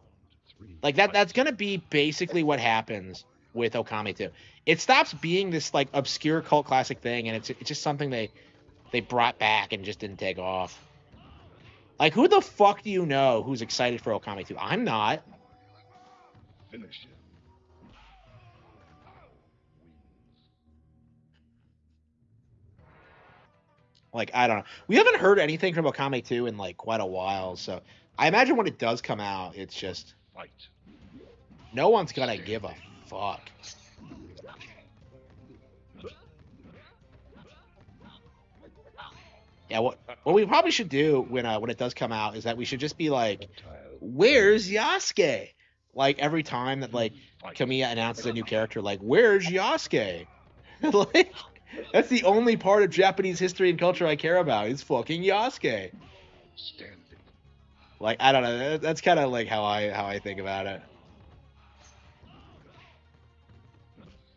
Like that's gonna be basically what happens with Okami 2. It stops being this like obscure cult classic thing, and it's just something they brought back and just didn't take off. Like, who the fuck do you know who's excited for Okami 2? I'm not. Finish him. Like, I don't know. We haven't heard anything from Okami 2 in, like, quite a while, so I imagine when it does come out, it's just Fight. no one's gonna give a fuck. Yeah, what we probably should do when it does come out is that we should just be like, Reptile. "Where's Yasuke?" Like every time that like Fight. Kamiya announces a new character, like, "Where's Yasuke?" Like, that's the only part of Japanese history and culture I care about is fucking Yasuke. Standing. Like, I don't know. That's kind of like how I think about it.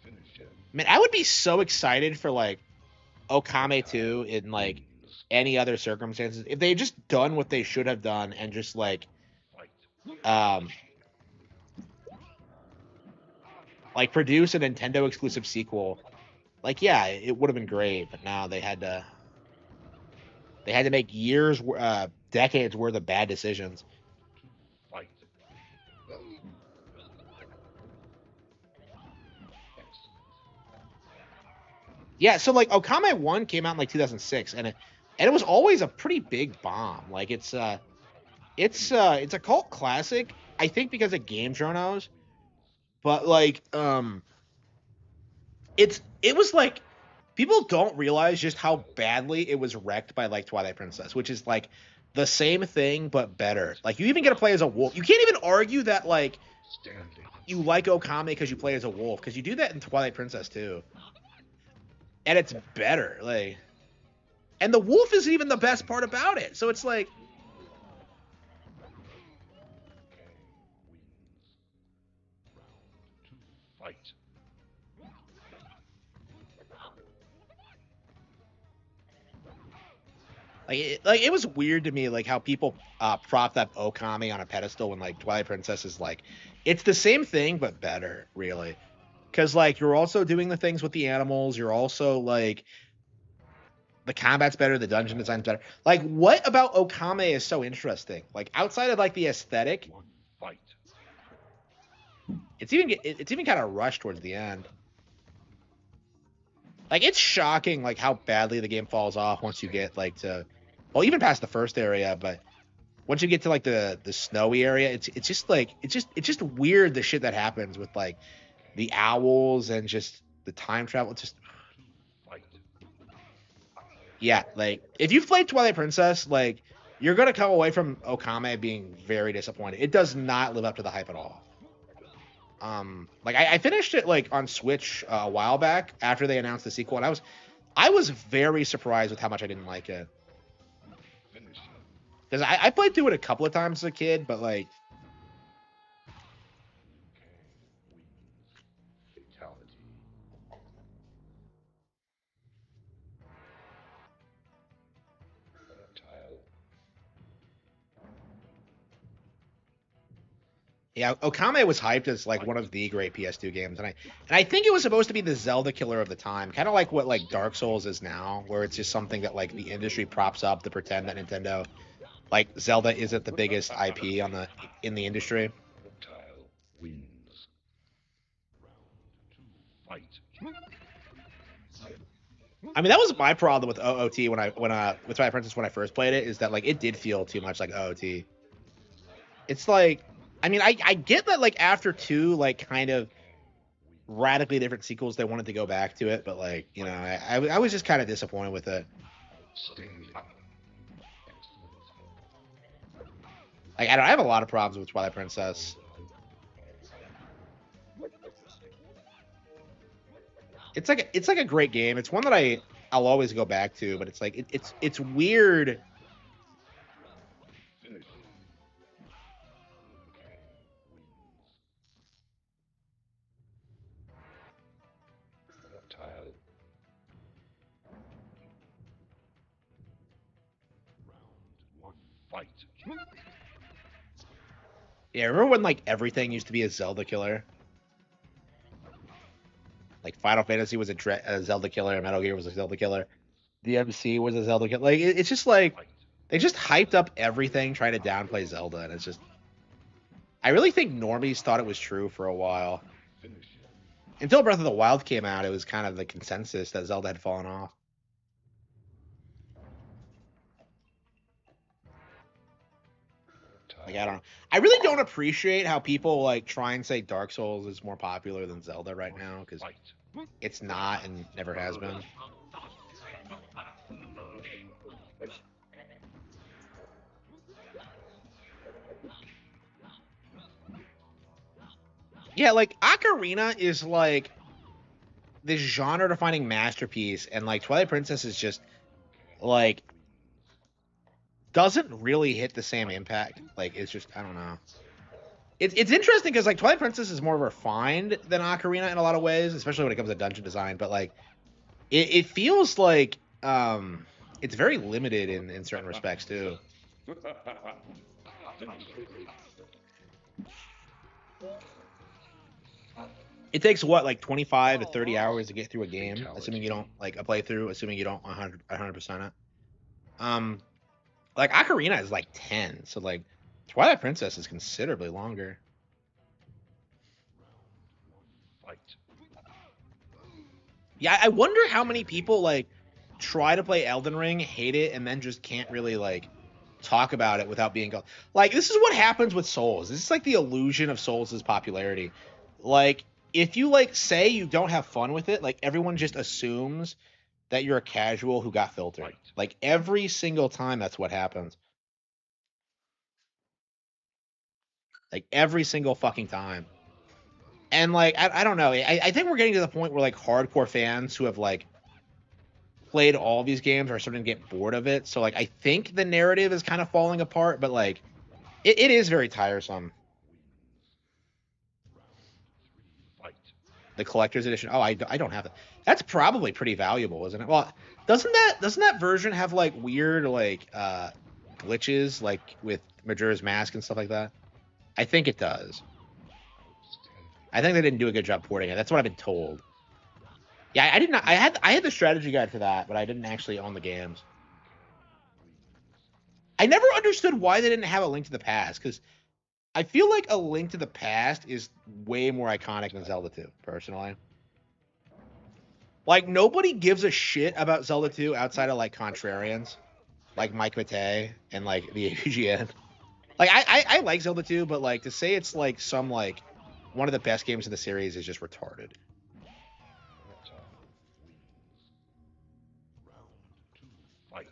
Finish him. Man, I would be so excited for like Okame 2 in like any other circumstances if they had just done what they should have done and just like Fight. like produce a Nintendo exclusive sequel. Like, yeah, it would have been great, but now they had to make decades worth of bad decisions. Fight. Yeah, so like Okame 1 came out in like 2006 and it was always a pretty big bomb. Like it's a cult classic, I think because of Game Journos, but like it was like people don't realize just how badly it was wrecked by like Twilight Princess, which is like the same thing but better. Like you even get to play as a wolf. You can't even argue that like Standing. you like Okame because you play as a wolf, because you do that in Twilight Princess too. And it's better. Like, and the wolf isn't even the best part about it. So it's like, Fight. it was weird to me like how people propped up Okami on a pedestal when like Twilight Princess is like, it's the same thing but better, really. Because like you're also doing the things with the animals. You're also like the combat's better, the dungeon design's better. Like, what about Okame is so interesting? Like outside of like the aesthetic, One. Fight. it's even kind of rushed towards the end. Like it's shocking like how badly the game falls off once you get like to, well, even past the first area, but once you get to like the snowy area, it's just like it's just weird the shit that happens with like the owls and just the time travel. It's just, Fight. yeah, like if you've played Twilight Princess, like you're gonna come away from Okame being very disappointed. It does not live up to the hype at all. Like I finished it like on Switch a while back after they announced the sequel, and I was very surprised with how much I didn't like it. Finish him. Because I played through it a couple of times as a kid, but like Fatality. Reptile. yeah, Okame was hyped as like one of the great PS2 games, and I think it was supposed to be the Zelda killer of the time, kind of like what like Dark Souls is now, where it's just something that like the industry props up to pretend that Nintendo, like Zelda isn't the biggest IP in the industry. Reptile wins. Round 2. Fight. I mean, that was my problem with OOT with Twilight Princess when I first played it, is that like it did feel too much like OOT. It's like, I mean, I get that like after two like kind of radically different sequels they wanted to go back to it, but like, you know, I was just kind of disappointed with it. Stand up. Like I have a lot of problems with Twilight Princess. It's like a great game. It's one that I'll always go back to, but it's like it's weird. Finish. Reptile. Round 1. Fight. Yeah, remember when like everything used to be a Zelda killer? Like Final Fantasy was a Zelda killer, and Metal Gear was a Zelda killer. DMC was a Zelda kid. Like it's just like Fight. they just hyped up everything trying to downplay Zelda, and it's just I really think normies thought it was true for a while. Finish him. Until Breath of the Wild came out, it was kind of the consensus that Zelda had fallen off. Like I don't know. I really don't appreciate how people like try and say Dark Souls is more popular than Zelda right now because Fight. it's not and never has been. Yeah, like Ocarina is like this genre-defining masterpiece, and like Twilight Princess is just like doesn't really hit the same impact. Like it's just I don't know. It's interesting because like Twilight Princess is more refined than Ocarina in a lot of ways, especially when it comes to dungeon design. But like it feels like it's very limited in certain respects too. It takes what like 25 to 30 hours to get through a game, assuming you don't like a playthrough, assuming you don't 100% it. Like Ocarina is like 10, so like Twilight Princess is considerably longer. Fight. Yeah, I wonder how many people like try to play Elden Ring, hate it, and then just can't really like talk about it without being like this is what happens with Souls. This is like the illusion of Souls' popularity. Like if you like say you don't have fun with it, like everyone just assumes that you're a casual who got filtered. Right. Like every single time that's what happens. Like every single fucking time. And like I don't know. I think we're getting to the point where like hardcore fans who have like played all these games are starting to get bored of it. So like I think the narrative is kind of falling apart, but like it is very tiresome. Fight. The collector's edition. Oh, I don't have that. That's probably pretty valuable, isn't it? Well, doesn't that version have like weird like glitches like with Majora's Mask and stuff like that? I think it does. I think they didn't do a good job porting it. That's what I've been told. Yeah, I did not. I had the strategy guide for that, but I didn't actually own the games. I never understood why they didn't have a Link to the Past because I feel like a Link to the Past is way more iconic than Zelda 2, personally. Like nobody gives a shit about Zelda 2 outside of like contrarians, like Mike Matei and like the AVGN. Like I like Zelda 2, but like to say it's like some like one of the best games in the series is just retarded. Fight.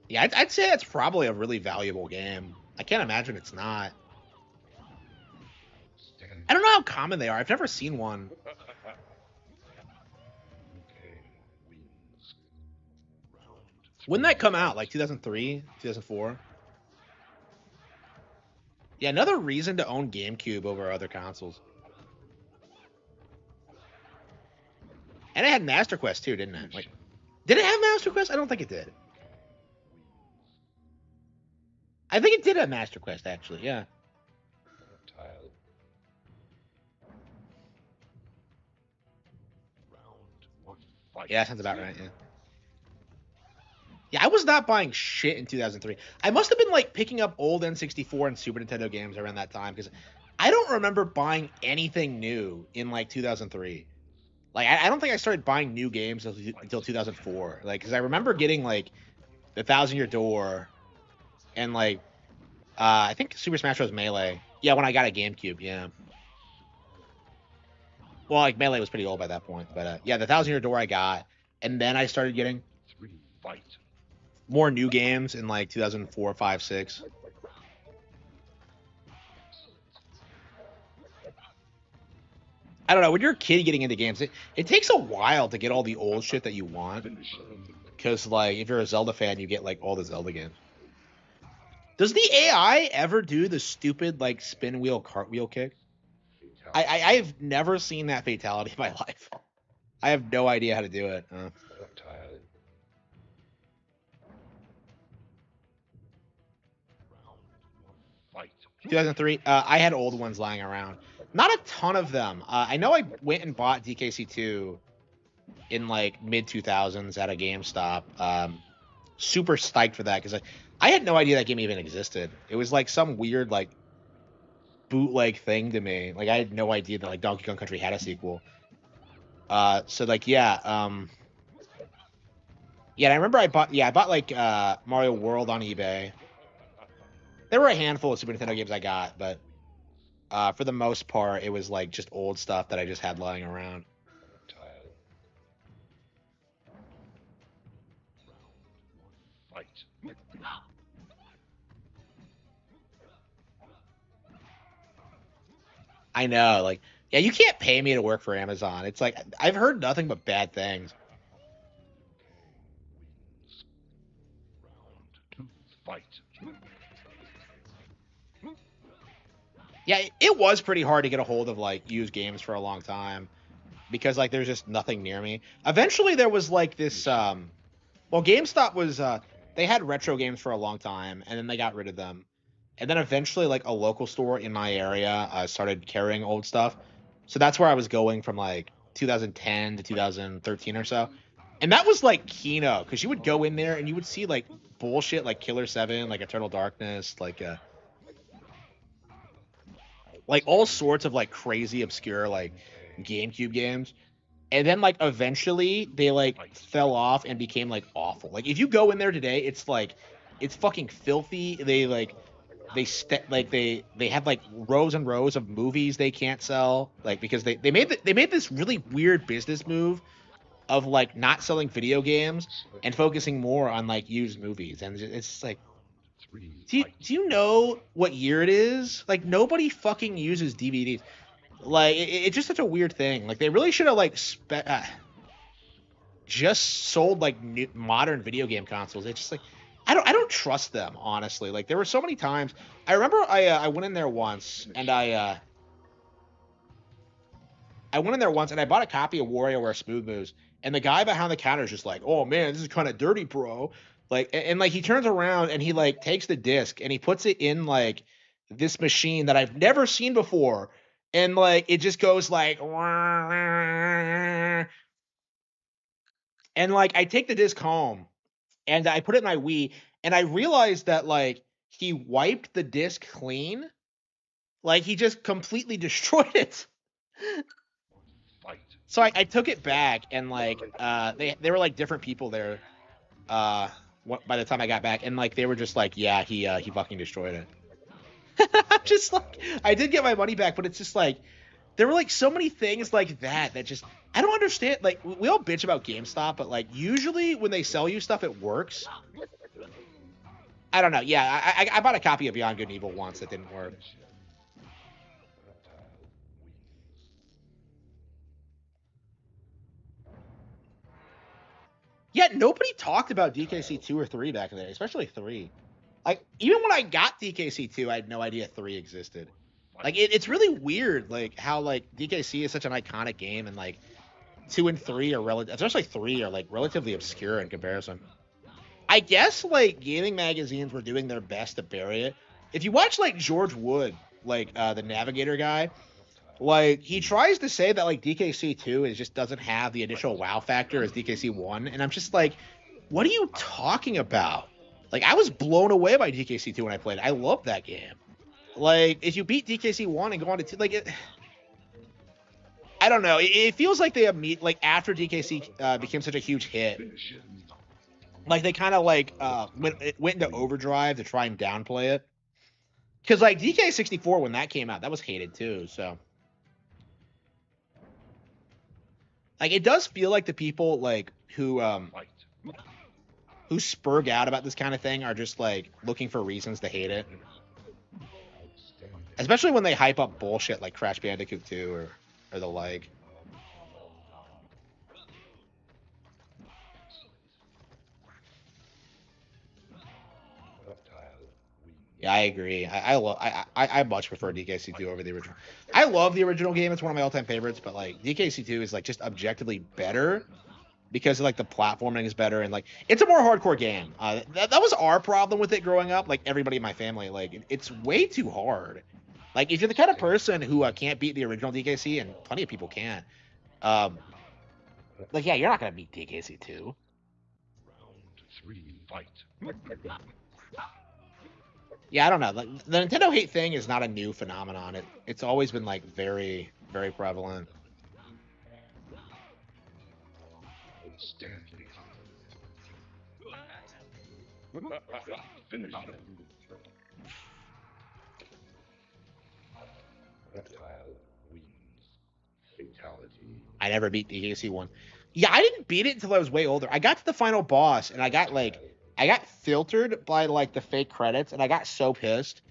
Yeah, I'd say it's probably a really valuable game. I can't imagine it's not. I don't know how common they are. I've never seen one. When did that come out? Like 2003, 2004? Yeah, another reason to own GameCube over other consoles. And it had Master Quest too, didn't it? Like, did it have Master Quest? I don't think it did. I think it did have Master Quest, actually. Yeah. Tile. Fight. Yeah, that sounds about right. Yeah. Yeah, I was not buying shit in 2003. I must have been like picking up old N64 and Super Nintendo games around that time because I don't remember buying anything new in like 2003. Like, I don't think I started buying new games until 2004. Like, because I remember getting like the Thousand Year Door and like I think Super Smash Bros. Melee. Yeah, when I got a GameCube. Yeah. Well, like Melee was pretty old by that point, but yeah, the Thousand Year Door I got, and then I started getting 3. Fight. more new games in like 2004, 5, 6. I don't know. When you're a kid getting into games, it takes a while to get all the old shit that you want. Finish him. Because, like, if you're a Zelda fan, you get, like, all the Zelda games. Does the AI ever do the stupid, like, spin wheel cartwheel kick? I've never seen that fatality in my life. I have no idea how to do it. Tile. 2003, I had old ones lying around. Not a ton of them. I know I went and bought DKC2 in like mid 2000s at a GameStop. Super psyched for that because I had no idea that game even existed. It was like some weird like bootleg thing to me. Like I had no idea that like Donkey Kong Country had a sequel. So like yeah, yeah. I remember I bought like Mario World on eBay. There were a handful of Super Nintendo games I got, but for the most part, it was like just old stuff that I just had lying around. Tile. Round 1. Fight. I know, like, yeah, you can't pay me to work for Amazon. It's like I've heard nothing but bad things. Wins. Round 2. Fight. Yeah, it was pretty hard to get a hold of like used games for a long time because like there's just nothing near me. Eventually there was like this well GameStop was they had retro games for a long time and then they got rid of them. And then eventually like a local store in my area started carrying old stuff. So that's where I was going from like 2010 to 2013 or so. And that was like Kino cuz you would go in there and you would see like bullshit like Killer 7, like Eternal Darkness, like all sorts of like crazy obscure like GameCube games. And then like eventually they like fell off and became like awful. Like if you go in there today, it's like it's fucking filthy. They like they have like rows and rows of movies they can't sell like because they made this really weird business move of like not selling video games and focusing more on like used movies and it's just like 3. do you know what year it is? Like nobody fucking uses DVDs. Like it's just such a weird thing. Like they really should have like just sold like new, modern video game consoles. It's just like I don't trust them honestly. Like there were so many times. I remember I went in there once and I went in there once and I bought a copy of WarioWare Smooth Moves and the guy behind the counter is just like, "Oh man, this is kind of dirty, bro." Like and like he turns around and he like takes the disc and he puts it in like this machine that I've never seen before and like it just goes like and like I take the disc home and I put it in my Wii and I realized that like he wiped the disc clean. Like he just completely destroyed it. Fight. So I took it back and like they were like different people there by the time I got back and like they were just like yeah he fucking destroyed it. I'm just like I did get my money back but it's just like there were like so many things like that just I don't understand. Like we all bitch about GameStop but like usually when they sell you stuff it works. I don't know. Yeah, I bought a copy of Beyond Good and Evil once that didn't work. Yeah, nobody talked about DKC 2 or 3 back in the day, especially 3. Like, even when I got DKC 2, I had no idea 3 existed. Like, it's really weird, like, how, like, DKC is such an iconic game, and, like, 2 and 3 are especially 3 are, like, relatively obscure in comparison. I guess, like, gaming magazines were doing their best to bury it. If you watch, like, George Wood, like, the Navigator guy, like he tries to say that like DKC 2 is just doesn't have the initial wow factor as DKC 1 and I'm just like what are you talking about? Like I was blown away by DKC 2 when I played it. I love that game. Like if you beat DKC 1 and go on to 2 like it I don't know. It feels like they like after DKC became such a huge hit. Like they kind of like went into overdrive to try and downplay it. Cuz like DK64 when that came out that was hated too, so like it does feel like the people like who spurg out about this kind of thing are just like looking for reasons to hate it. Especially when they hype up bullshit like Crash Bandicoot 2 or the like. Yeah, I agree. I much prefer DKC2 over the original. I love the original game. It's one of my all-time favorites, but like DKC2 is like just objectively better because like the platforming is better and like it's a more hardcore game. That was our problem with it growing up. Like everybody in my family, like it's way too hard. Like, if you're the kind of person who can't beat the original DKC, and plenty of people can't, um, like, yeah, you're not gonna beat DKC 2. Round 3, fight. Yeah, I don't know. The Nintendo hate thing is not a new phenomenon. It's always been like very, very prevalent. Stanley. Finish him. Reptile wins. Fatality. I never beat DKC 1. Yeah, I didn't beat it until I was way older. I got to the final boss, and I got filtered by like the fake credits, and I got so pissed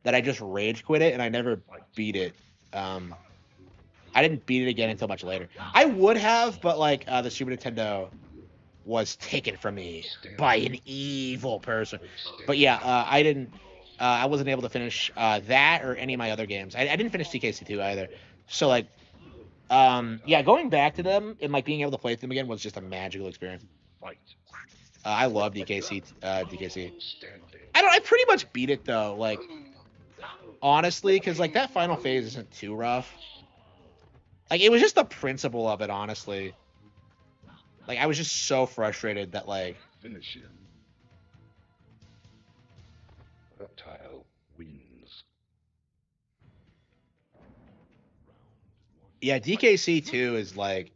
that I just rage quit it, and I never beat it. I didn't beat it again until much later. I would have, but like the Super Nintendo was taken from me by an evil person. But yeah, I didn't. I wasn't able to finish that or any of my other games. I didn't finish TKC2 either. So like, yeah, going back to them and like being able to play them again was just a magical experience. Fight. I love DKC. DKC. Stanley. I pretty much beat it though. Like, honestly, because like that final phase isn't too rough. Like, it was just the principle of it, honestly. Like, I was just so frustrated that, like... Finish him. Reptile wins. Yeah, DKC 2 is, like...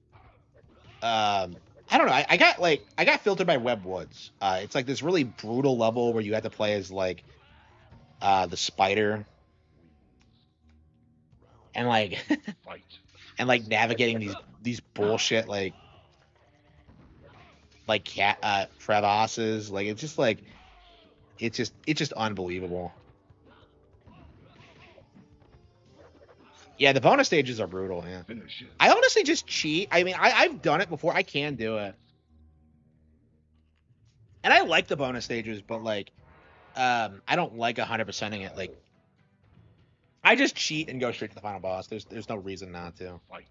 I don't know. I got filtered by Web Woods. It's, like, this really brutal level where you have to play as, like, the spider. And, like... Fight. and, like, navigating these bullshit, like cat crevasses. Like, it's just like it's just unbelievable. Yeah, the bonus stages are brutal, yeah. Finish him. I honestly just cheat. I mean, I've done it before. I can do it. And I like the bonus stages, but like I don't like 100%ing it. Like, I just cheat and go straight to the final boss. There's no reason not to. Fight.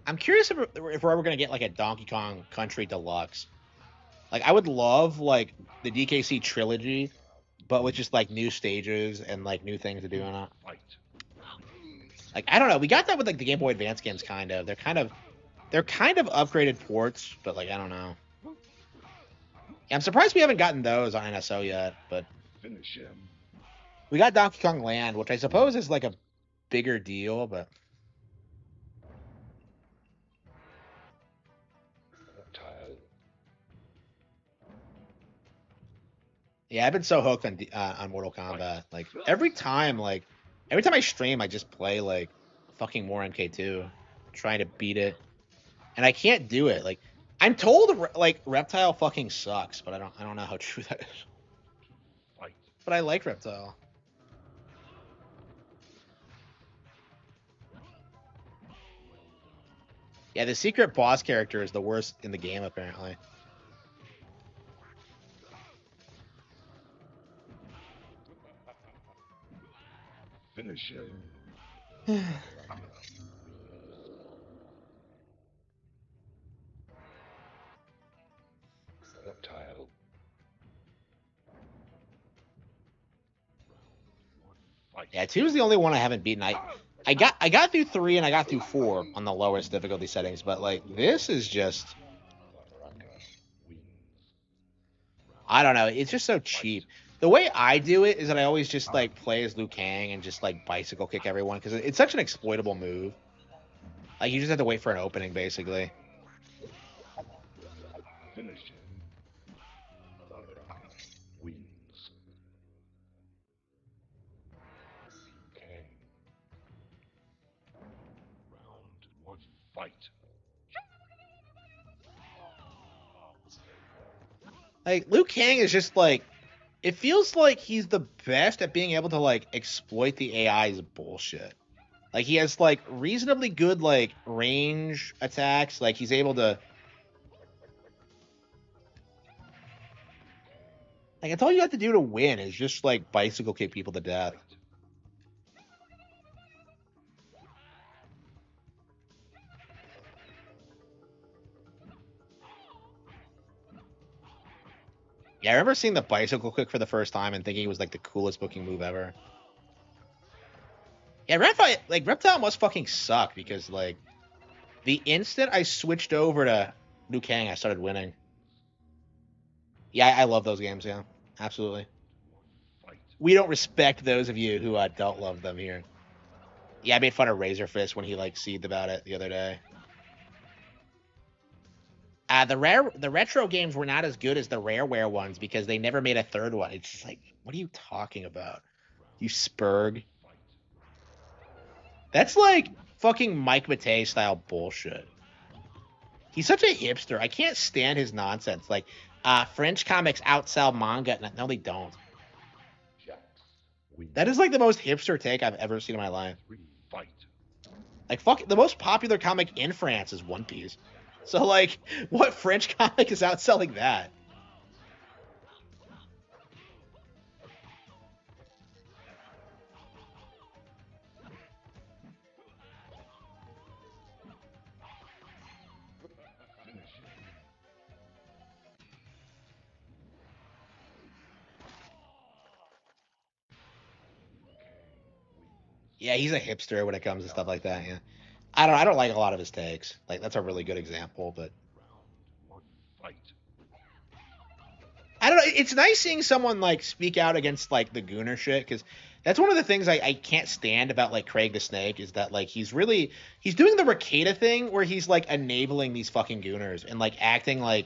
I'm curious if we're ever gonna get like a Donkey Kong Country Deluxe. Like, I would love like the DKC trilogy, but with just like new stages and like new things to do in it. Fight. Like, I don't know. We got that with like the Game Boy Advance games, kind of. They're kind of upgraded ports, but like, I don't know. Yeah, I'm surprised we haven't gotten those on NSO yet, but Finish him. we got Donkey Kong Land, which I suppose is like a bigger deal, but Reptile. yeah, I've been so hooked on Mortal Kombat. Like, every time I stream, I just play like fucking more MK2, trying to beat it, and I can't do it. Like, I'm told like Reptile fucking sucks, but I don't know how true that is. Fight. But I like Reptile. Yeah, the secret boss character is the worst in the game, apparently. Finish him. Reptile. Fight. Yeah, 2 is the only one I haven't beaten. I got through 3 and I got through 4 on the lowest difficulty settings, but like, this is just, Wins. I don't know, it's just so cheap. The way I do it is that I always just like play as Liu Kang and just like bicycle kick everyone, because it's such an exploitable move. Like, you just have to wait for an opening, basically. Finish him. Wins. Okay. Round 1. Fight. Like, Liu Kang is just like, it feels like he's the best at being able to like exploit the AI's bullshit. Like, he has like reasonably good like range attacks. Like, he's able to, like, it's all you have to do to win is just like bicycle kick people to death. Yeah, I remember seeing the bicycle kick for the first time and thinking it was like the coolest booking move ever. Yeah, Reptile must fucking suck because like the instant I switched over to Liu Kang, I started winning. Yeah, I love those games. Yeah, absolutely. Fight. We don't respect those of you who don't love them here. Yeah, I made fun of Razor Fist when he like seethed about it the other day. The retro games were not as good as the Rareware ones because they never made a third one. It's just like, what are you talking about? You spurg. That's like fucking Mike Matei style bullshit. He's such a hipster. I can't stand his nonsense. Like, French comics outsell manga. No, they don't. Jax. Win. That is like the most hipster take I've ever seen in my life. Fight. Like, fuck, the most popular comic in France is One Piece. So, like, what French comic is outselling that? Yeah, he's a hipster when it comes to stuff like that. Yeah, I don't like a lot of his takes. Like, that's a really good example, but Round 1. Fight. I don't know. It's nice seeing someone like speak out against like the Gooner shit because that's one of the things I can't stand about like Craig the Snake is that like he's doing the Ricada thing where he's like enabling these fucking Gooners and like acting like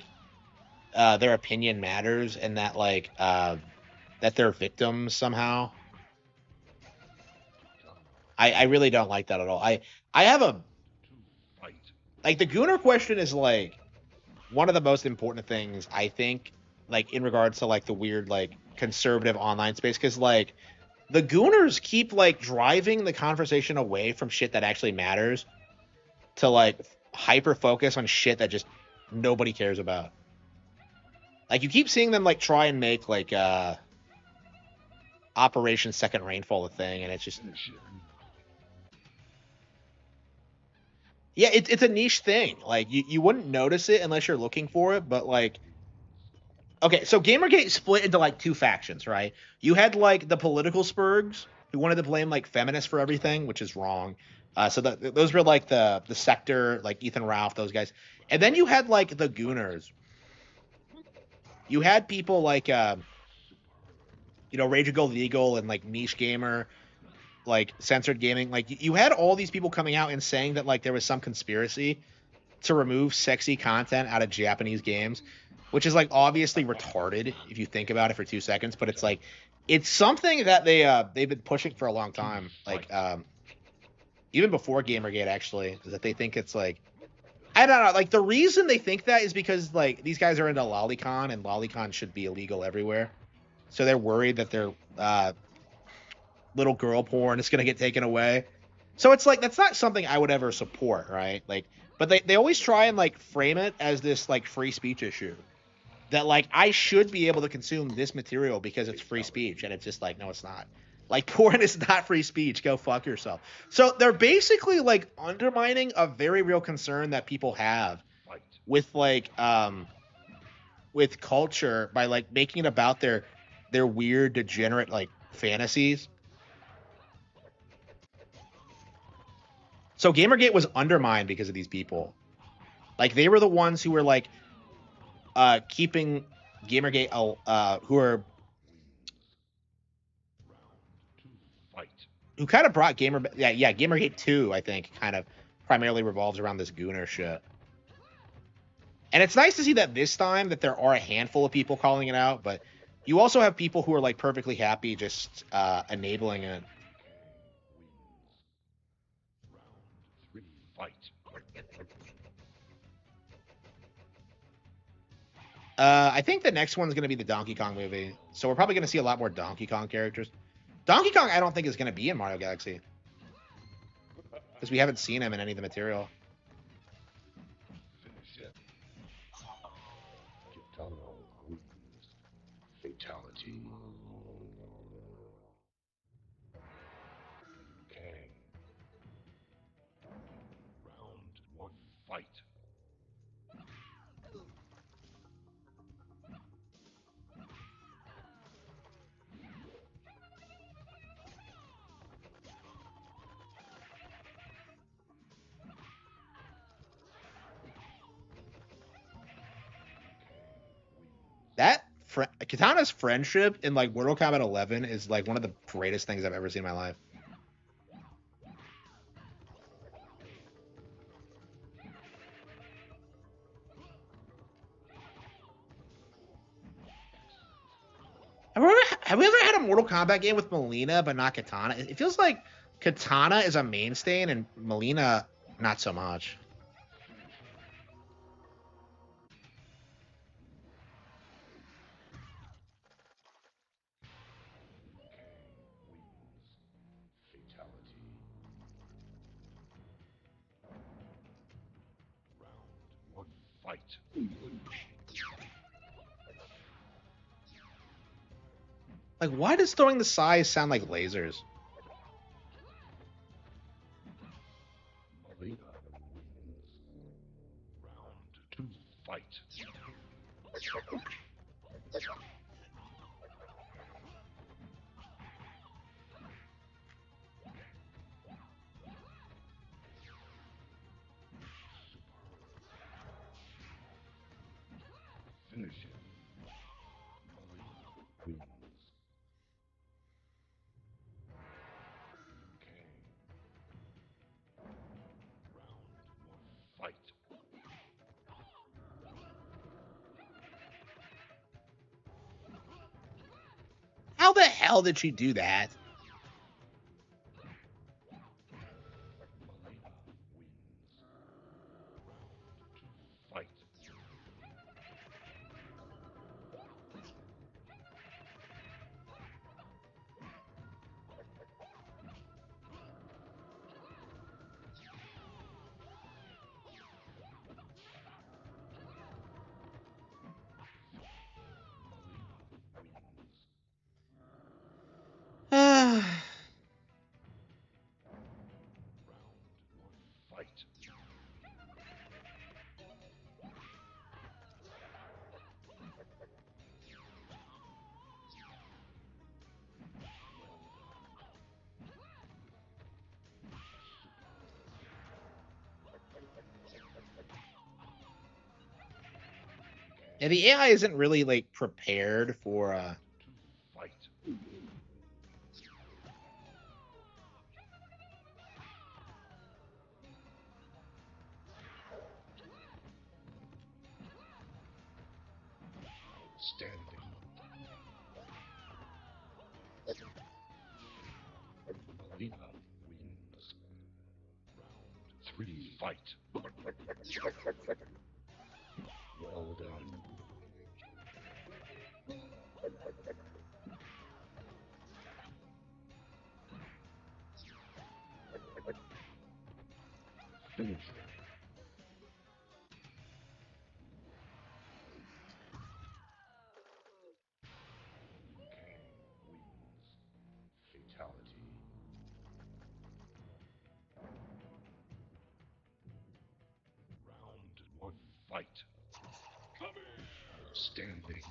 their opinion matters and that like that they're victims somehow. I really don't like that at all. I have a 2. Fight. like the Gooner question is like one of the most important things I think like in regards to like the weird like conservative online space because like the Gooners keep like driving the conversation away from shit that actually matters to like hyper focus on shit that just nobody cares about. Like you keep seeing them like try and make like Operation Second Rainfall a thing, and it's just Finish him. yeah, it's a niche thing. Like you wouldn't notice it unless you're looking for it, but like okay, so Gamergate split into like two factions, right? You had like the political spurgs who wanted to blame like feminists for everything, which is wrong. So those were like the sector, like Ethan Ralph, those guys, and then you had like the Gooners. You had people like Rage of Gold Eagle and like Niche Gamer, like Censored Gaming. Like you had all these people coming out and saying that like there was some conspiracy to remove sexy content out of Japanese games, which is like obviously retarded if you think about it for 2 seconds. But it's like it's something that they've been pushing for a long time. Like even before Gamergate actually, is that they think it's like I don't know. Like the reason they think that is because like these guys are into lolicon and lolicon should be illegal everywhere. So they're worried that their little girl porn is gonna get taken away. So it's like that's not something I would ever support, right? Like, but they always try and like frame it as this like free speech issue. That like I should be able to consume this material because it's free speech, and it's just like no, it's not. Like porn is not free speech. Go fuck yourself. So they're basically like undermining a very real concern that people have Fight. with like with culture by like making it about their weird degenerate like fantasies. So Gamergate was undermined because of these people. Like they were the ones who were like keeping Gamergate who are Round 2. Fight. who kind of brought Gamergate 2 I think kind of primarily revolves around this Gooner shit. And it's nice to see that this time that there are a handful of people calling it out, but you also have people who are like perfectly happy just enabling it. Round 3. Fight. I think the next one's going to be the Donkey Kong movie, so we're probably going to see a lot more Donkey Kong characters. Donkey Kong, I don't think is going to be in Mario Galaxy because we haven't seen him in any of the material. Finish him. Kitano wins. Fatality. Kang. Round 1. Fight. Katana's friendship in like Mortal Kombat 11 is like one of the greatest things I've ever seen in my life. Have we ever had a Mortal Kombat game with Melina but not Katana? It feels like Katana is a mainstay and Melina not so much. Fatality. Round one, fight. Like, why does throwing the size sound like lasers? Melina wins. Round two, fight. Finish him. Melina wins. Okay. Round one, fight. How the hell did she do that? Melina wins. Round two, fight. Melina wins. Round one, fight. Yeah, the AI isn't really like prepared for Two, fight. Outstanding. Melina wins. Round three, fight. Well done. Finish her. Kang wins. Fatality. Round one, fight. Outstanding.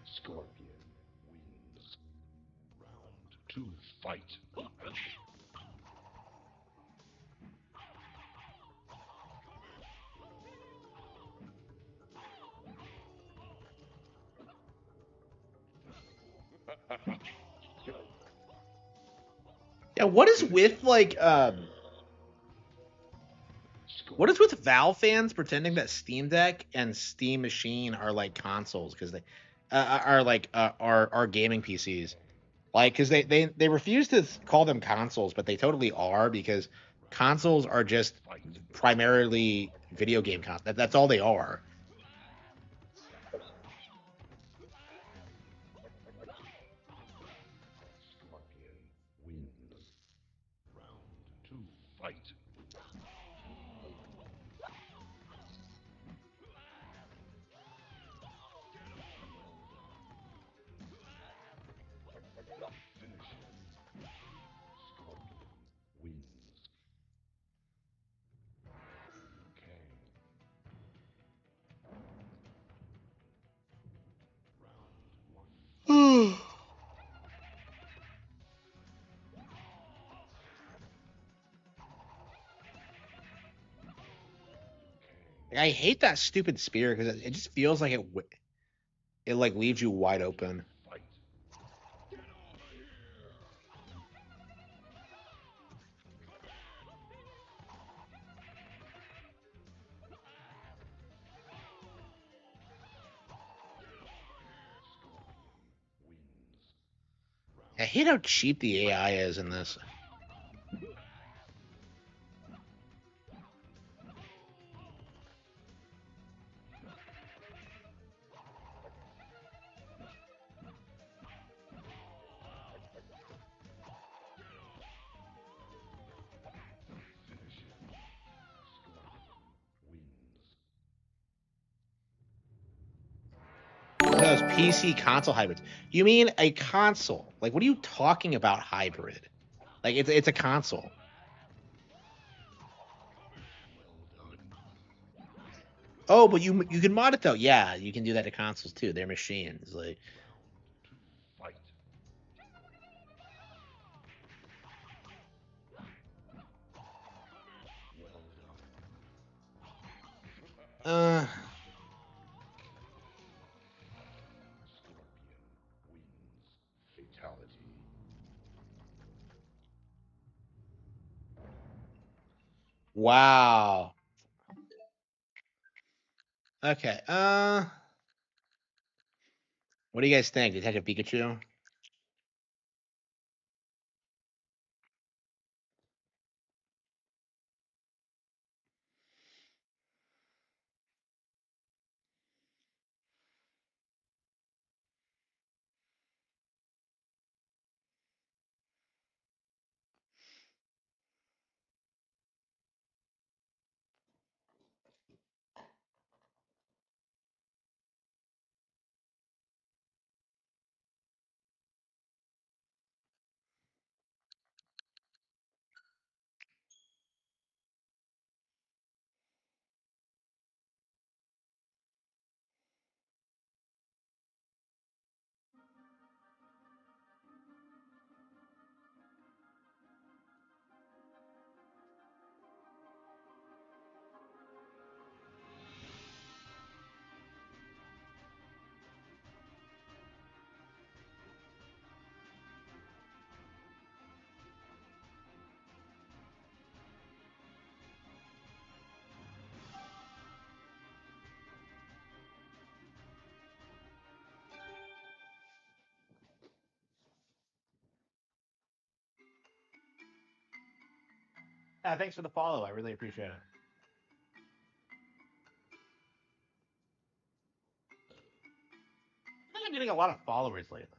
Scorpion wins. Round two, fight. yeah, what is with like what is with Valve fans pretending that Steam Deck and Steam Machine are like consoles because they are like are gaming PCs? Like, because they refuse to call them consoles, but they totally are because consoles are just Fight. primarily video game that's all they are. Scorpion wins. Round two, fight. Finish him. Scorpion wins. Kang Like, I hate that stupid spear because it just feels like it like leaves you wide open. Fight. Wins. I hate how cheap the AI is in this. Finish him. Scorpion wins. Those PC console hybrids. You mean a console? Like, what are you talking about hybrid? Like, it's a console. Well done. Oh, but you can mod it though. Yeah, you can do that to consoles too. They're machines. Like, Round 2. Fight. Well done. uh, Scorpion wins. Fatality. wow. Okay. What do you guys think, Detective Pikachu? Thanks for the follow. I really appreciate it. I think I'm getting a lot of followers lately.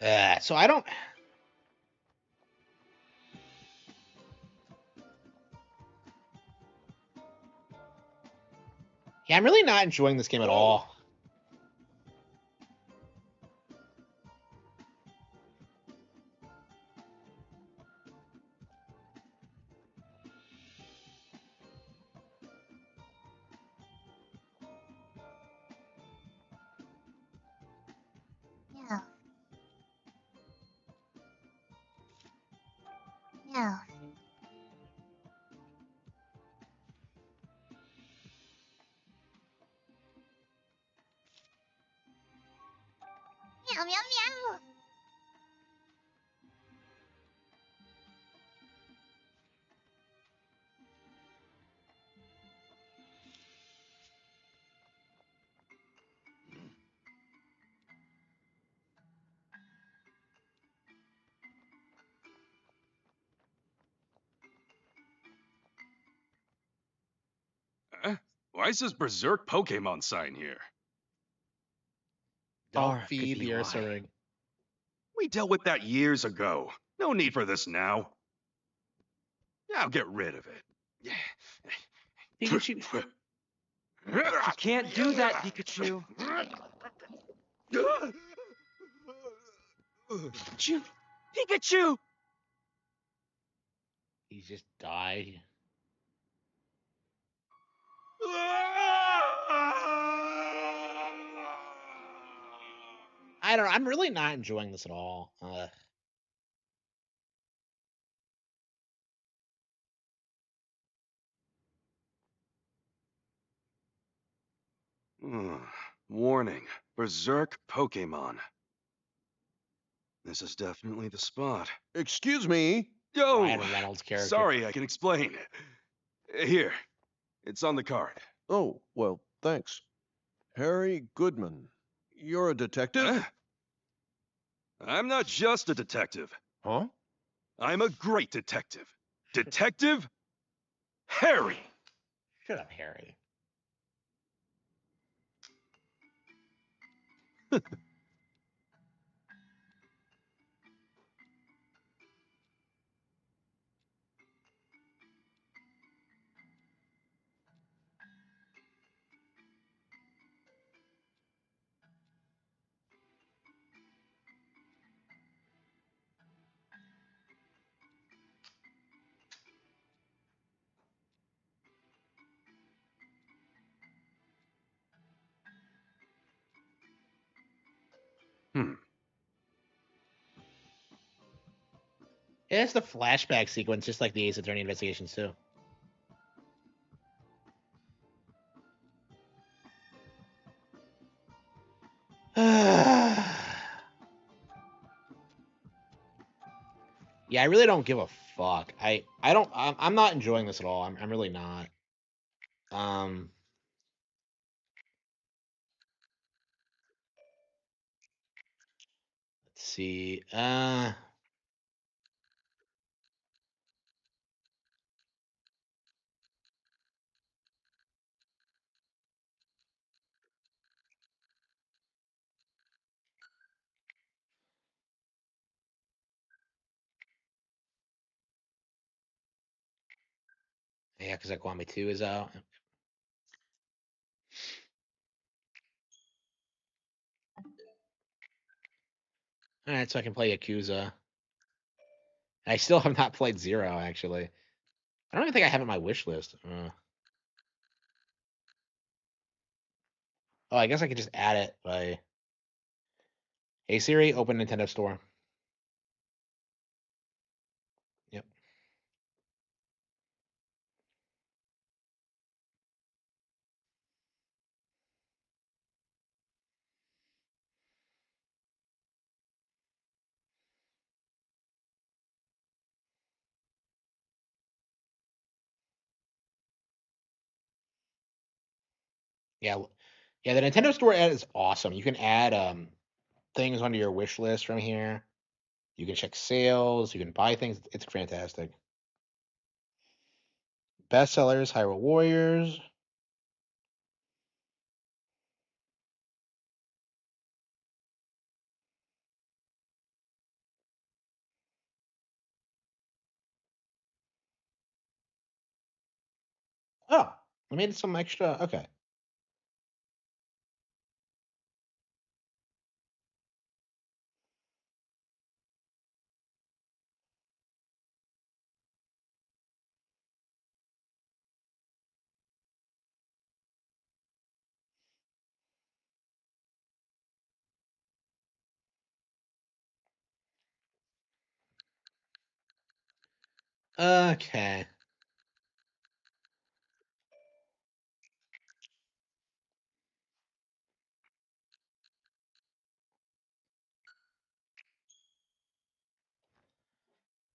Uh, so I don't. Yeah, I'm really not enjoying this game at all. Yeah. Yeah. Meow meow meow. Why is this berserk Pokemon sign here? Don't Or it could feed be the Ursa why. ring. We dealt with that years ago. No need for this now. I'll get rid of it. Pikachu. You can't do that, Pikachu. Pikachu! Pikachu! He just died. I don't know. I'm really not enjoying this at all. Warning. Berserk Pokemon. This is definitely the spot. Excuse me. Yo! Ryan Reynolds character. Sorry, I can explain. Here. It's on the card. Oh, well, thanks. Harry Goodman. You're a detective? Huh? I'm not just a detective. Huh? I'm a great detective. Detective Harry. Shut up, Harry. Hmm. Yeah, it's the flashback sequence, just like the Ace Attorney investigations too. Yeah, I really don't give a fuck. I'm not enjoying this at all. I'm really not. Let's see. Yeah, because Aquame 2 is out. All right, so I can play Yakuza. I still have not played Zero, actually. I don't even think I have it on my wish list. Oh, I guess I could just add it by, hey Siri, open Nintendo Store. Yep. Yeah, yeah. The Nintendo Store ad is awesome. You can add things onto your wish list from here. You can check sales. You can buy things. It's fantastic. Bestsellers, Hyrule Warriors. Oh, I made some extra. Okay. Okay.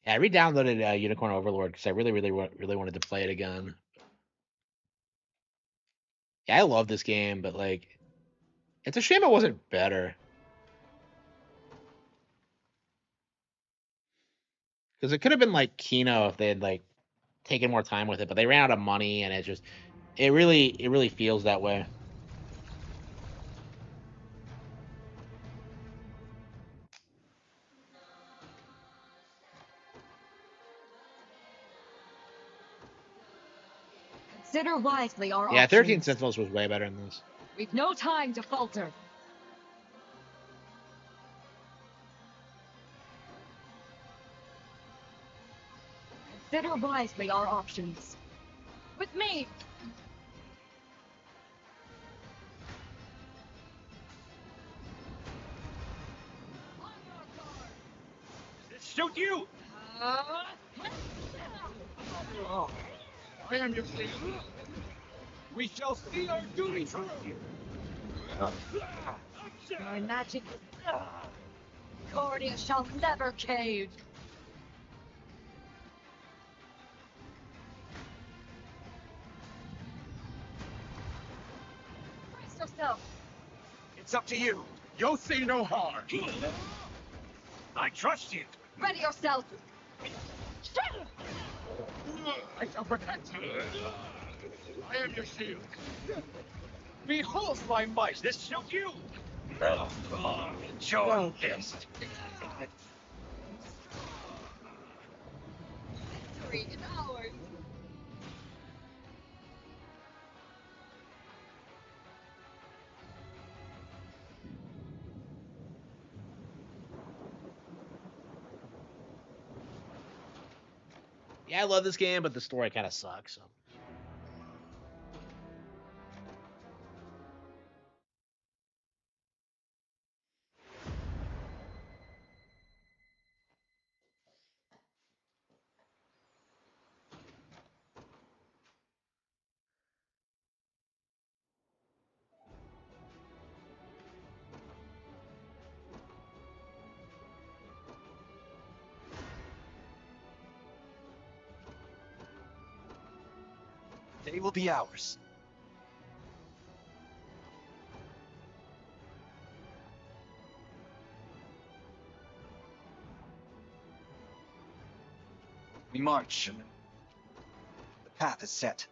Yeah, I re-downloaded Unicorn Overlord because I really wanted to play it again. Yeah, I love this game, but like, it's a shame it wasn't better. Because it could have been like Kino if they had like taken more time with it, but they ran out of money, and it really feels that way. Consider wisely our Yeah, 13 options. Sentinels was way better than this. We've no time to falter. Consider wisely our options. With me! Shoot you! Uh, Oh, I am your savior. We shall see our duty through. My magic Cordia shall never cave. Brace yourself. It's up to you. You'll see no harm. I trust you. Ready yourself. I shall protect you. I am your shield. Behold my might. This shoot you. Enjoy this. Victory is ours. Yeah, I love this game, but the story kind of sucks. So. They will be ours. We march. The path is set.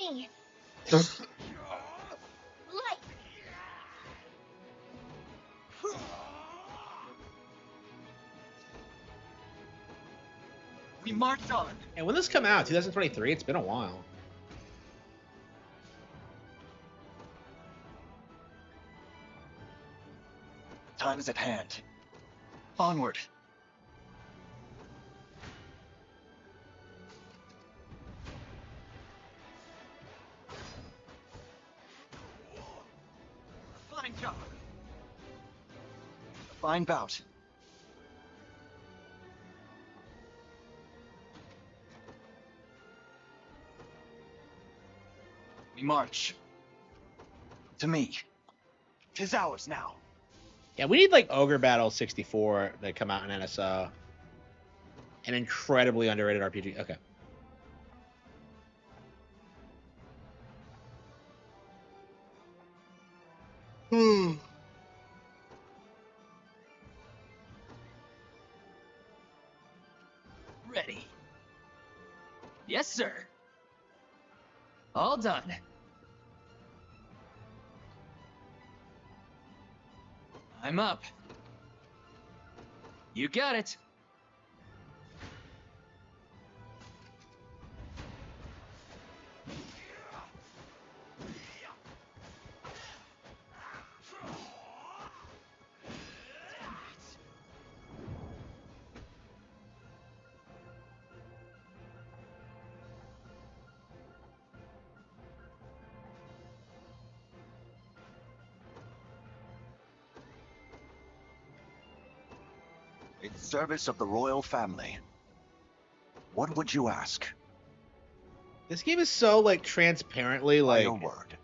Let me. Light. We march on. And when this come out, 2023, it's been a while. Time is at hand. Onward. Fine job. A fine bout. We march. To me. 'Tis ours now. Yeah, we need like Ogre Battle 64 that come out in NSO. An incredibly underrated RPG. Okay. Ready. Yes, sir. All done. I'm up. You got it. In service of the royal family. What would you ask? This game is so like transparently By like your word.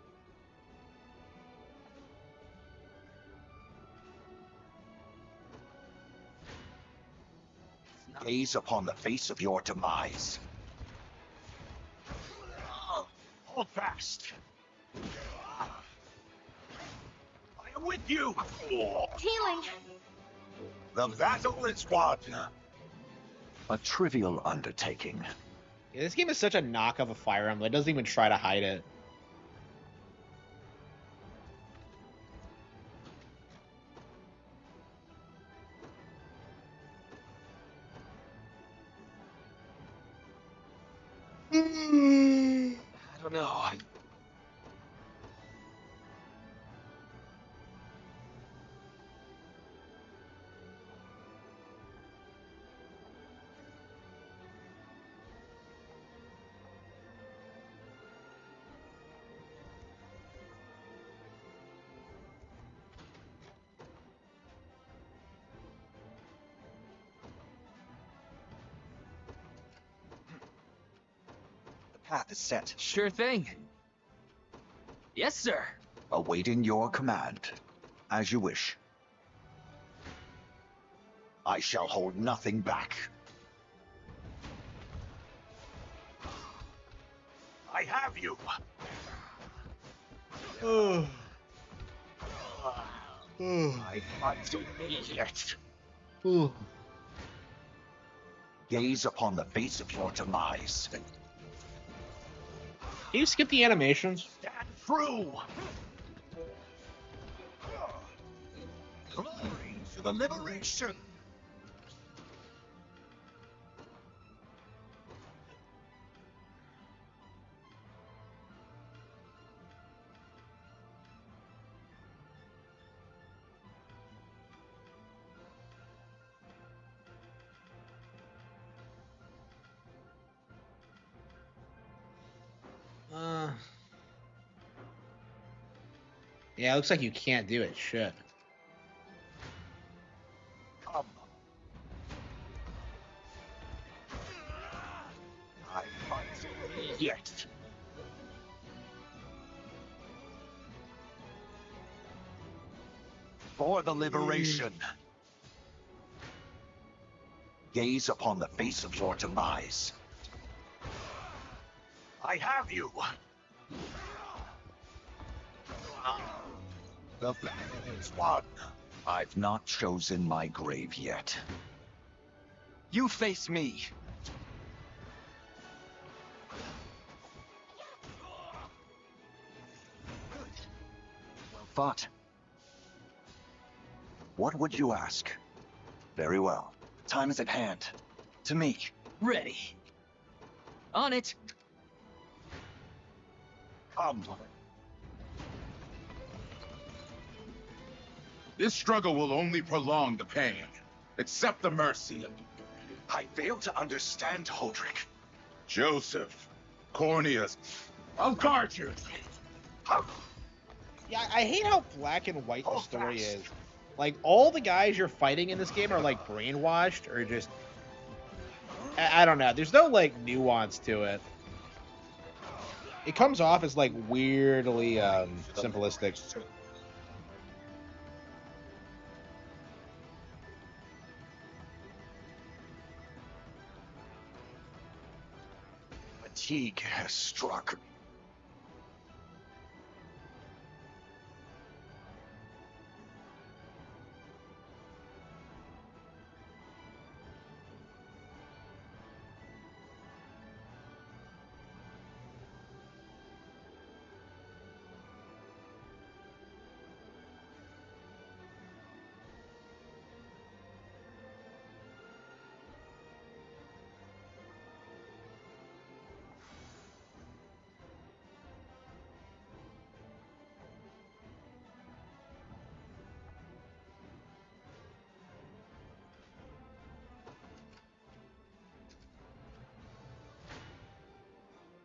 Gaze upon the face of your demise. Hold fast. I am with you. Healing. The battle is won. A trivial undertaking. yeah, this game is such a knockoff of Fire Emblem. It doesn't even try to hide it. I don't know. The path is set. Sure thing. Yes, sir. Awaiting your command. As you wish. I shall hold nothing back. I have you. I fight to me yet. Gaze upon the face of your demise. Can you skip the animations? Stand true. Glory to the liberation. Yeah, it looks like you can't do it. Shit. Come. I fight to me yet. For the liberation. Gaze upon the face of your demise. I have you. The battle is won. I've not chosen my grave yet. You face me. Well fought. What would you ask? Very well. Time is at hand. To me. Ready. On it. Come. This struggle will only prolong the pain. Accept the mercy. I fail to understand, Holdrick. Joseph, Cornelius, I'll guard you. Yeah, I hate how black and white the story is. Like, all the guys you're fighting in this game are, like, brainwashed or just... I don't know. There's no, like, nuance to it. It comes off as, like, weirdly, simplistic. Fatigue has struck.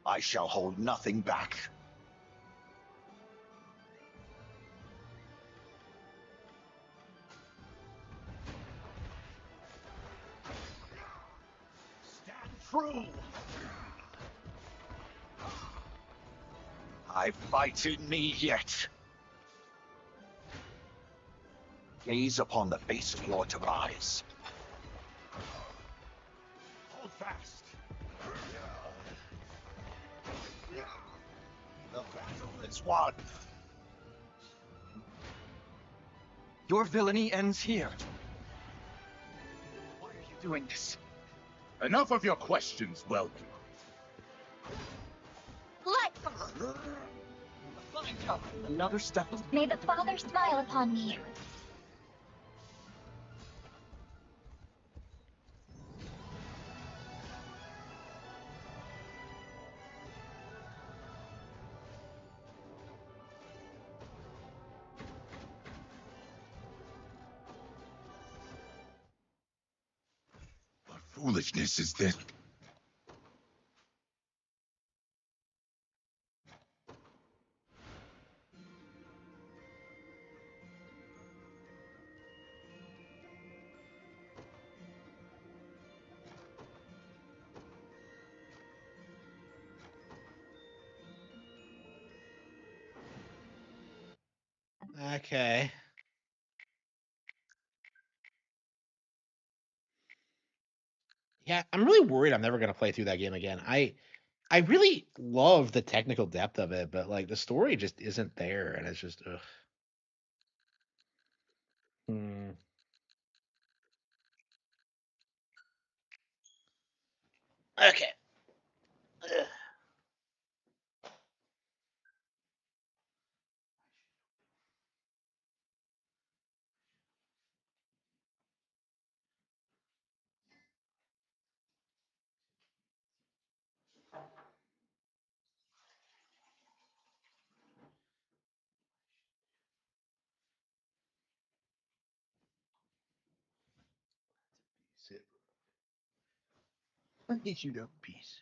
I shall hold nothing back. Stand true. I fight in me yet. Gaze upon the face of your demise. Hold fast. The battle is won. Your villainy ends here. Why are you doing this? Enough of your questions, Welcome. Let Fine job. Another step. May the Father smile upon me. foolishness is this? Okay. Yeah, I'm really worried I'm never gonna play through that game again. I really love the technical depth of it, but like the story just isn't there, and it's just ugh. Hmm. Okay. Ugh. Sit. Let me shoot a piece.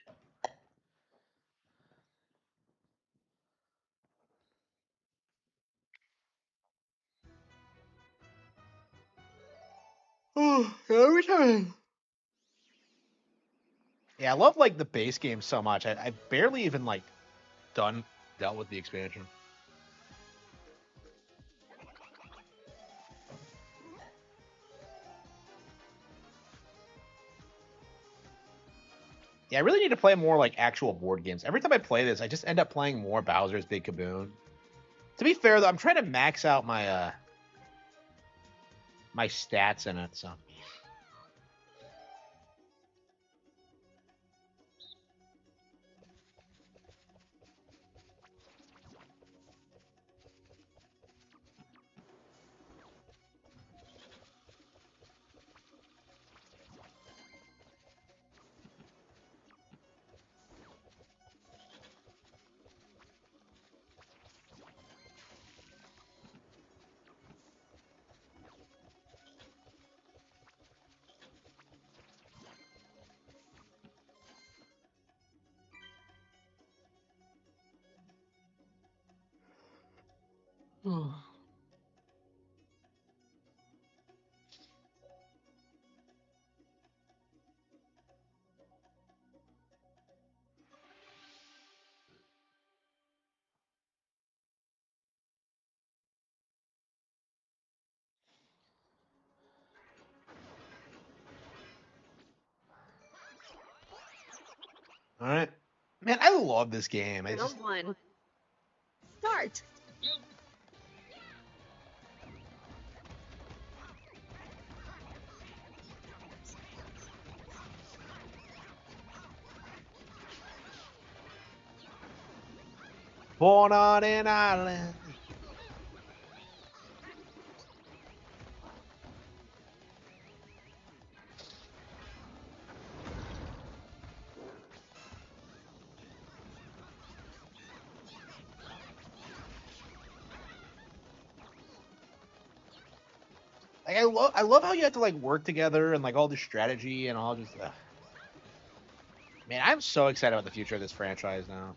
Oh, every time. Yeah, I love like the base game so much. I barely even like dealt with the expansion. Yeah, I really need to play more like actual board games. Every time I play this, I just end up playing more Bowser's Big Kaboom. To be fair though, I'm trying to max out my my stats in it, so. All right. Man, I love this game. I just One. Start. born on an island. Like I love how you have to like work together and like all the strategy and all just man, I'm so excited about the future of this franchise now.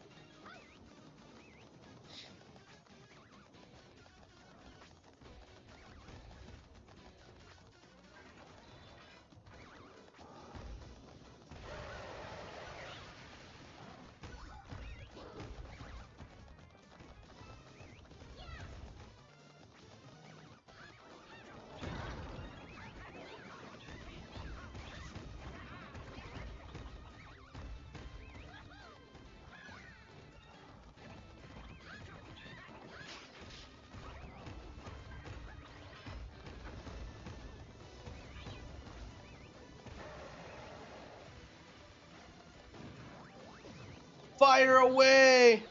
Fire away!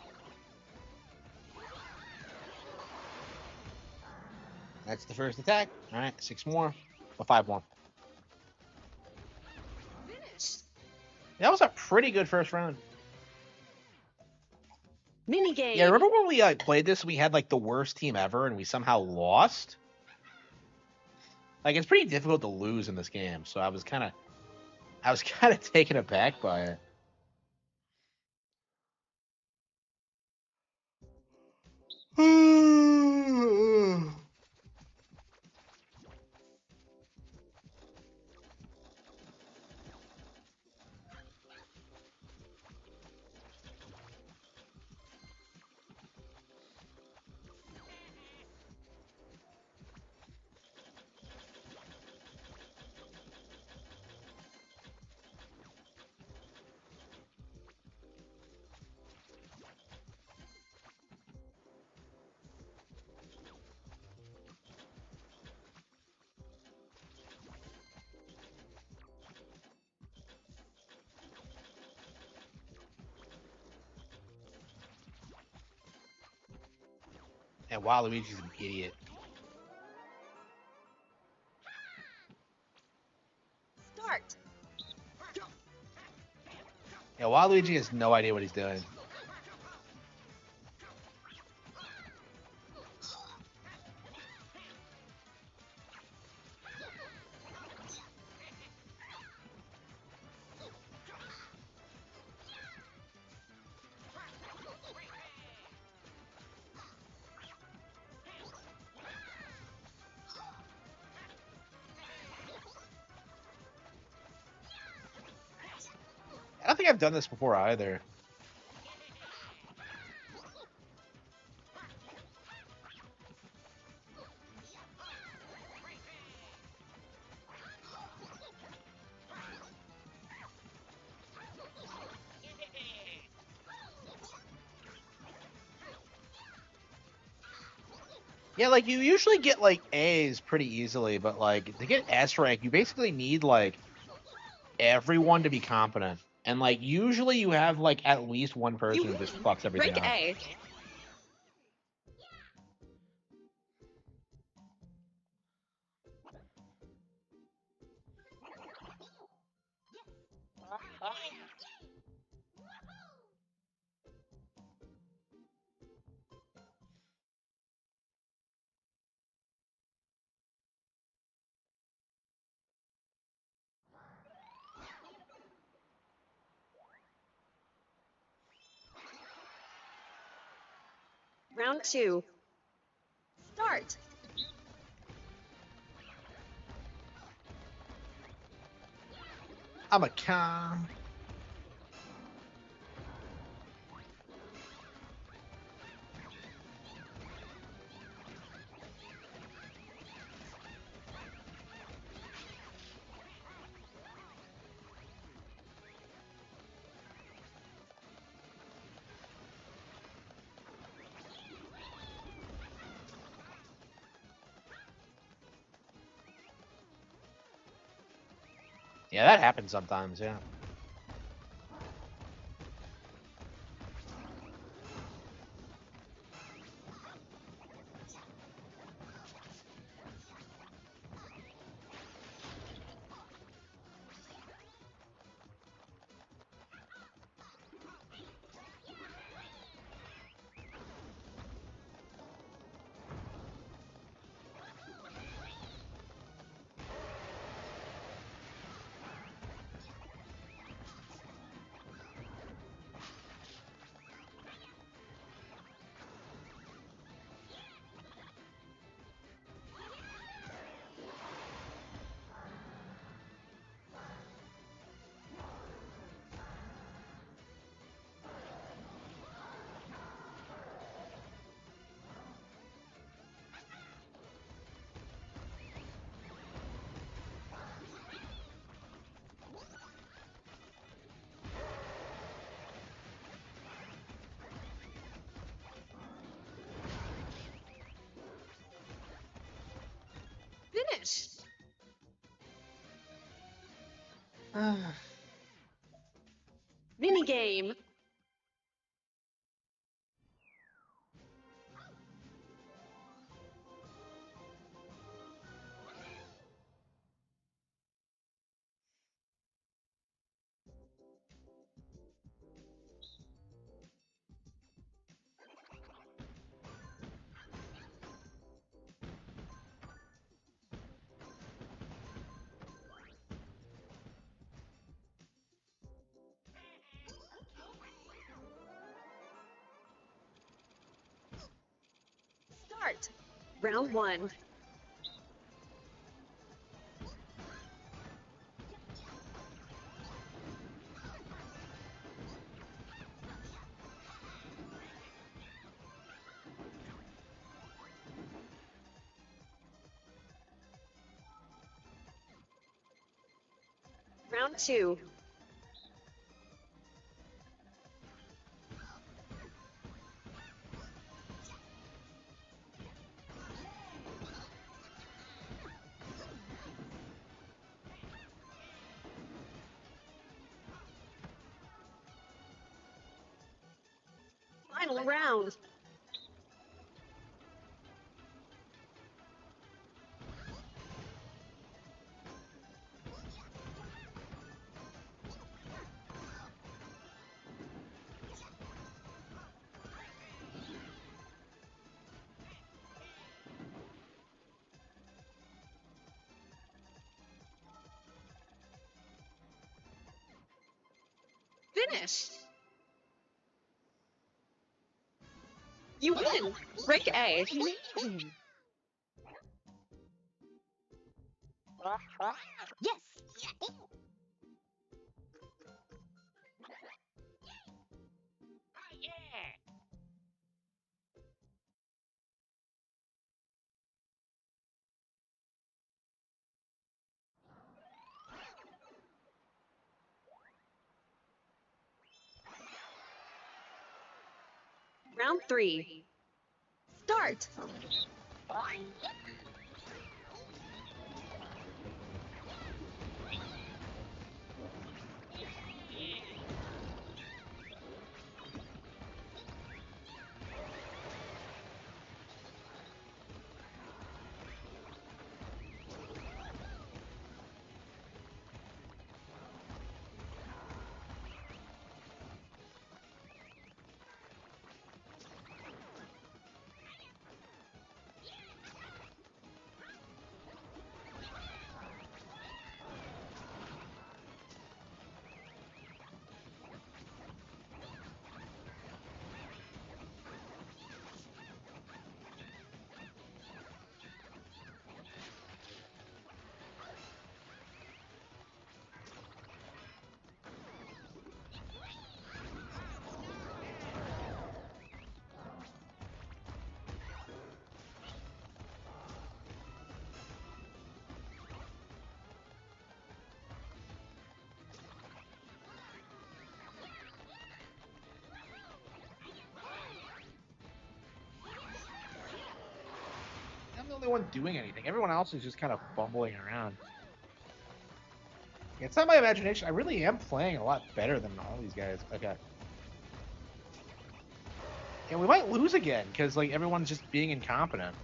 That's the first attack. All right, 6 more. Well, 5 more. That was a pretty good first round. Minigame. Yeah, remember when we played this? We had like the worst team ever, and we somehow lost. Like it's pretty difficult to lose in this game, so I was kind of I was kind of taken aback by it. And Waluigi's an idiot. Start. Yeah, Waluigi has no idea what he's doing. I don't think I've done this before either. Yeah, like you usually get like A's pretty easily, but like to get S rank, you basically need like everyone to be competent. And like usually you have like at least one person who just fucks everything Rank up. A. Round 2. Start. I'm a con. Yeah, that happens sometimes, yeah. Finish. Minigame. Start. Round 1. Round 2. Final round. Finish. You win. Break A. Amazing. Yes. Round 3. Start. I'm the only one doing anything. Everyone else is just kind of bumbling around. It's not my imagination. I really am playing a lot better than all these guys. Okay. Yeah, we might lose again because like everyone's just being incompetent.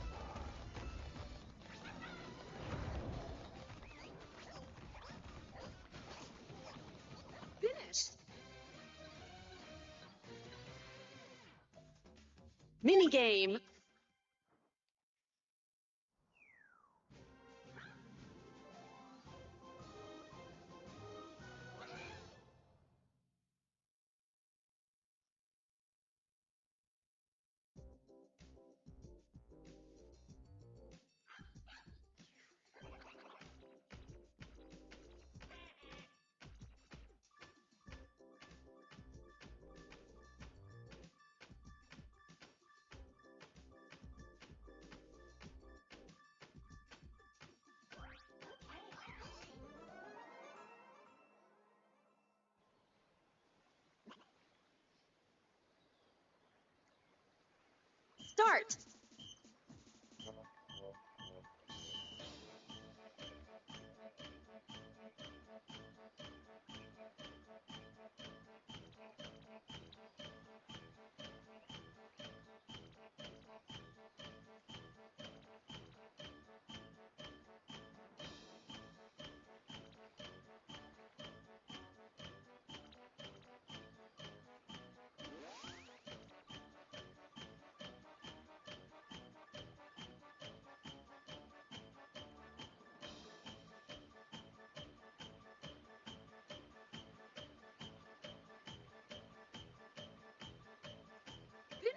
Finish. Minigame. Start.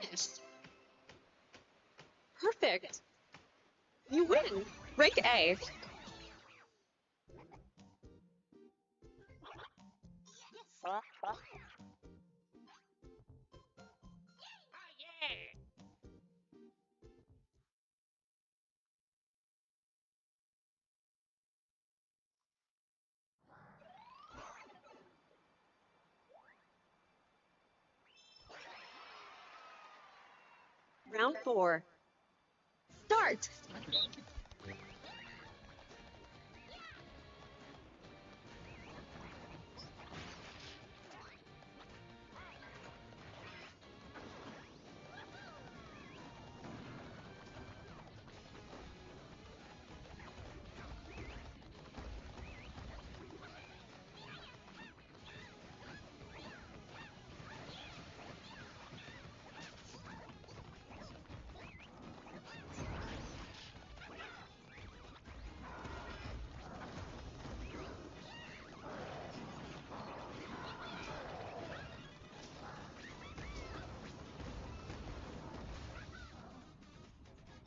Finished. Perfect. You win. Rank A. Round 4. Start.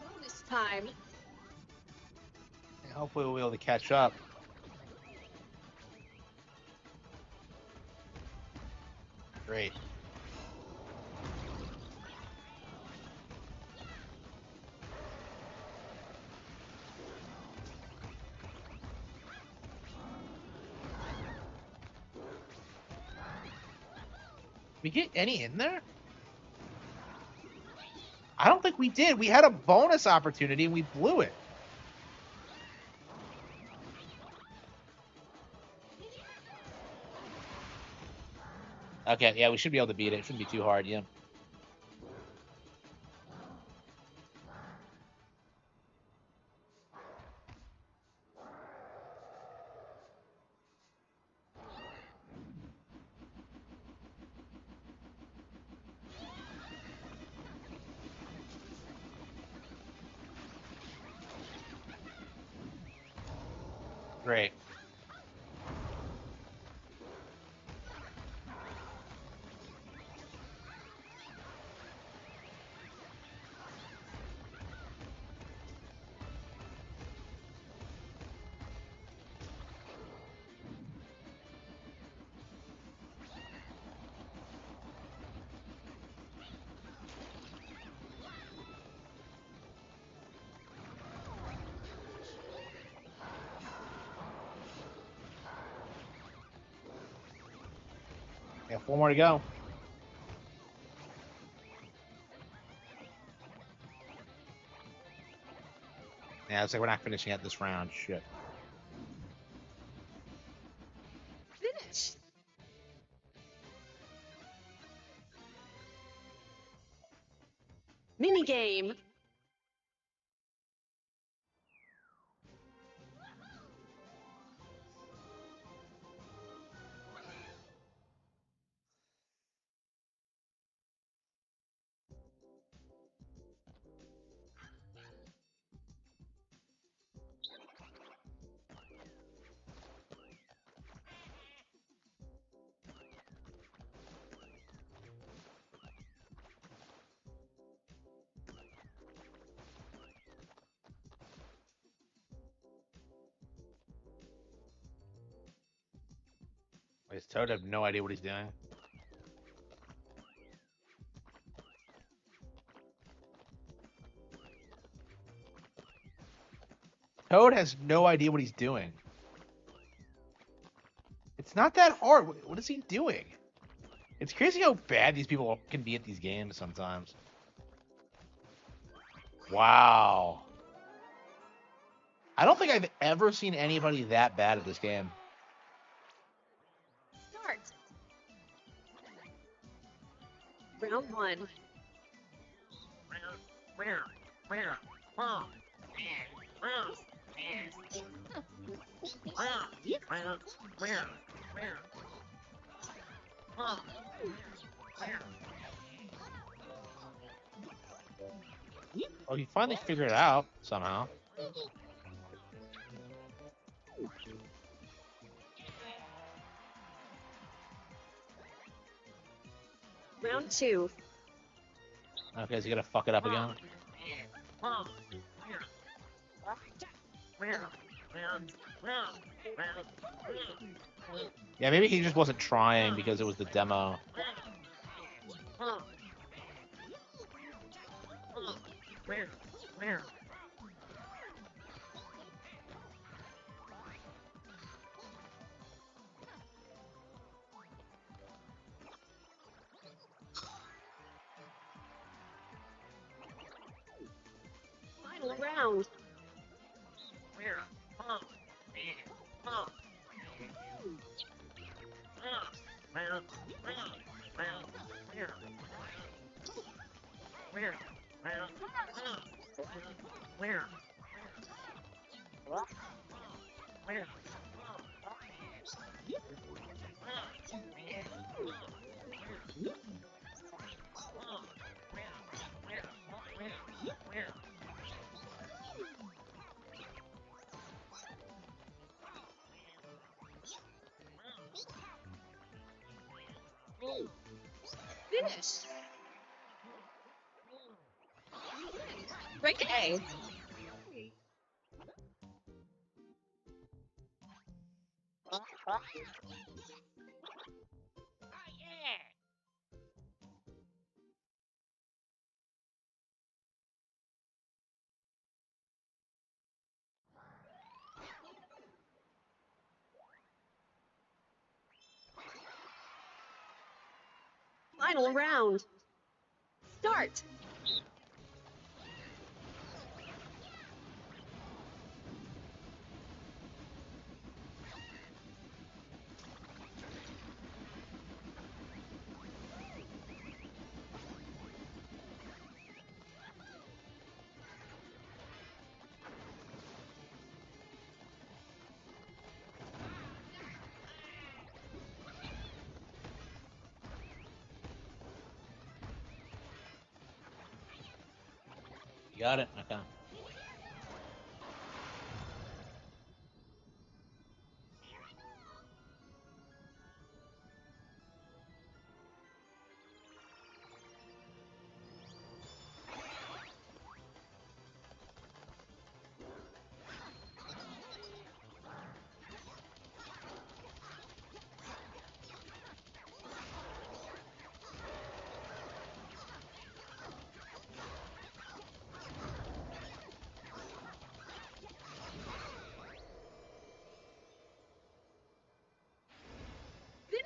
Bonus time. Hopefully we'll be able to catch up. Great. We get any in there? I don't think we did. We had a bonus opportunity and we blew it. Okay, yeah, we should be able to beat it. It shouldn't be too hard, yeah. Great. Yeah, 4 more to go. Yeah, it's like we're not finishing out this round. Shit. Finish. Minigame. Wait, does Toad have no idea what he's doing? Toad has no idea what he's doing. It's not that hard. What is he doing? It's crazy how bad these people can be at these games sometimes. Wow. I don't think I've ever seen anybody that bad at this game. Start. Round 1. Oh, he finally figured it out somehow. Round 2. Okay, is he gonna fuck it up again? Yeah, maybe he just wasn't trying because it was the demo. Final round. Finish. Rank A. Final round. Start. You got it? Okay.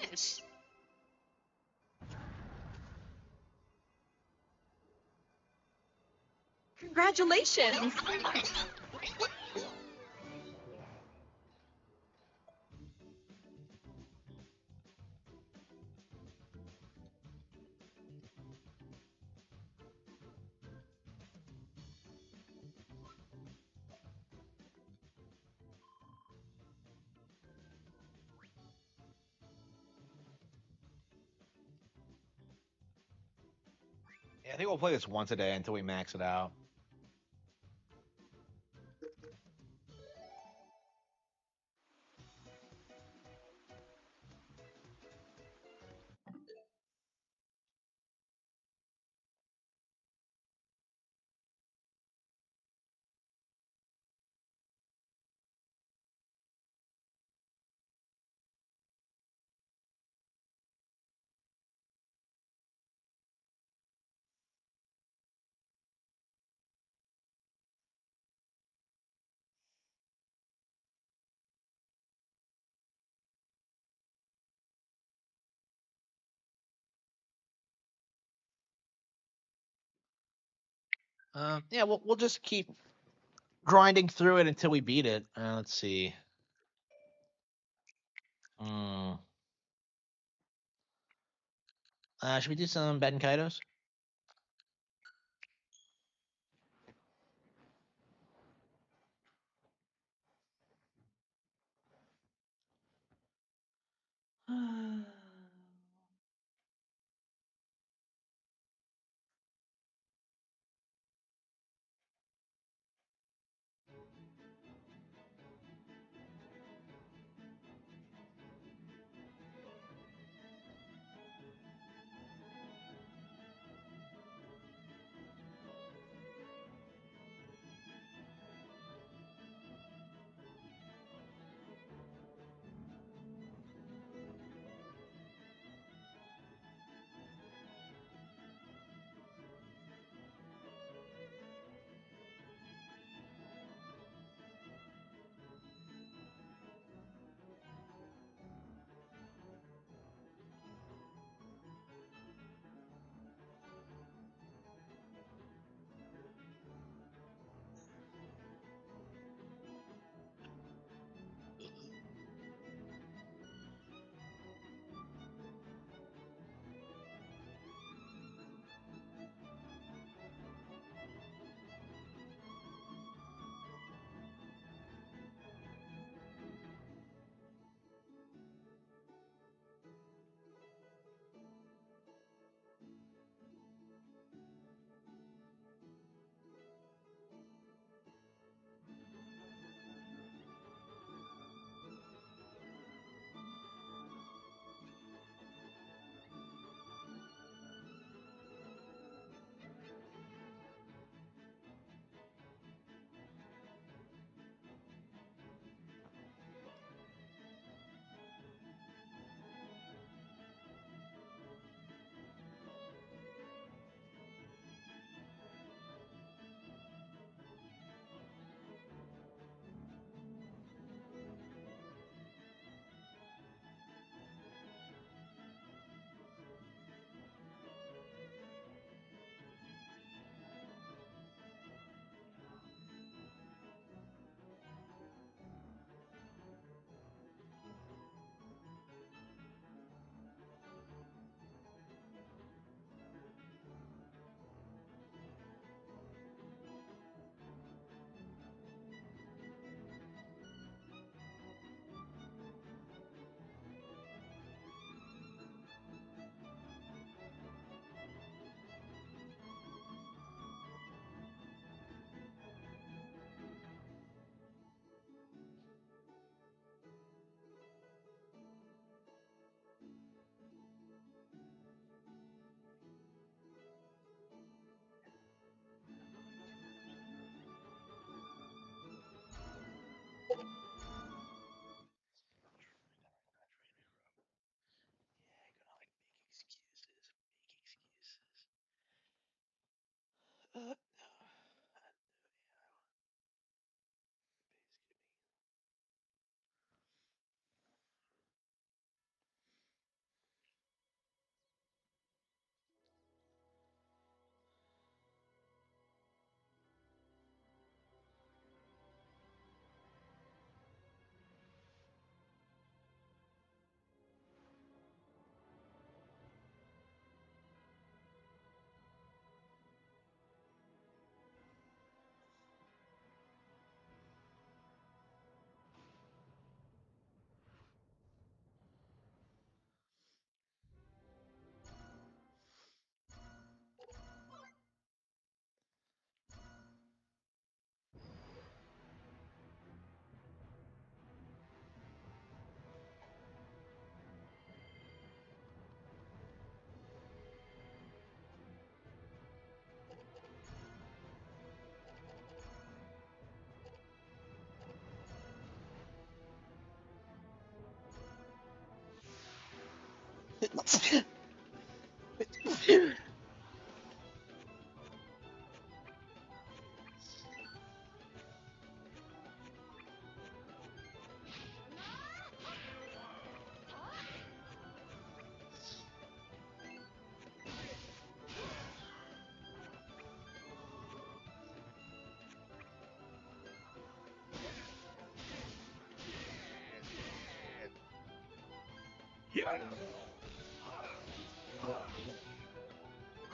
Finish. Congratulations. Yeah, I think we'll play this once a day until we max it out. Yeah, we'll just keep grinding through it until we beat it. Let's see. Mm. Should we do some Benkaidos?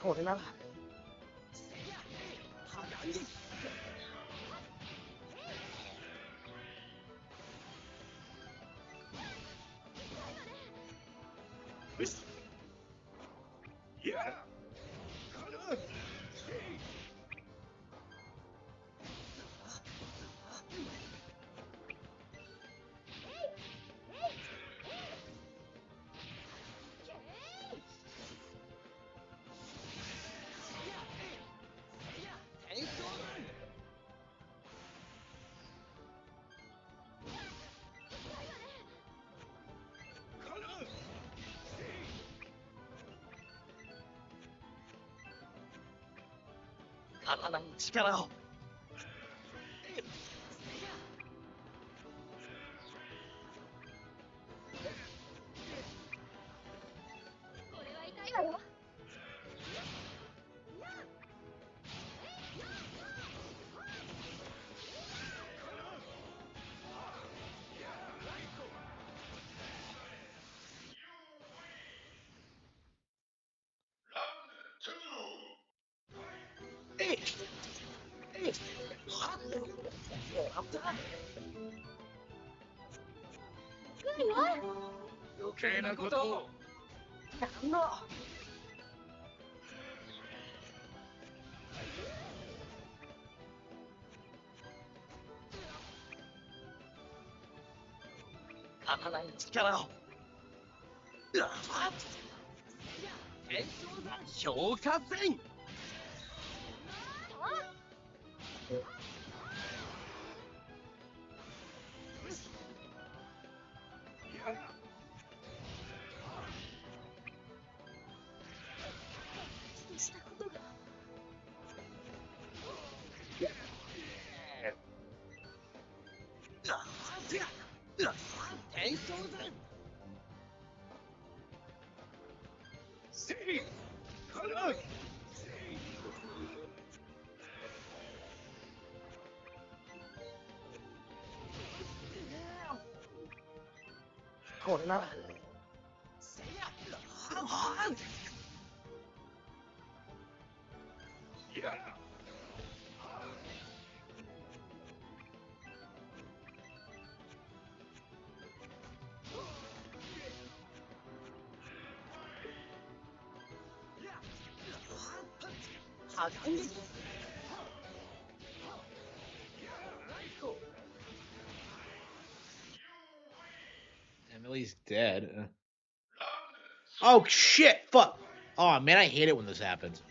これなら。刀に力を。これは痛いわよ。来るわ。余計なことを。なんの。刀に力を。天頂山消火戦。したことが。天頂山。せい。これなら。Emily's dead. Oh shit! Fuck! Oh man, I hate it when this happens.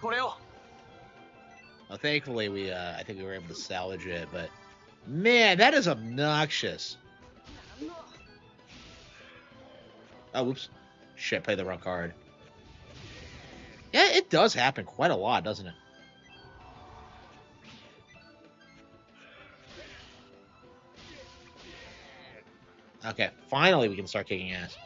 これを。 Well, thankfully I think we were able to salvage it, but man, that is obnoxious. Oh, whoops. Shit, played the wrong card. Yeah, it does happen quite a lot, doesn't it? Okay, finally we can start kicking ass.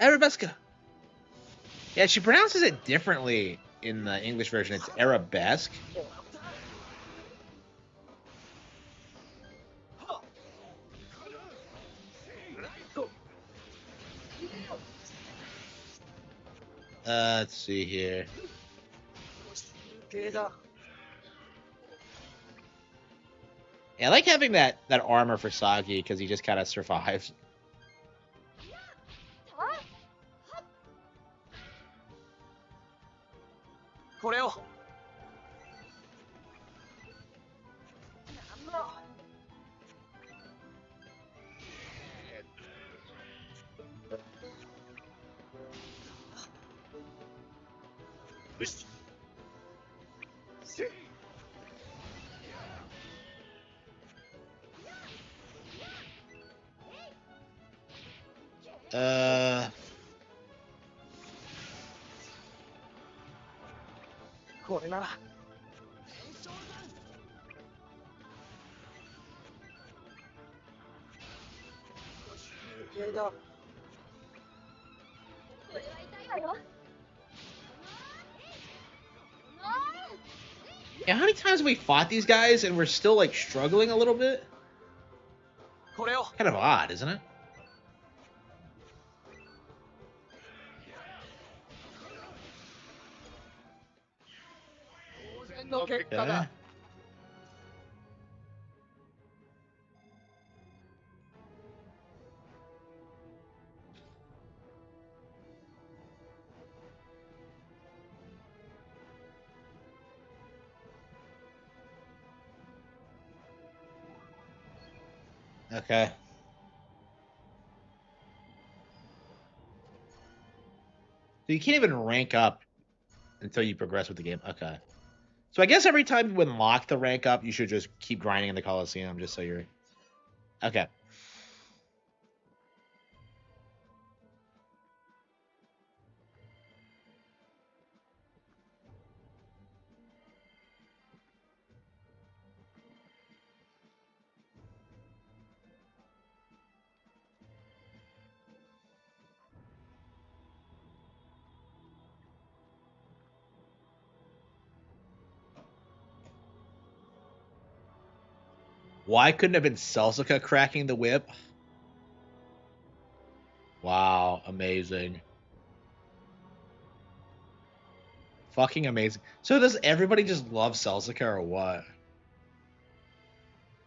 Arabesque. Yeah, she pronounces it differently in the English version. It's arabesque. Let's see here. Yeah, I like having that armor for Sagi because he just kind of survives. Uh, これなら。気合だ。これは痛いわよ。yeah, how many times have we fought these guys and we're still like struggling a little bit? これを。 Kind of odd, isn't it? 当然の結果だ。 Okay. So you can't even rank up until you progress with the game. Okay. So I guess every time you unlock the rank up, you should just keep grinding in the Coliseum just so you're... Okay. Why couldn't it have been Celsica cracking the whip? Wow, amazing. Fucking amazing. So does everybody just love Celsica or what?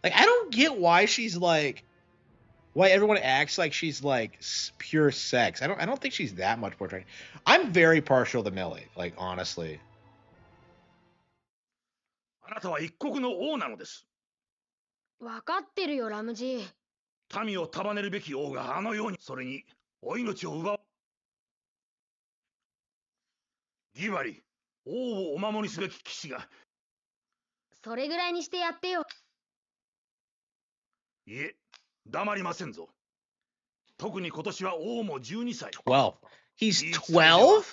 Like, I don't get why she's like... Why everyone acts like she's like pure sex. I don't think she's that much more trained. I'm very partial to Millie, like honestly. あなたは一国の王なのです。わかってるよ、ラムジー。民を束ねるべき王があのように、それにお命を奪う。ギバリ、王をお守りすべき騎士が。それぐらいにしてやってよ。いえ、黙りませんぞ。特に今年は王も12歳。12. He's 12?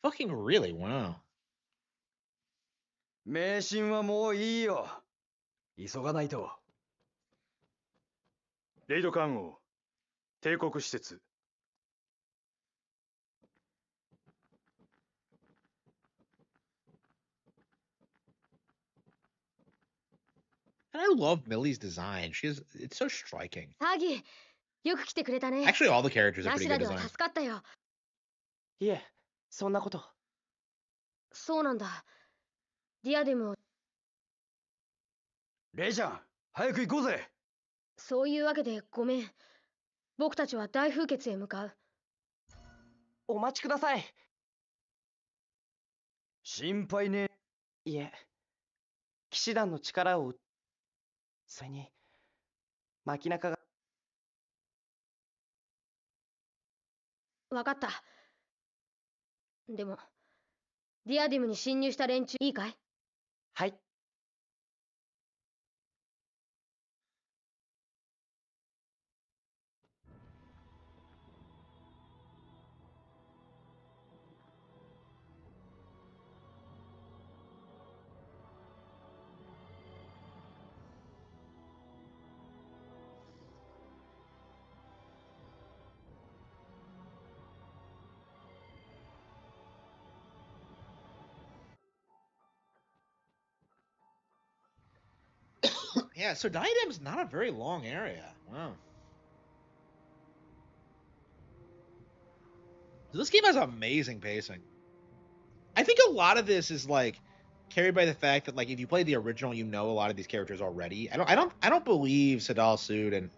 Fucking really? Wow. 迷信はもういいよ。急がないと。レイド艦王、帝国施設。And I love Millie's design. It's so striking. ハギ、よく来てくれたね。 Actually, all the characters are ナ pretty シ good ラでは design. 助かったよ。いえ、そんなこと。そうなんだ。ディアデムを。レイちゃん、早く行こうぜ。そういうわけでごめん。僕たちは大風穴へ向かう。お待ちください。心配ね。いえ、騎士団の力を。それに、街中が。わかった。でも、ディアデムに侵入した連中いいかい？はい。Yeah, so Diadem's not a very long area. Wow. So this game has amazing pacing. I think a lot of this is like carried by the fact that like if you play the original, you know a lot of these characters already. I don't believe Sadal Sood and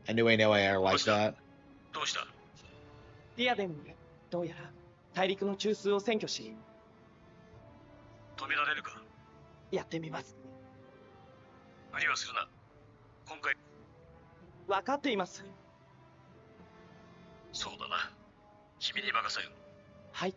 Anue Noe are like that. どうした？ディアデム、どうやら大陸の中枢を占拠し。止められるか？やってみます。無理はするな。今回。分かっています。そうだな。君に任せる。はい。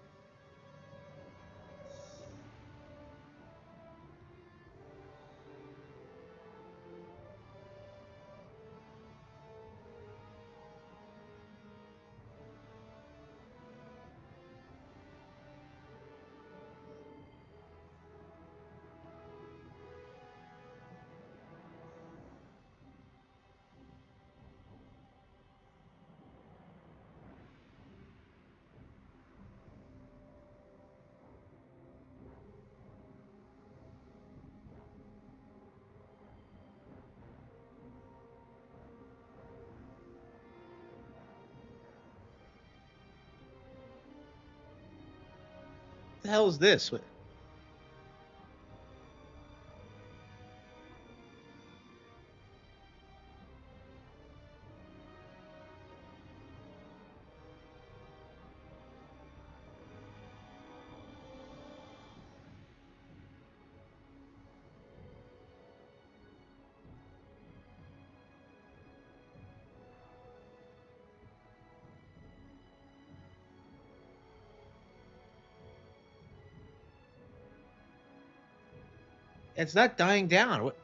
the hell is this? What? It's not dying down. What?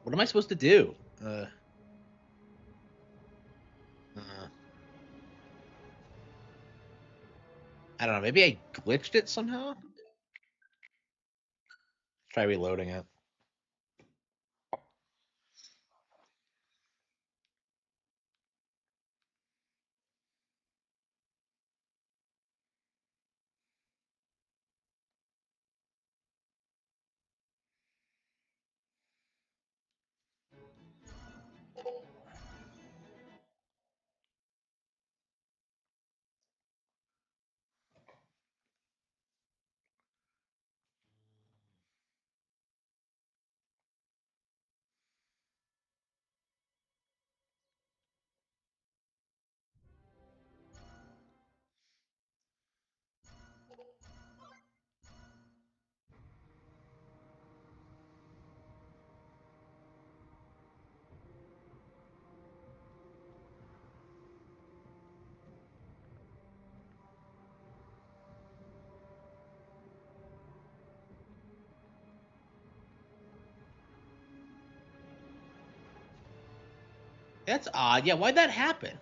What am I supposed to do? I don't know. Maybe I glitched it somehow? Try reloading it. That's odd. Yeah, why'd that happen?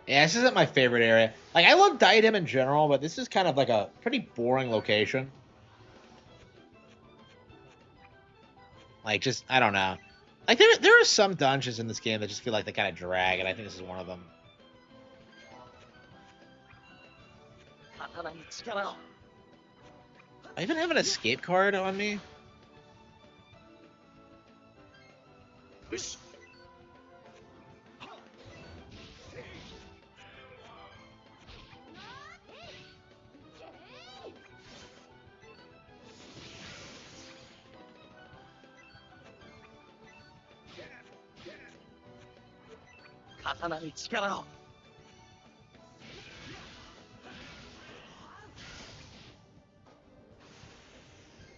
Yeah, this isn't my favorite area. Like, I love Diadem in general, but this is kind of like a pretty boring location. Like, just, I don't know. Like, there are some dungeons in this game that just feel like they kind of drag, and I think this is one of them. I even have an escape card on me. 刀に力を。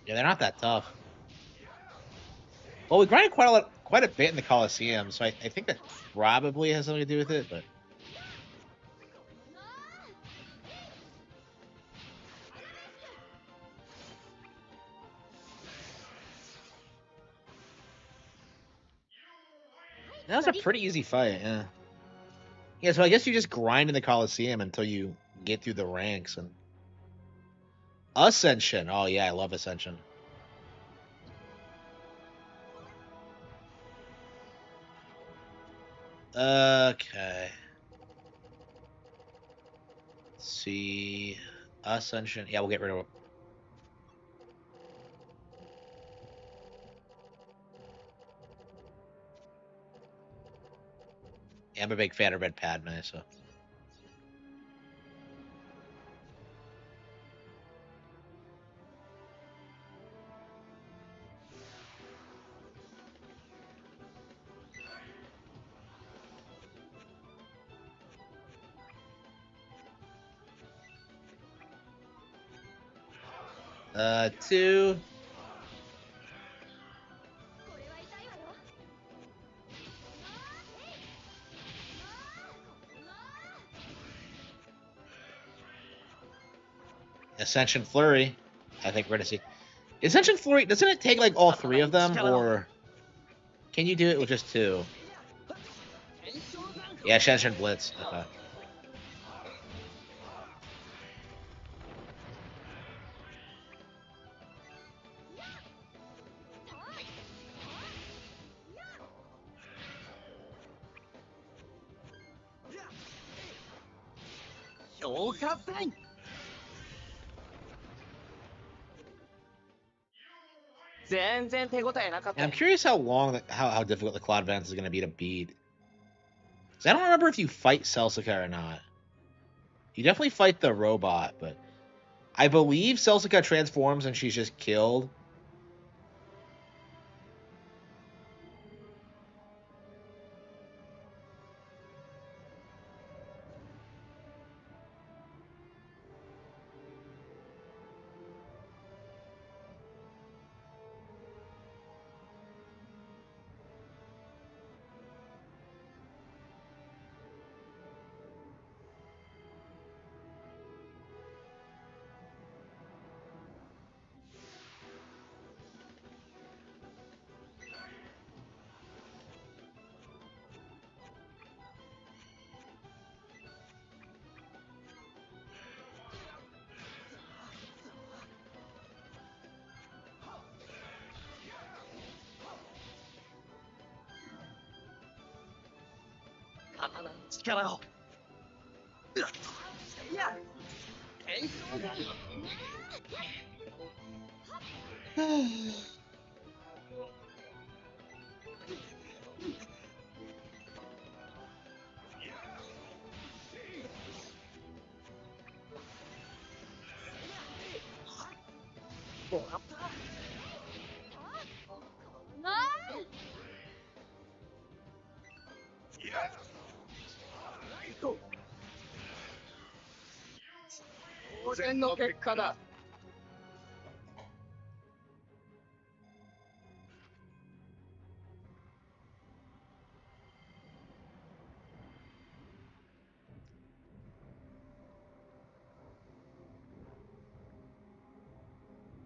Yeah, they're not that tough. Well, we grinded quite a bit in the Coliseum, so I think that probably has something to do with it, but. That was a pretty easy fight, yeah. Yeah, so I guess you just grind in the Coliseum until you get through the ranks and Ascension. Oh yeah, I love Ascension. Okay. Let's see. Ascension. Yeah, we'll get rid of it. Yeah, I'm a big fan of Red Padme, so. Two. Ascension Flurry. I think we're gonna see. Ascension Flurry, doesn't it take like all three of them, or can you do it with just two? Yeah, Ascension Blitz. Okay. And I'm curious how long, how difficult the Cloud Vance is going to be to beat. Because I don't remember if you fight Celsica or not. You definitely fight the robot, but I believe Celsica transforms and she's just killed.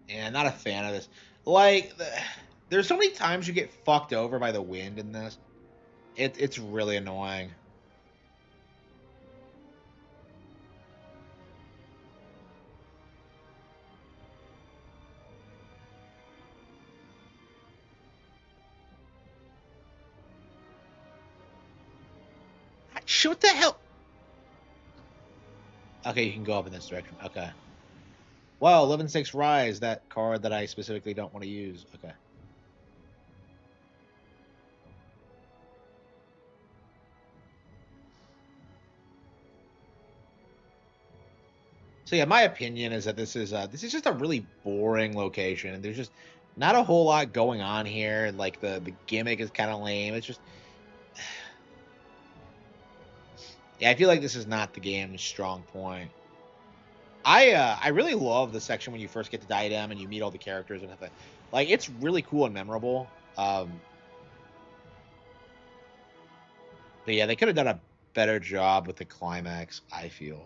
Yeah, not a fan of this. Like, there's so many times you get fucked over by the wind in this. It's really annoying. What the hell? Okay, you can go up in this direction. Okay. Wow, 11-6 Rise, that card that I specifically don't want to use. Okay. So yeah, my opinion is that this is just a really boring location. There's just not a whole lot going on here. Like the gimmick is kind of lame. It's just Yeah, I feel like this is not the game's strong point. I really love the section when you first get to Diadem and you meet all the characters and everything. Like, it's really cool and memorable. But yeah, they could have done a better job with the climax, I feel.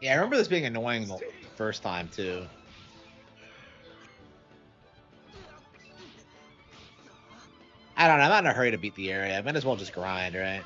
Yeah, I remember this being annoying the first time, too. I don't know. I'm not in a hurry to beat the area. I might as well just grind, right?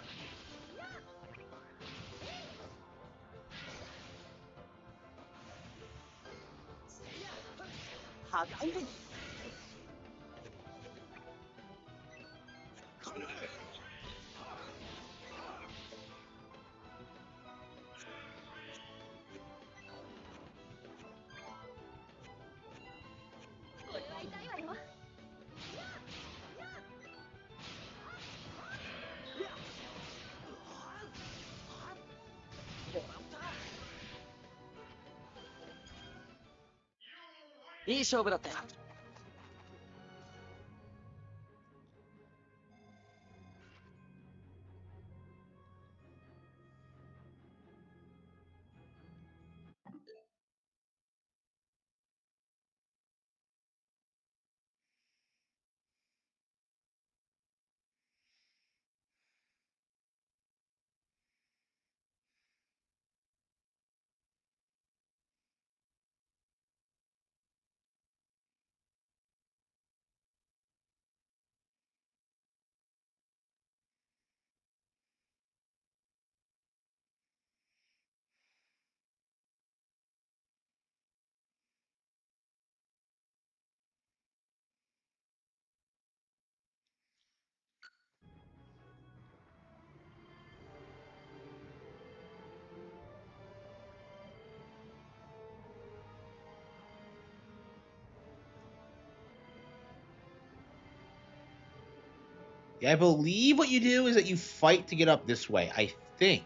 Yeah, I believe what you do is that you fight to get up this way, I think.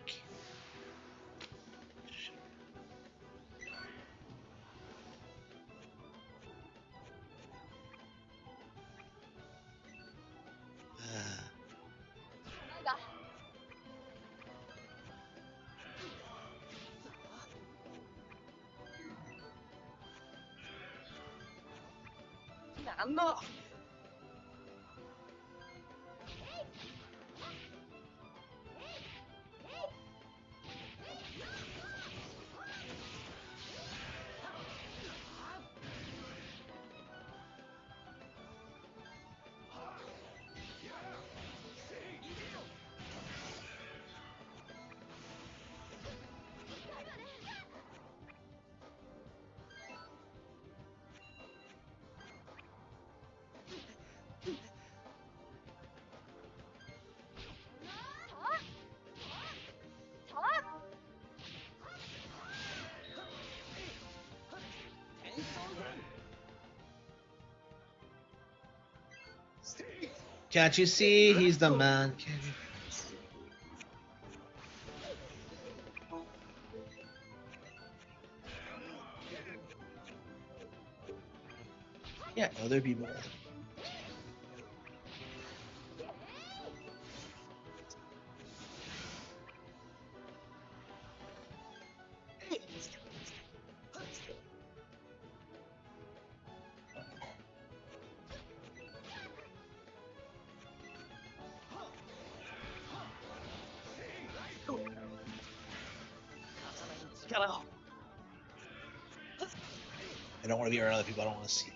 Can't you see he's the man? Yeah, oh, there'd be more. I don't want to be around other people I don't want to see.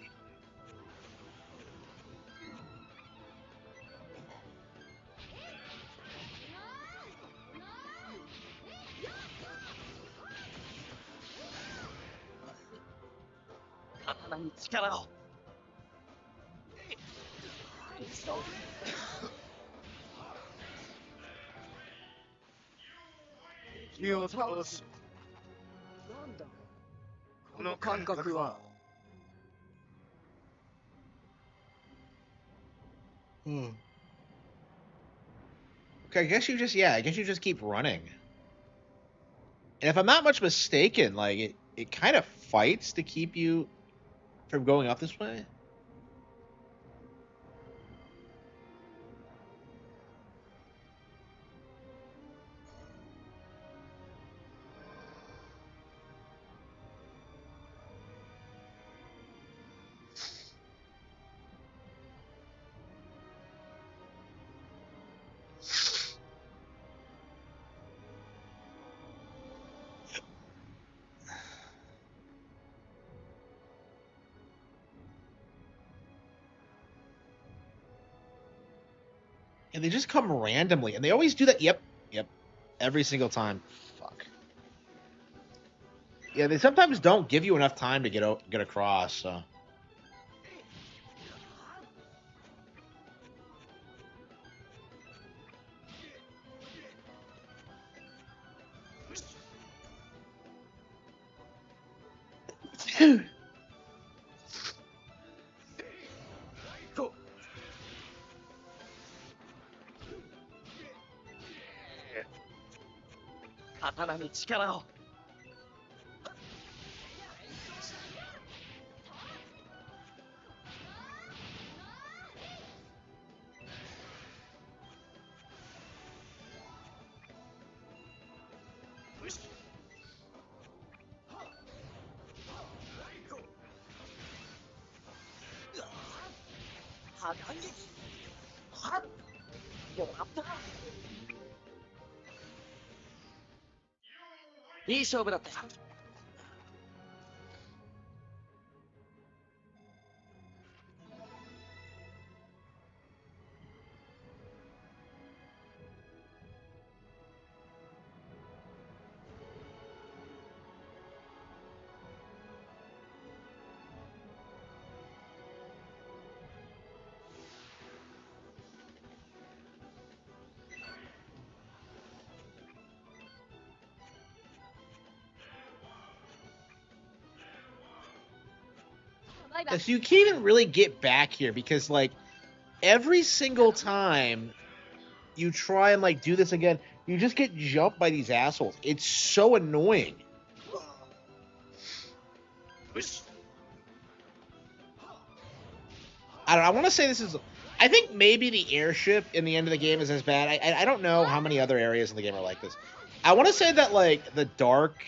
Okay, I guess you just keep running. And if I'm not much mistaken, like it kind of fights to keep you from going up this way. And they just come randomly, and they always do that. Yep, every single time. Fuck. Yeah, they sometimes don't give you enough time to get across. So. So you can't even really get back here because like every single time you try and like do this again, you just get jumped by these assholes. It's so annoying. I don't know, I want to say this is. I think maybe the airship in the end of the game is as bad. I don't know how many other areas in the game are like this. I want to say that like the dark.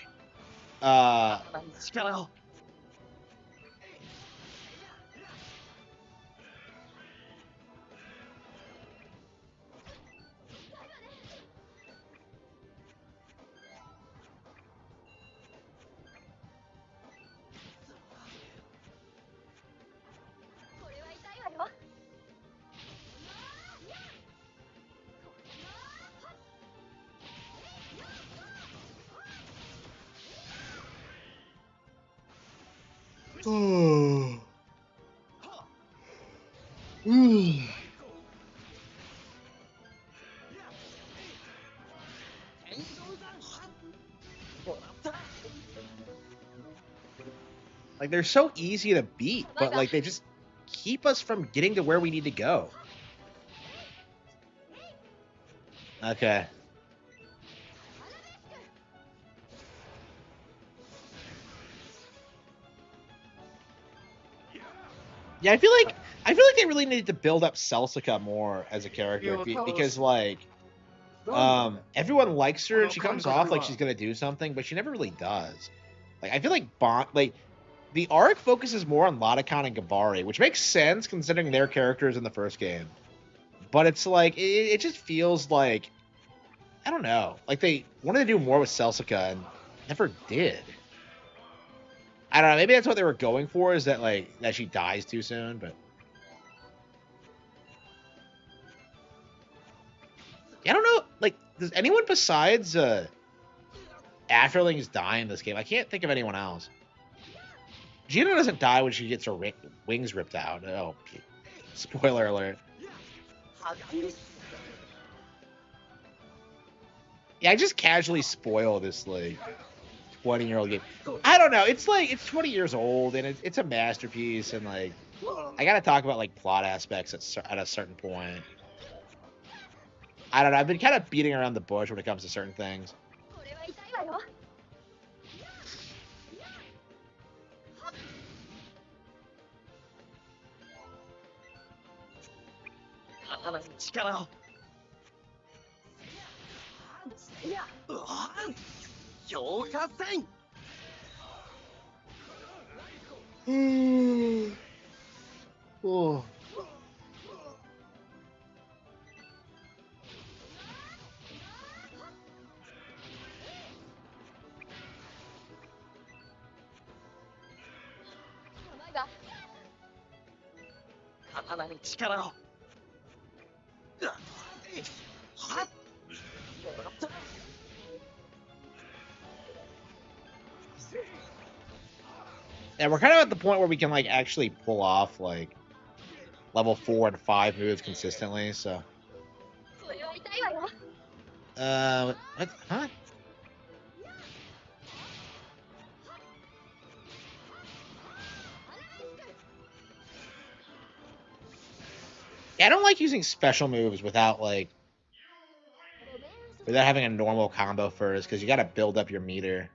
Like, they're so easy to beat, but like they just keep us from getting to where we need to go. Okay. Yeah, I feel like they really need to build up Celsica more as a character because like everyone likes her and she comes off like she's gonna do something, but she never really does. Like I feel like the arc focuses more on Lodokan and Gabari, which makes sense considering their characters in the first game. But it's like it just feels like I don't know, like they wanted to do more with Celsica and never did. I don't know. Maybe that's what they were going for, is that like that she dies too soon. But I don't know. Like, does anyone besides Afterlings die in this game? I can't think of anyone else. Gina doesn't die when she gets her wings ripped out. Oh, spoiler alert. Yeah, I just casually spoil this like 20-year-old game. I don't know. It's like it's 20 years old and it's a masterpiece, and like I gotta talk about like plot aspects at a certain point. I don't know. I've been kind of beating around the bush when it comes to certain things. Oh. And we're kind of at the point where we can like actually pull off like level 4 and 5 moves consistently. So, what? Huh? Yeah, I don't like using special moves without having a normal combo first, because you got to build up your meter.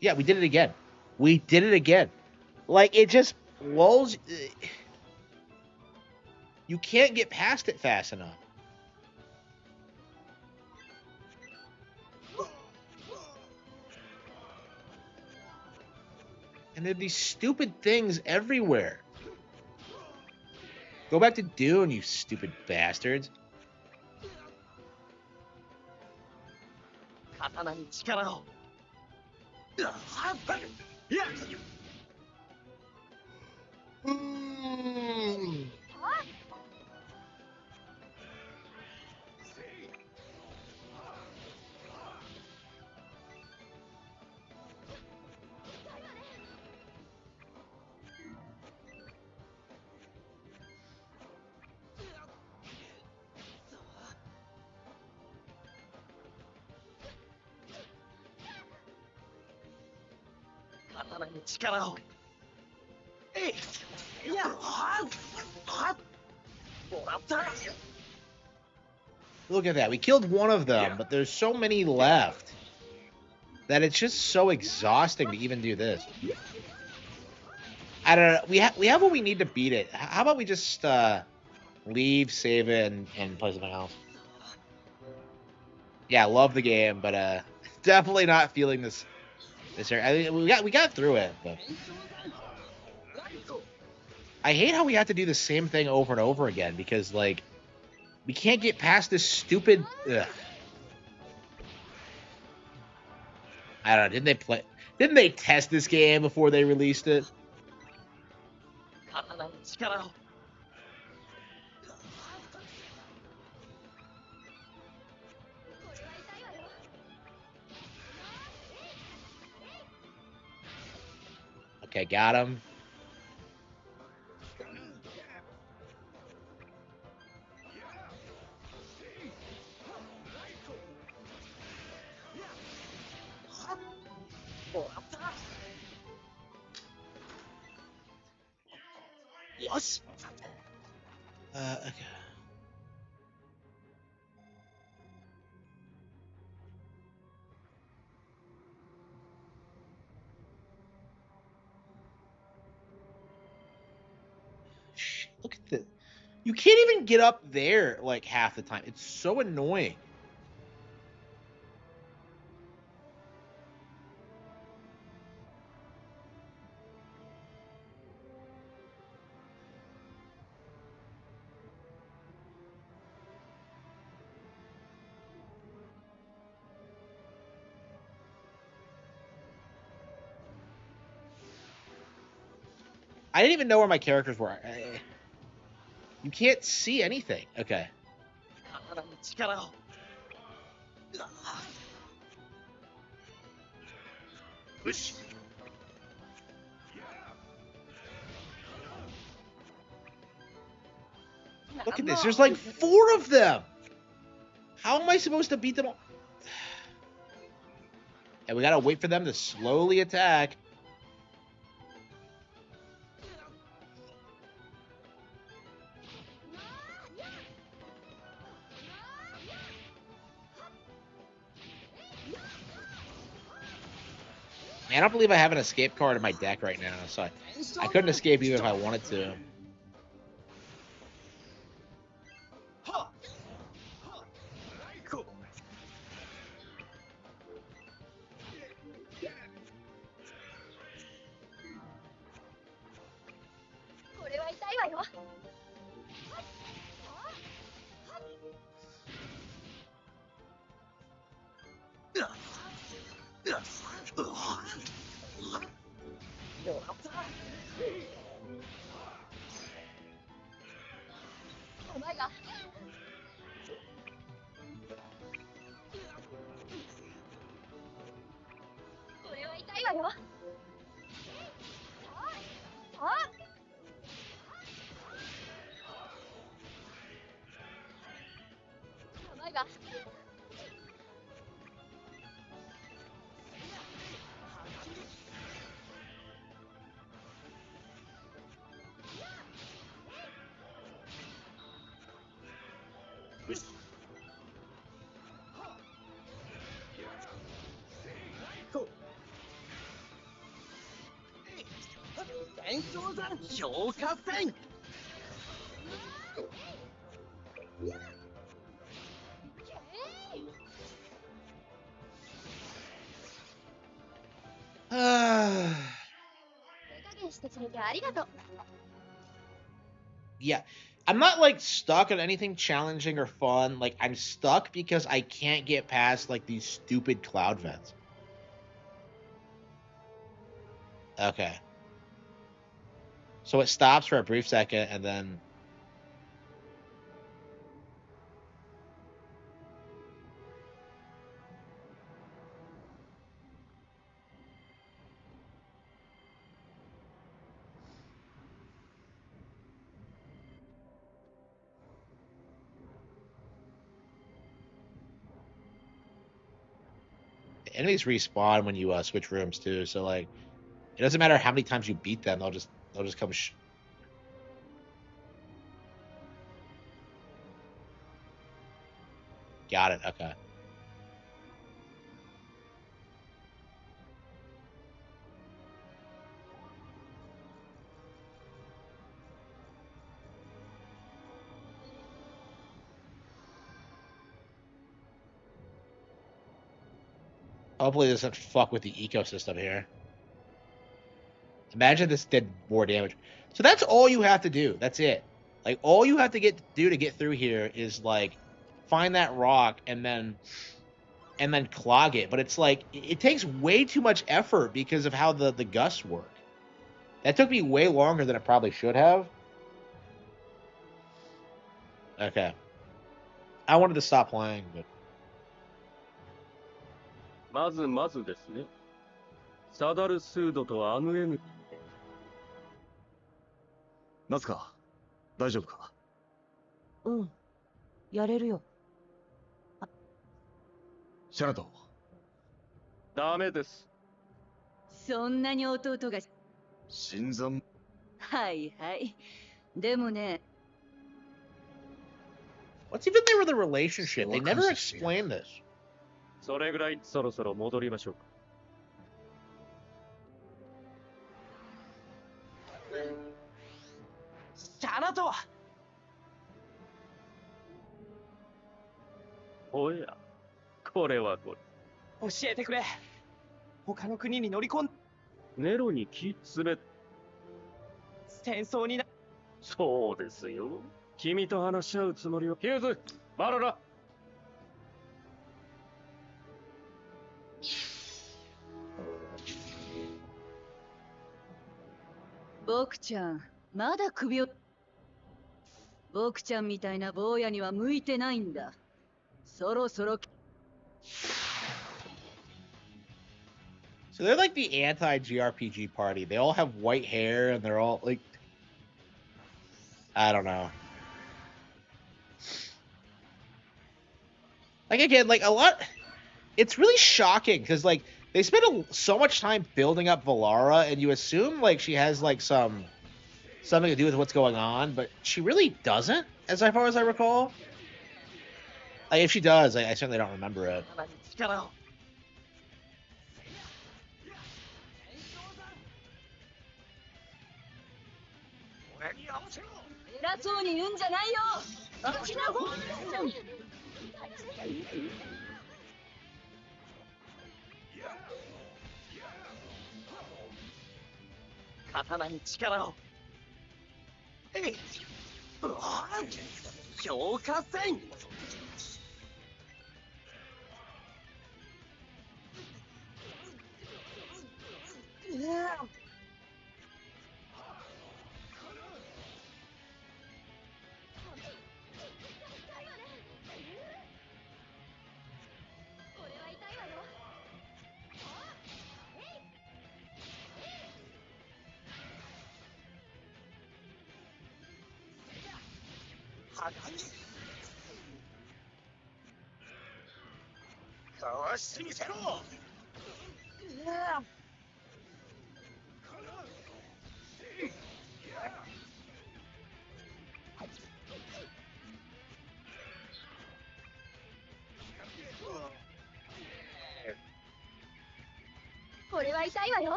Yeah, we did it again. We did it again. Like, it just lulls. You can't get past it fast enough. And there are these stupid things everywhere. Go back to Dune, you stupid bastards. Look at that. We killed one of them, but there's so many left that it's just so exhausting to even do this. I don't know. We have what we need to beat it. How about we just leave, save it, and play something else? Yeah, love the game, but definitely not feeling this area. I mean, we got through it, but I hate how we have to do the same thing over and over again, because like we can't get past this stupid. Ugh. I don't know. Didn't Didn't they test this game before they released it? Okay, got him. Yes. Okay. Look at this. You can't even get up there like half the time. It's so annoying. I didn't even know where my characters were. You can't see anything. Okay. Look at this. There's like 4 of them. How am I supposed to beat them all? And we gotta wait for them to slowly attack. Man, I don't believe I have an escape card in my deck right now, so I couldn't escape even if I wanted to. Yeah. I'm not like stuck on anything challenging or fun. Like I'm stuck because I can't get past like these stupid cloud vents. Okay. So it stops for a brief second and then the enemies respawn when you switch rooms too. So like it doesn't matter how many times you beat them, they'll just come Got it. Okay. Hopefully this doesn't fuck with the ecosystem here. Imagine this did more damage. So that's all you have to do. That's it. Like all you have to do to get through here is like find that rock and then and then clog it. But it's like it takes way too much effort because of how the gusts work. That took me way longer than it probably should have. Okay. I wanted to stop playing, but まずまずですね。サダルスードとアヌエム。ナスカ、大丈夫か？うん。やれるよ。シャナト。ダメです。そんなに弟が。新参。はいはい。でもね。What's even there with the relationship? They never explained this. それぐらいそろそろ戻りましょうか。シャナト。おや、これはこれ。教えてくれ。他の国に乗り込ん。ネロに気詰め。戦争にな。そうですよ。君と話し合うつもりを。ヒューズ、バララ。僕ちゃん、まだ首を。僕ちゃんみたいな坊やには向いてないんだ。そろそろ。So they're like the anti-JRPG party. They all have white hair and they're all like, I don't know. Like again, like a lot. It's really shocking because like they spend so much time building up Valara, and you assume like she has like something to do with what's going on, but she really doesn't, as far as I recall. Like, if she does, I certainly don't remember it.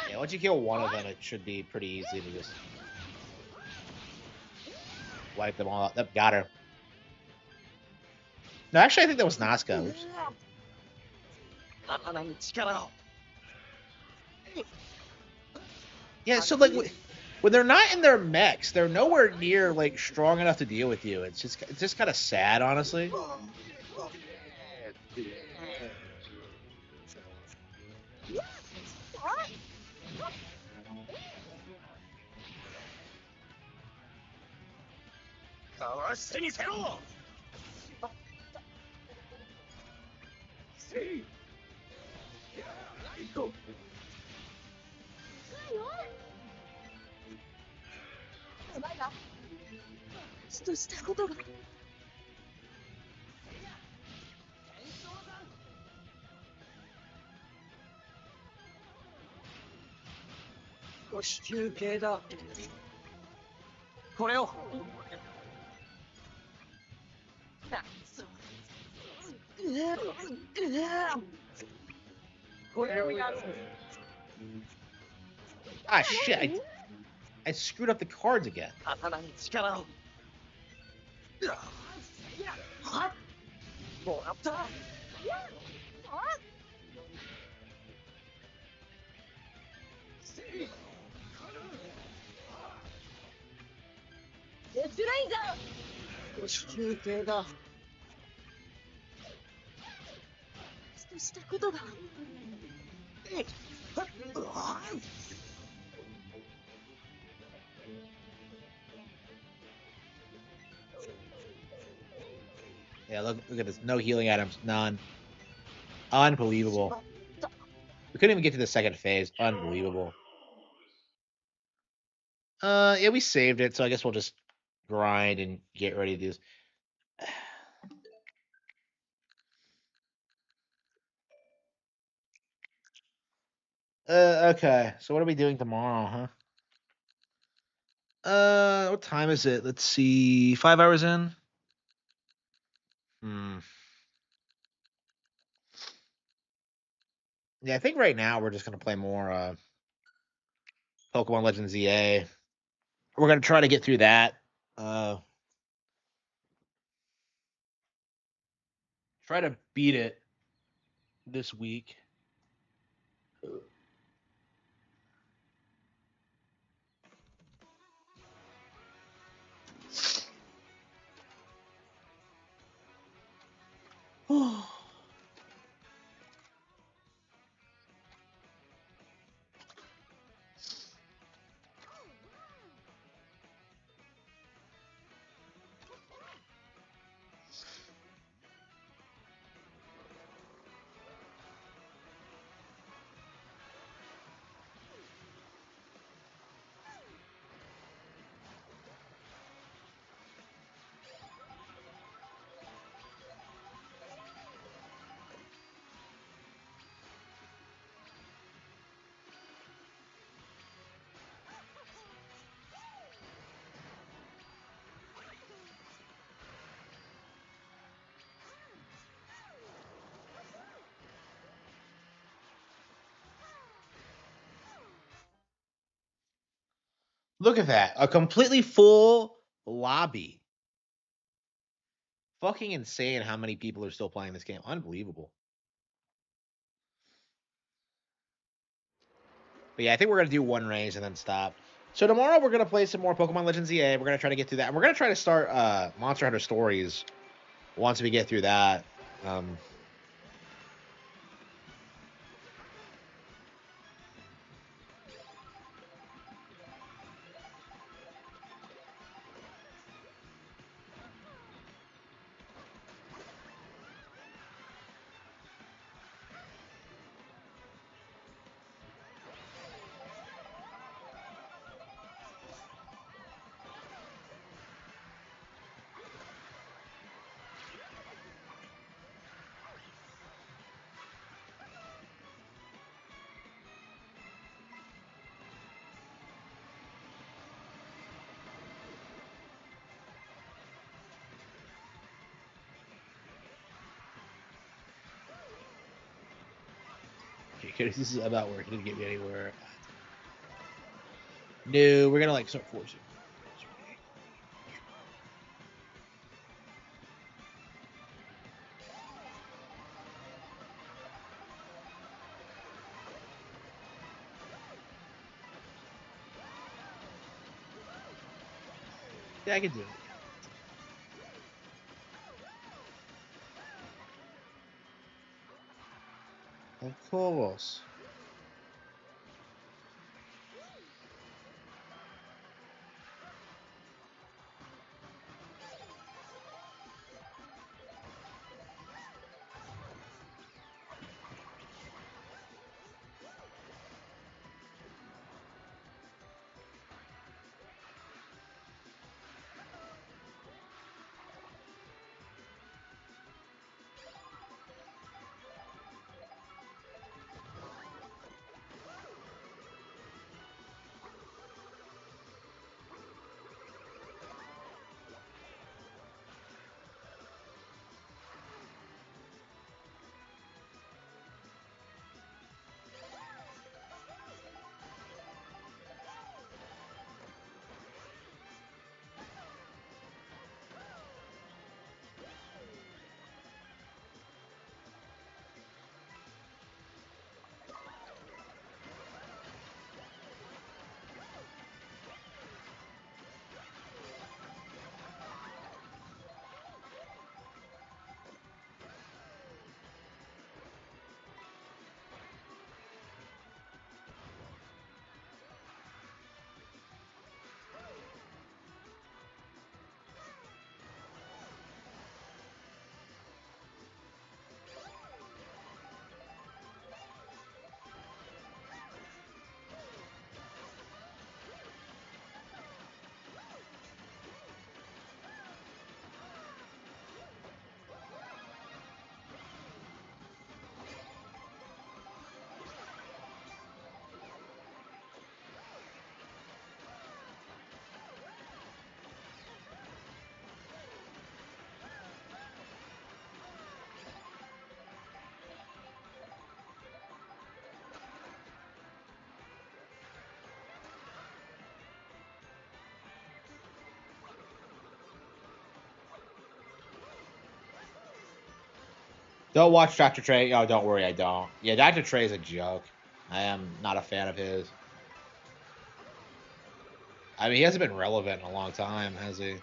Yeah, once you kill one of them, it should be pretty easy to just wipe them all out. Yep, got her. No, actually, I think that was Nazca. Oops. Yeah, so like when they're not in their mechs, they're nowhere near like strong enough to deal with you. It's just kind of sad, honestly. Ah, shit. I screwed up the cards again. としたことが。Yeah, look at this. No healing items. None. Unbelievable. We couldn't even get to the second phase. Unbelievable. Yeah, we saved it, so I guess we'll just grind and get ready to do this. Okay. So what are we doing tomorrow, huh? What time is it? Let's see. 5 hours in? Yeah, I think right now we're just gonna play more Pokemon Legends EA. We're gonna try to get through that. Try to beat it this week. Look at that. A completely full lobby. Fucking insane how many people are still playing this game. Unbelievable. But yeah, I think we're going to do one race and then stop. So tomorrow we're going to play some more Pokemon Legends EA. We're going to try to get through that. And we're going to try to start Monster Hunter Stories once we get through that. This is about working to get me anywhere. No, we're gonna like start forcing. Yeah, I can do it. Of course. Don't watch Dr. Trey. Oh, don't worry, I don't. Yeah, Dr. Trey's a joke. I am not a fan of his. I mean, he hasn't been relevant in a long time, has he?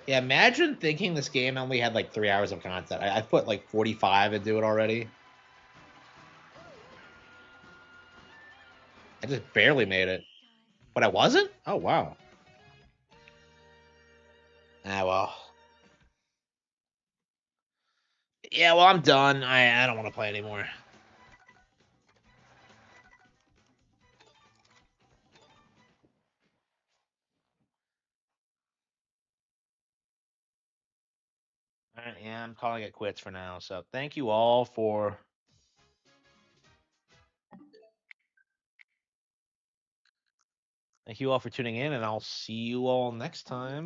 Yeah, imagine thinking this game only had like 3 hours of content. I put like 45 into it already. I just barely made it. But I wasn't? Oh, wow. Ah, well. Yeah, well, I'm done. I don't want to play anymore. All right, yeah, I'm calling it quits for now. So thank you all for tuning in, and I'll see you all next time.